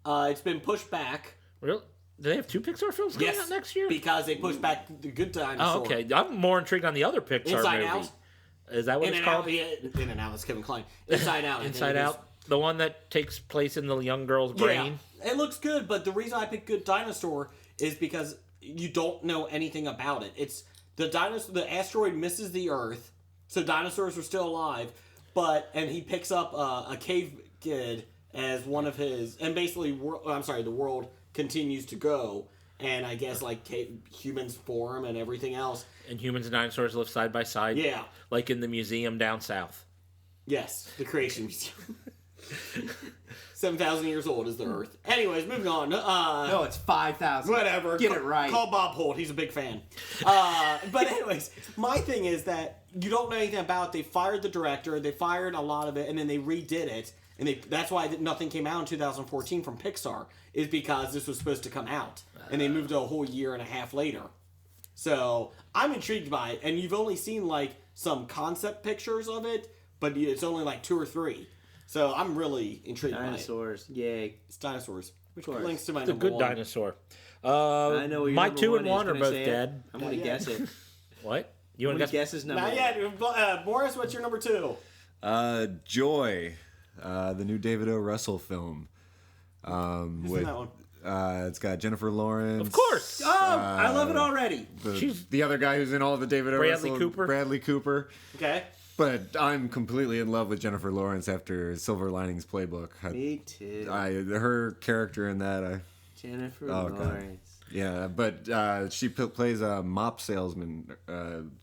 It's been pushed back. Really? Do they have 2 Pixar films coming out next year? Because they pushed back The Good Dinosaur. Oh, okay. I'm more intrigued on the other Pixar Inside movie. Out. Is that what In it's and called? Out. Yeah, In and Out. That's Kevin Kline. Inside Out. I think Inside it is. Out. The one that takes place in the young girl's brain. Yeah, it looks good, but the reason I picked Good Dinosaur is because you don't know anything about it. It's the asteroid misses the Earth, so dinosaurs are still alive, and he picks up a cave kid as one of his, and basically, the world continues to go, and I guess like humans form and everything else. And humans and dinosaurs live side by side. Yeah. Like in the museum down south. Yes, the Creation Museum. 7,000 years old is the Earth. Anyways, moving on. No, it's 5,000. Whatever. Get it right. Call Bob Holt. He's a big fan. But anyways, my thing is that you don't know anything about it. They fired the director. They fired a lot of it, and then they redid it. And that's why nothing came out in 2014 from Pixar, is because this was supposed to come out. And they moved it a whole year and a half later. So I'm intrigued by it. And you've only seen like some concept pictures of it, but it's only like 2 or 3. So I'm really intrigued by it. Dinosaurs. Yay. It's dinosaurs. Which course. links to my The number Good 1. Dinosaur. I know what your my number 2 and one 1 is. are Can I both say it? dead. I'm going to guess it. What? You I'm want going to to guess his number Not yet. Morris, what's your number 2? Joy, the new David O. Russell film. Who's in that one? It's got Jennifer Lawrence. Of course. Oh, I love it already. The other guy who's in all the David O. Bradley Russell. Cooper. Bradley Cooper. Okay. But I'm completely in love with Jennifer Lawrence after Silver Linings Playbook. Me too. Her character in that. Jennifer God. Lawrence. Yeah, but she plays a mop salesman,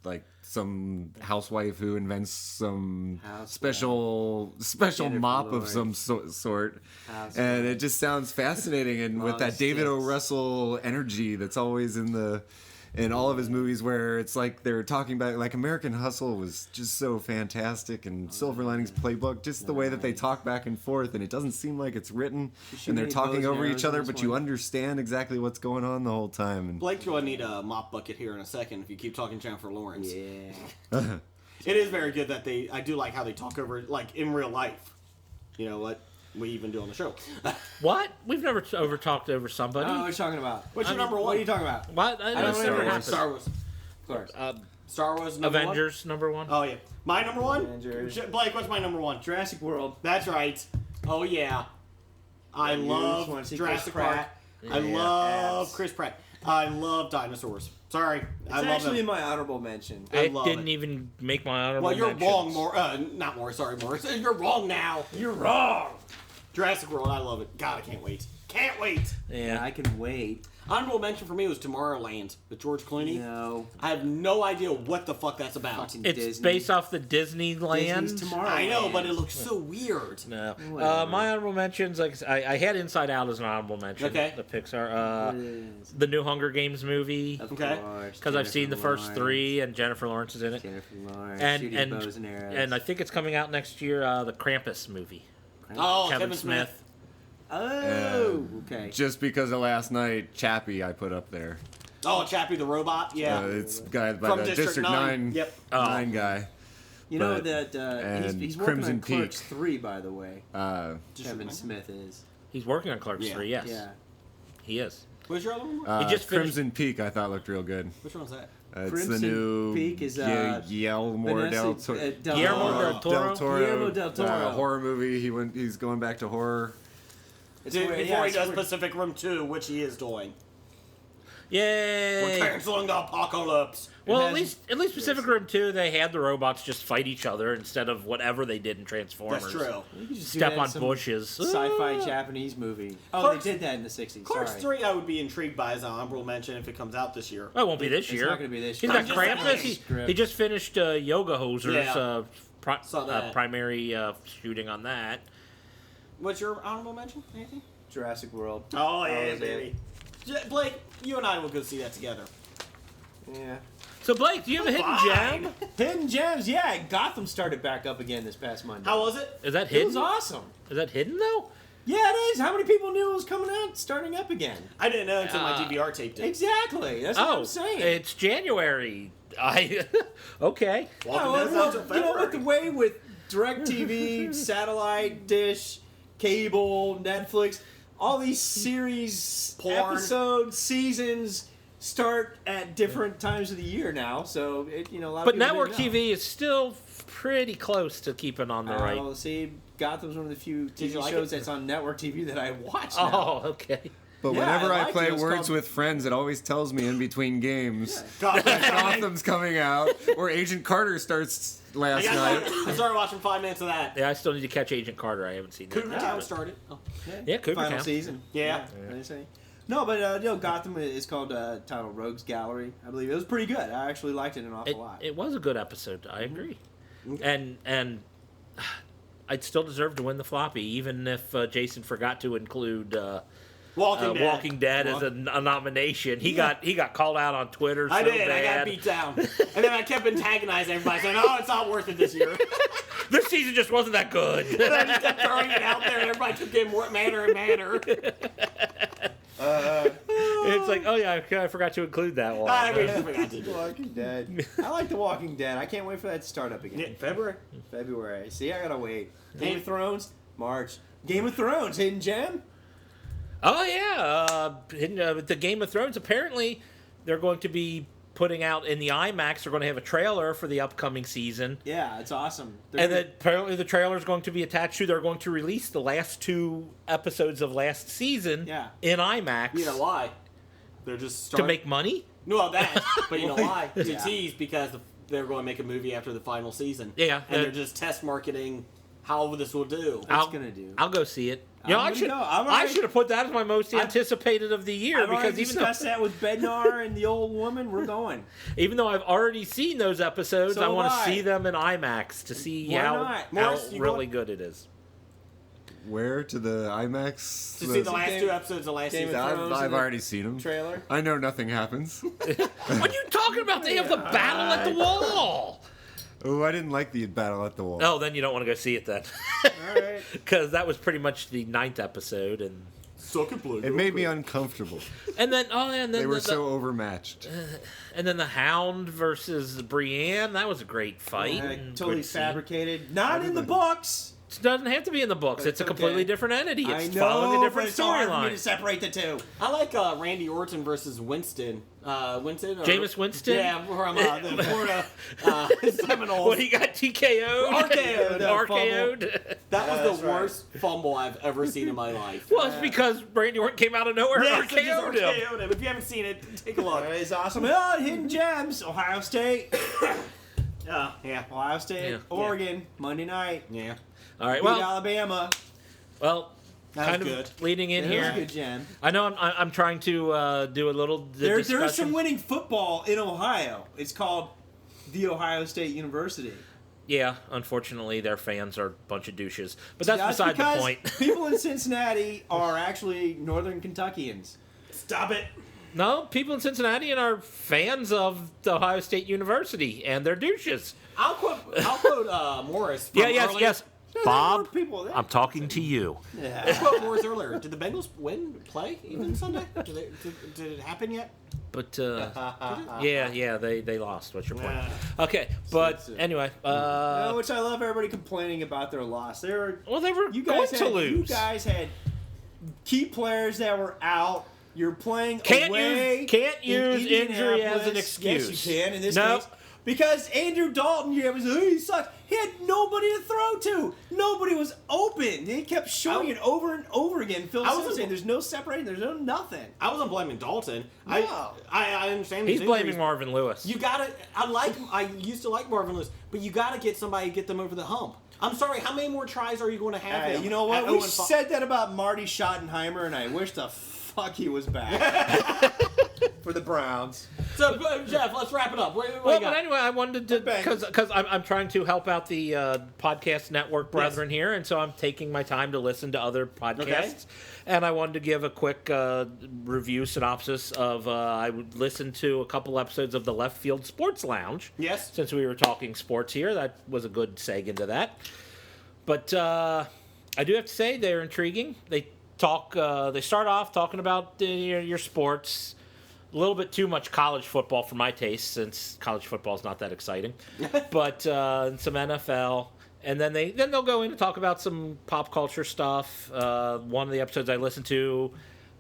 like some housewife who invents some special Jennifer mop Lawrence. of some sort, Housewife. and it just sounds fascinating. And with Long that David O. sticks. Russell energy that's always in all of his movies, where it's like they're talking about, like American Hustle was just so fantastic, and Silver Linings Playbook, just the way that they talk back and forth, and it doesn't seem like it's written, and they're made talking bows and over arrows each in other, this but you one. understand exactly what's going on the whole time. And Blake's going to need a mop bucket here in a second if you keep talking Jennifer Lawrence. Yeah. It is very good that I do like how they talk over, like, in real life. You know what we even do on the show. What? We've never talked over somebody. I don't know what you're talking about. What's your number 1? What are you talking about? What? I don't know know never Star happened. Star Wars. Of course. Star Wars number Avengers number 1. 1? Oh, yeah. My number 1? Avengers. Blake, what's my number 1? Jurassic World. That's right. Oh, yeah. I You love just wanna see Jurassic Chris Park. Pratt? I love Yes. Chris Pratt. I love dinosaurs. Sorry. It's I love actually them. in my honorable mention. I It love didn't it. even make my honorable Well, you're mentions. wrong, not Morris. Sorry, Morris. You're wrong now. You're wrong. Jurassic World, I love it. God, I can't wait. Can't wait. Yeah. I can wait. Honorable mention for me was Tomorrowland with George Clooney. No. I have no idea what the fuck that's about. Fucking It's Disney. based off the Disneyland. Disney's Tomorrowland. I know, but it looks so weird. No. Whatever. My honorable mentions, like I had Inside Out as an honorable mention. Okay. The Pixar. The new Hunger Games movie. Of Okay. course. Because I've seen the Jennifer first Lawrence. 3, and Jennifer Lawrence is in it. Jennifer Lawrence. And shooting bows and arrows. I think it's coming out next year. The Krampus movie. right? Oh, Kevin Smith. Oh, okay. Just because of last night, Chappie I put up there. Oh, Chappie the robot. Yeah. It's guy by From the District District 9. 9, Yep. 9 guy. You know But- that and he's working Crimson on Clerks Peak. 3, by the way. District Kevin 9? Smith is. He's working on Clerks Yeah. 3, yes. Yeah. He is. What's your other one? He just finished- Crimson Peak I thought looked real good. Which one's that? It's Crimson the new Peak is, Guillermo del Vanessa, Toro. Del Guillermo del Toro? Guillermo del Toro. Horror movie. He's going back to horror. It's Dude, where- before yeah, he it's does where- Pacific Rim 2, which he is doing. We're Yay! canceling the apocalypse. Well, It has- at least Pacific Rim 2, they had the robots just fight each other instead of whatever they did in Transformers. That's true. You could just do Step that in on some bushes. Sci-fi Ah. Japanese movie. Oh, Clerks- they did that in the 60s. Clerks Sorry. 3, I would be intrigued by as an honorable mention if it comes out this year. Oh, it won't be this It's year. not gonna be this He's year. got I'm just Krampus. saying. He just finished Yoga Hosers, Yeah. Saw that. primary shooting on that. What's your honorable mention? Anything? Jurassic World. Oh, yeah, is it? baby. Blake, you and I will go see that together. Yeah. So, Blake, do you have a hidden Fine. gem? Hidden Gems. Yeah, Gotham started back up again this past Monday. How was it? Is that It hidden? was awesome. Is that hidden, though? Yeah, it is. How many people knew it was coming out, starting up again? I didn't know until my DVR taped it. Exactly. That's what Oh, I'm saying. it's January. Okay. Walking well, Dead's well, out till you know, with February. the way with DirecTV, satellite, dish, cable, Netflix, all these series, Porn. episodes, seasons start at different times of the year now. So, a lot of But people network didn't know. TV is still pretty close to keeping on the right. Oh, see, Gotham's one of the few TV you like shows it? that's on network TV that I watch now. Oh, okay. But Yeah, whenever I I liked play it. It was Words called- with Friends, it always tells me in between games God, Gotham's coming out, or Agent Carter starts last night. I started watching 5 minutes of that. Yeah, I still need to catch Agent Carter. I haven't seen that. Cougar yet. Town started. Oh. Yeah, Cougar Final Town. season. Yeah. They say. No, but Gotham is called titled Rogues Gallery. I believe it was pretty good. I actually liked it an awful lot. It was a good episode. I agree. And I'd still deserve to win the floppy, even if Jason forgot to include Walking Dead as a nomination. He got called out on Twitter. So I did. Bad. I got beat down. And then I kept antagonizing everybody, saying, "Oh, it's not worth it this year." This season just wasn't that good. And I just kept throwing it out there, and everybody kept getting more madder and madder. It's like, oh yeah, I forgot to include that one. I really forgot to do it. Walking Dead. I like The Walking Dead. I can't wait for that to start up again. Yeah, February. February. See, I gotta wait. Game of Thrones, March. Game of Thrones, Hidden Gem. Oh yeah, the Game of Thrones. Apparently, they're going to be putting out in the IMAX. They're going to have a trailer for the upcoming season, Yeah, it's awesome. and then apparently the trailer is going to be attached to. They're going to release the last 2 episodes of last season Yeah. in IMAX You know why? They're just to make money. No, that. But you know why? To Yeah. tease because they're going to make a movie after the final season. Yeah, And they're just test marketing how this will do. What's gonna do? I'll go see it. You know, I'm I gonna should. go. I've I already- should have put that as my most anticipated of the year I've already because even though, discussed that with Bednar and the old woman. We're going. even though I've already seen those episodes, So I want to have I. see them in IMAX to see Why how, not? how Morris, you really going? good it is. Where to the IMAX? To see the last Game- 2 episodes of last Game season. of Thrones I've and the already seen them. trailer. I know nothing happens. What are you talking about? They have the battle at the wall. Oh, I didn't like the battle at the wall. Oh, then you don't want to go see it then, All right. because that was pretty much the 9th episode, and Suck it, Blake. It made me uncomfortable. and then and then They were the, so overmatched. and then the Hound versus Brienne. That was a great fight. and Totally good scene. fabricated. Not in the books. It doesn't have to be in the books. But It's a it's completely okay. different entity. I It's know, following a but different it's hard for me storyline. to separate the two. I like Randy Orton versus Winston. Winston? Or, Jameis Winston? Yeah, from the Florida Seminoles. What, he got TKO'd? RKO'd, RKO'd. That was That's the right. worst fumble I've ever seen in my life. Well, it's because Randy Orton came out of nowhere Yeah, and so just RKO'd him. RKO'd him. If you haven't seen it, take a look. It's awesome. Oh, Hidden Gems. Ohio State. Yeah. Ohio State. Yeah. Oregon. Monday night. Yeah. All right, Beat well, Alabama. That kind was of good. leading in It was here. a good gem. I know I'm trying to do a little There is discussion. some winning football in Ohio. It's called the Ohio State University. Yeah, unfortunately, their fans are a bunch of douches. But that's beside the because point. people in Cincinnati are actually Northern Kentuckians. Stop it. No, people in Cincinnati are fans of the Ohio State University, and they're douches. I'll quote Morris. From Yeah, yes, earlier. yes. Bob, people there. I'm talking to you. I spoke Morris earlier. Did the Bengals play even Sunday? Did it happen yet? But yeah, they lost. What's your point? Okay, but anyway, which I love everybody complaining about their loss. They were going to lose. You guys had key players that were out. You're playing Can't away. use injury as an Indianapolis. excuse. Yes, you can in this case. Because Andrew Dalton, he sucks. He had nobody to throw to. Nobody was open. He kept showing it over and over again. Phil Simms saying there's no separating. There's no nothing. I wasn't blaming Dalton. No. I understand. He's blaming Marvin Lewis. You gotta. I used to like Marvin Lewis, but you gotta get somebody to get them over the hump. I'm sorry. How many more tries are you going to have? Hey, you know what? We said that about Marty Schottenheimer, and I wish the fuck he was back for the Browns. So, Jeff, let's wrap it up. But anyway, I wanted to because I'm trying to help out the podcast network brethren here, and so I'm taking my time to listen to other podcasts. And I wanted to give a quick review synopsis of I would listen to a couple episodes of the Left Field Sports Lounge. Yes. Since we were talking sports here, that was a good seg into that. But I do have to say they're intriguing. They start off talking about your sports. A little bit too much college football for my taste, since college football is not that exciting. But some NFL, and then they'll go in and talk about some pop culture stuff. One of the episodes I listened to,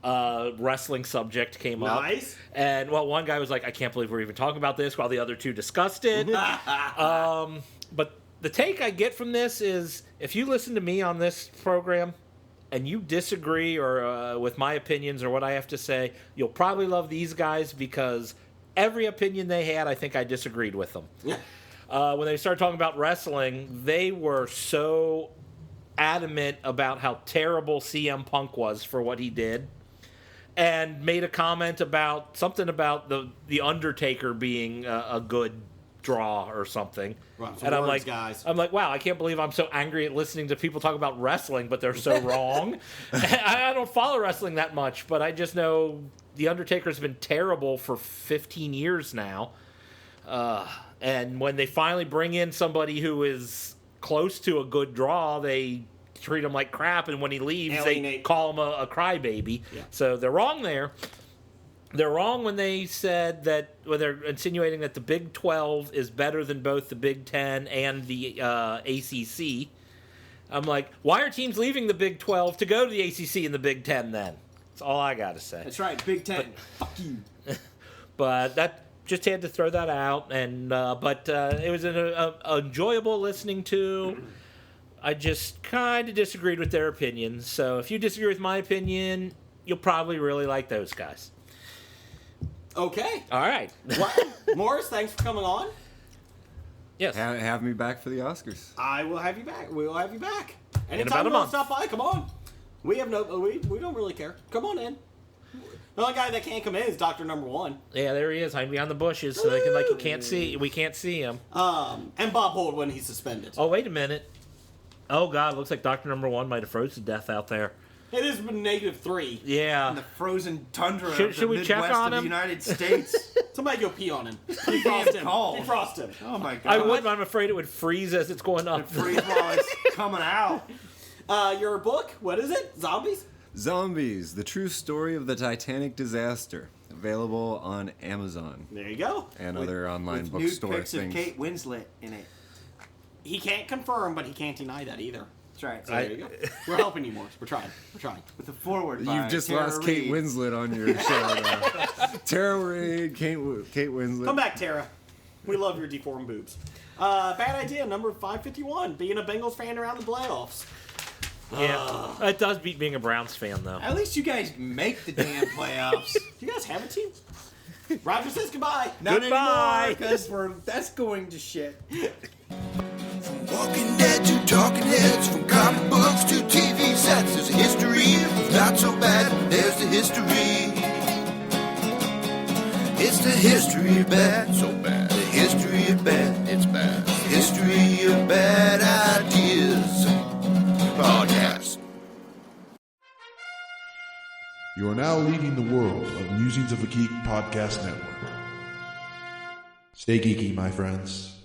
wrestling subject came up. Nice. And one guy was like, "I can't believe we're even talking about this," while the other two discussed it. But the take I get from this is, if you listen to me on this program and you disagree or with my opinions or what I have to say, you'll probably love these guys, because every opinion they had, I think I disagreed with them. When they started talking about wrestling, they were so adamant about how terrible CM Punk was for what he did, and made a comment about something about the Undertaker being a good draw or something. Right, and I'm words, like, guys. wow, I can't believe I'm so angry at listening to people talk about wrestling, but they're so wrong. I don't follow wrestling that much, but I just know the Undertaker's been terrible for 15 years now. And when they finally bring in somebody who is close to a good draw, they treat him like crap, and when he leaves, they call him a crybaby. Yeah. So they're wrong there. They're wrong when they said that, when they're insinuating that the Big 12 is better than both the Big 10 and the ACC. I'm like, why are teams leaving the Big 12 to go to the ACC and the Big 10 then? That's all I got to say. That's right, Big 10. Fuck you. But that just had to throw that out, and it was an enjoyable listening to. I just kind of disagreed with their opinions. So if you disagree with my opinion, you'll probably really like those guys. Okay. All right. Well, Morris, thanks for coming on. Yes. Have me back for the Oscars. I will have you back. We will have you back. In Anytime about a you want month. to stop by, come on. We don't really care. Come on in. The only guy that can't come in is Dr. Number One. Yeah, there he is, hiding behind the bushes, so they can we can't see him. And Bob Holt when he's suspended. Oh, wait a minute. Oh God, looks like Dr. Number One might have froze to death out there. It has been -3. Yeah. In the frozen tundra Should of the we Midwest check on of the him? United States. Somebody go pee on him. Defrost him. Cold. Defrost him. Oh my God. I would, but I'm afraid it would freeze as it's going up. Freeze while it's coming out. Your book, what is it? Zombies? Zombies, the true story of the Titanic disaster. Available on Amazon. There you go. And other online With bookstore nude pics things. of Kate Winslet in it. He can't confirm, but he can't deny that either. That's right. So there you go. We're helping you, Morris. We're trying. With the forward by You've just Tara lost Kate Reid. Winslet on your show now. Tara Reid, Kate Winslet. Come back, Tara. We love your deformed boobs. Bad idea, number 551. Being a Bengals fan around the playoffs. Yeah, it does beat being a Browns fan, though. At least you guys make the damn playoffs. Do you guys have a team? Roger says goodbye. Not Goodbye. anymore, because that's going to shit. From Walking Dead to Talking Heads, from comic books to TV sets, there's a history of not so bad. There's the history. It's the history of bad, so bad. The history of bad, it's bad. The history of bad ideas. Podcast. You are now leading the world of Musings of a Geek podcast network. Stay geeky, my friends.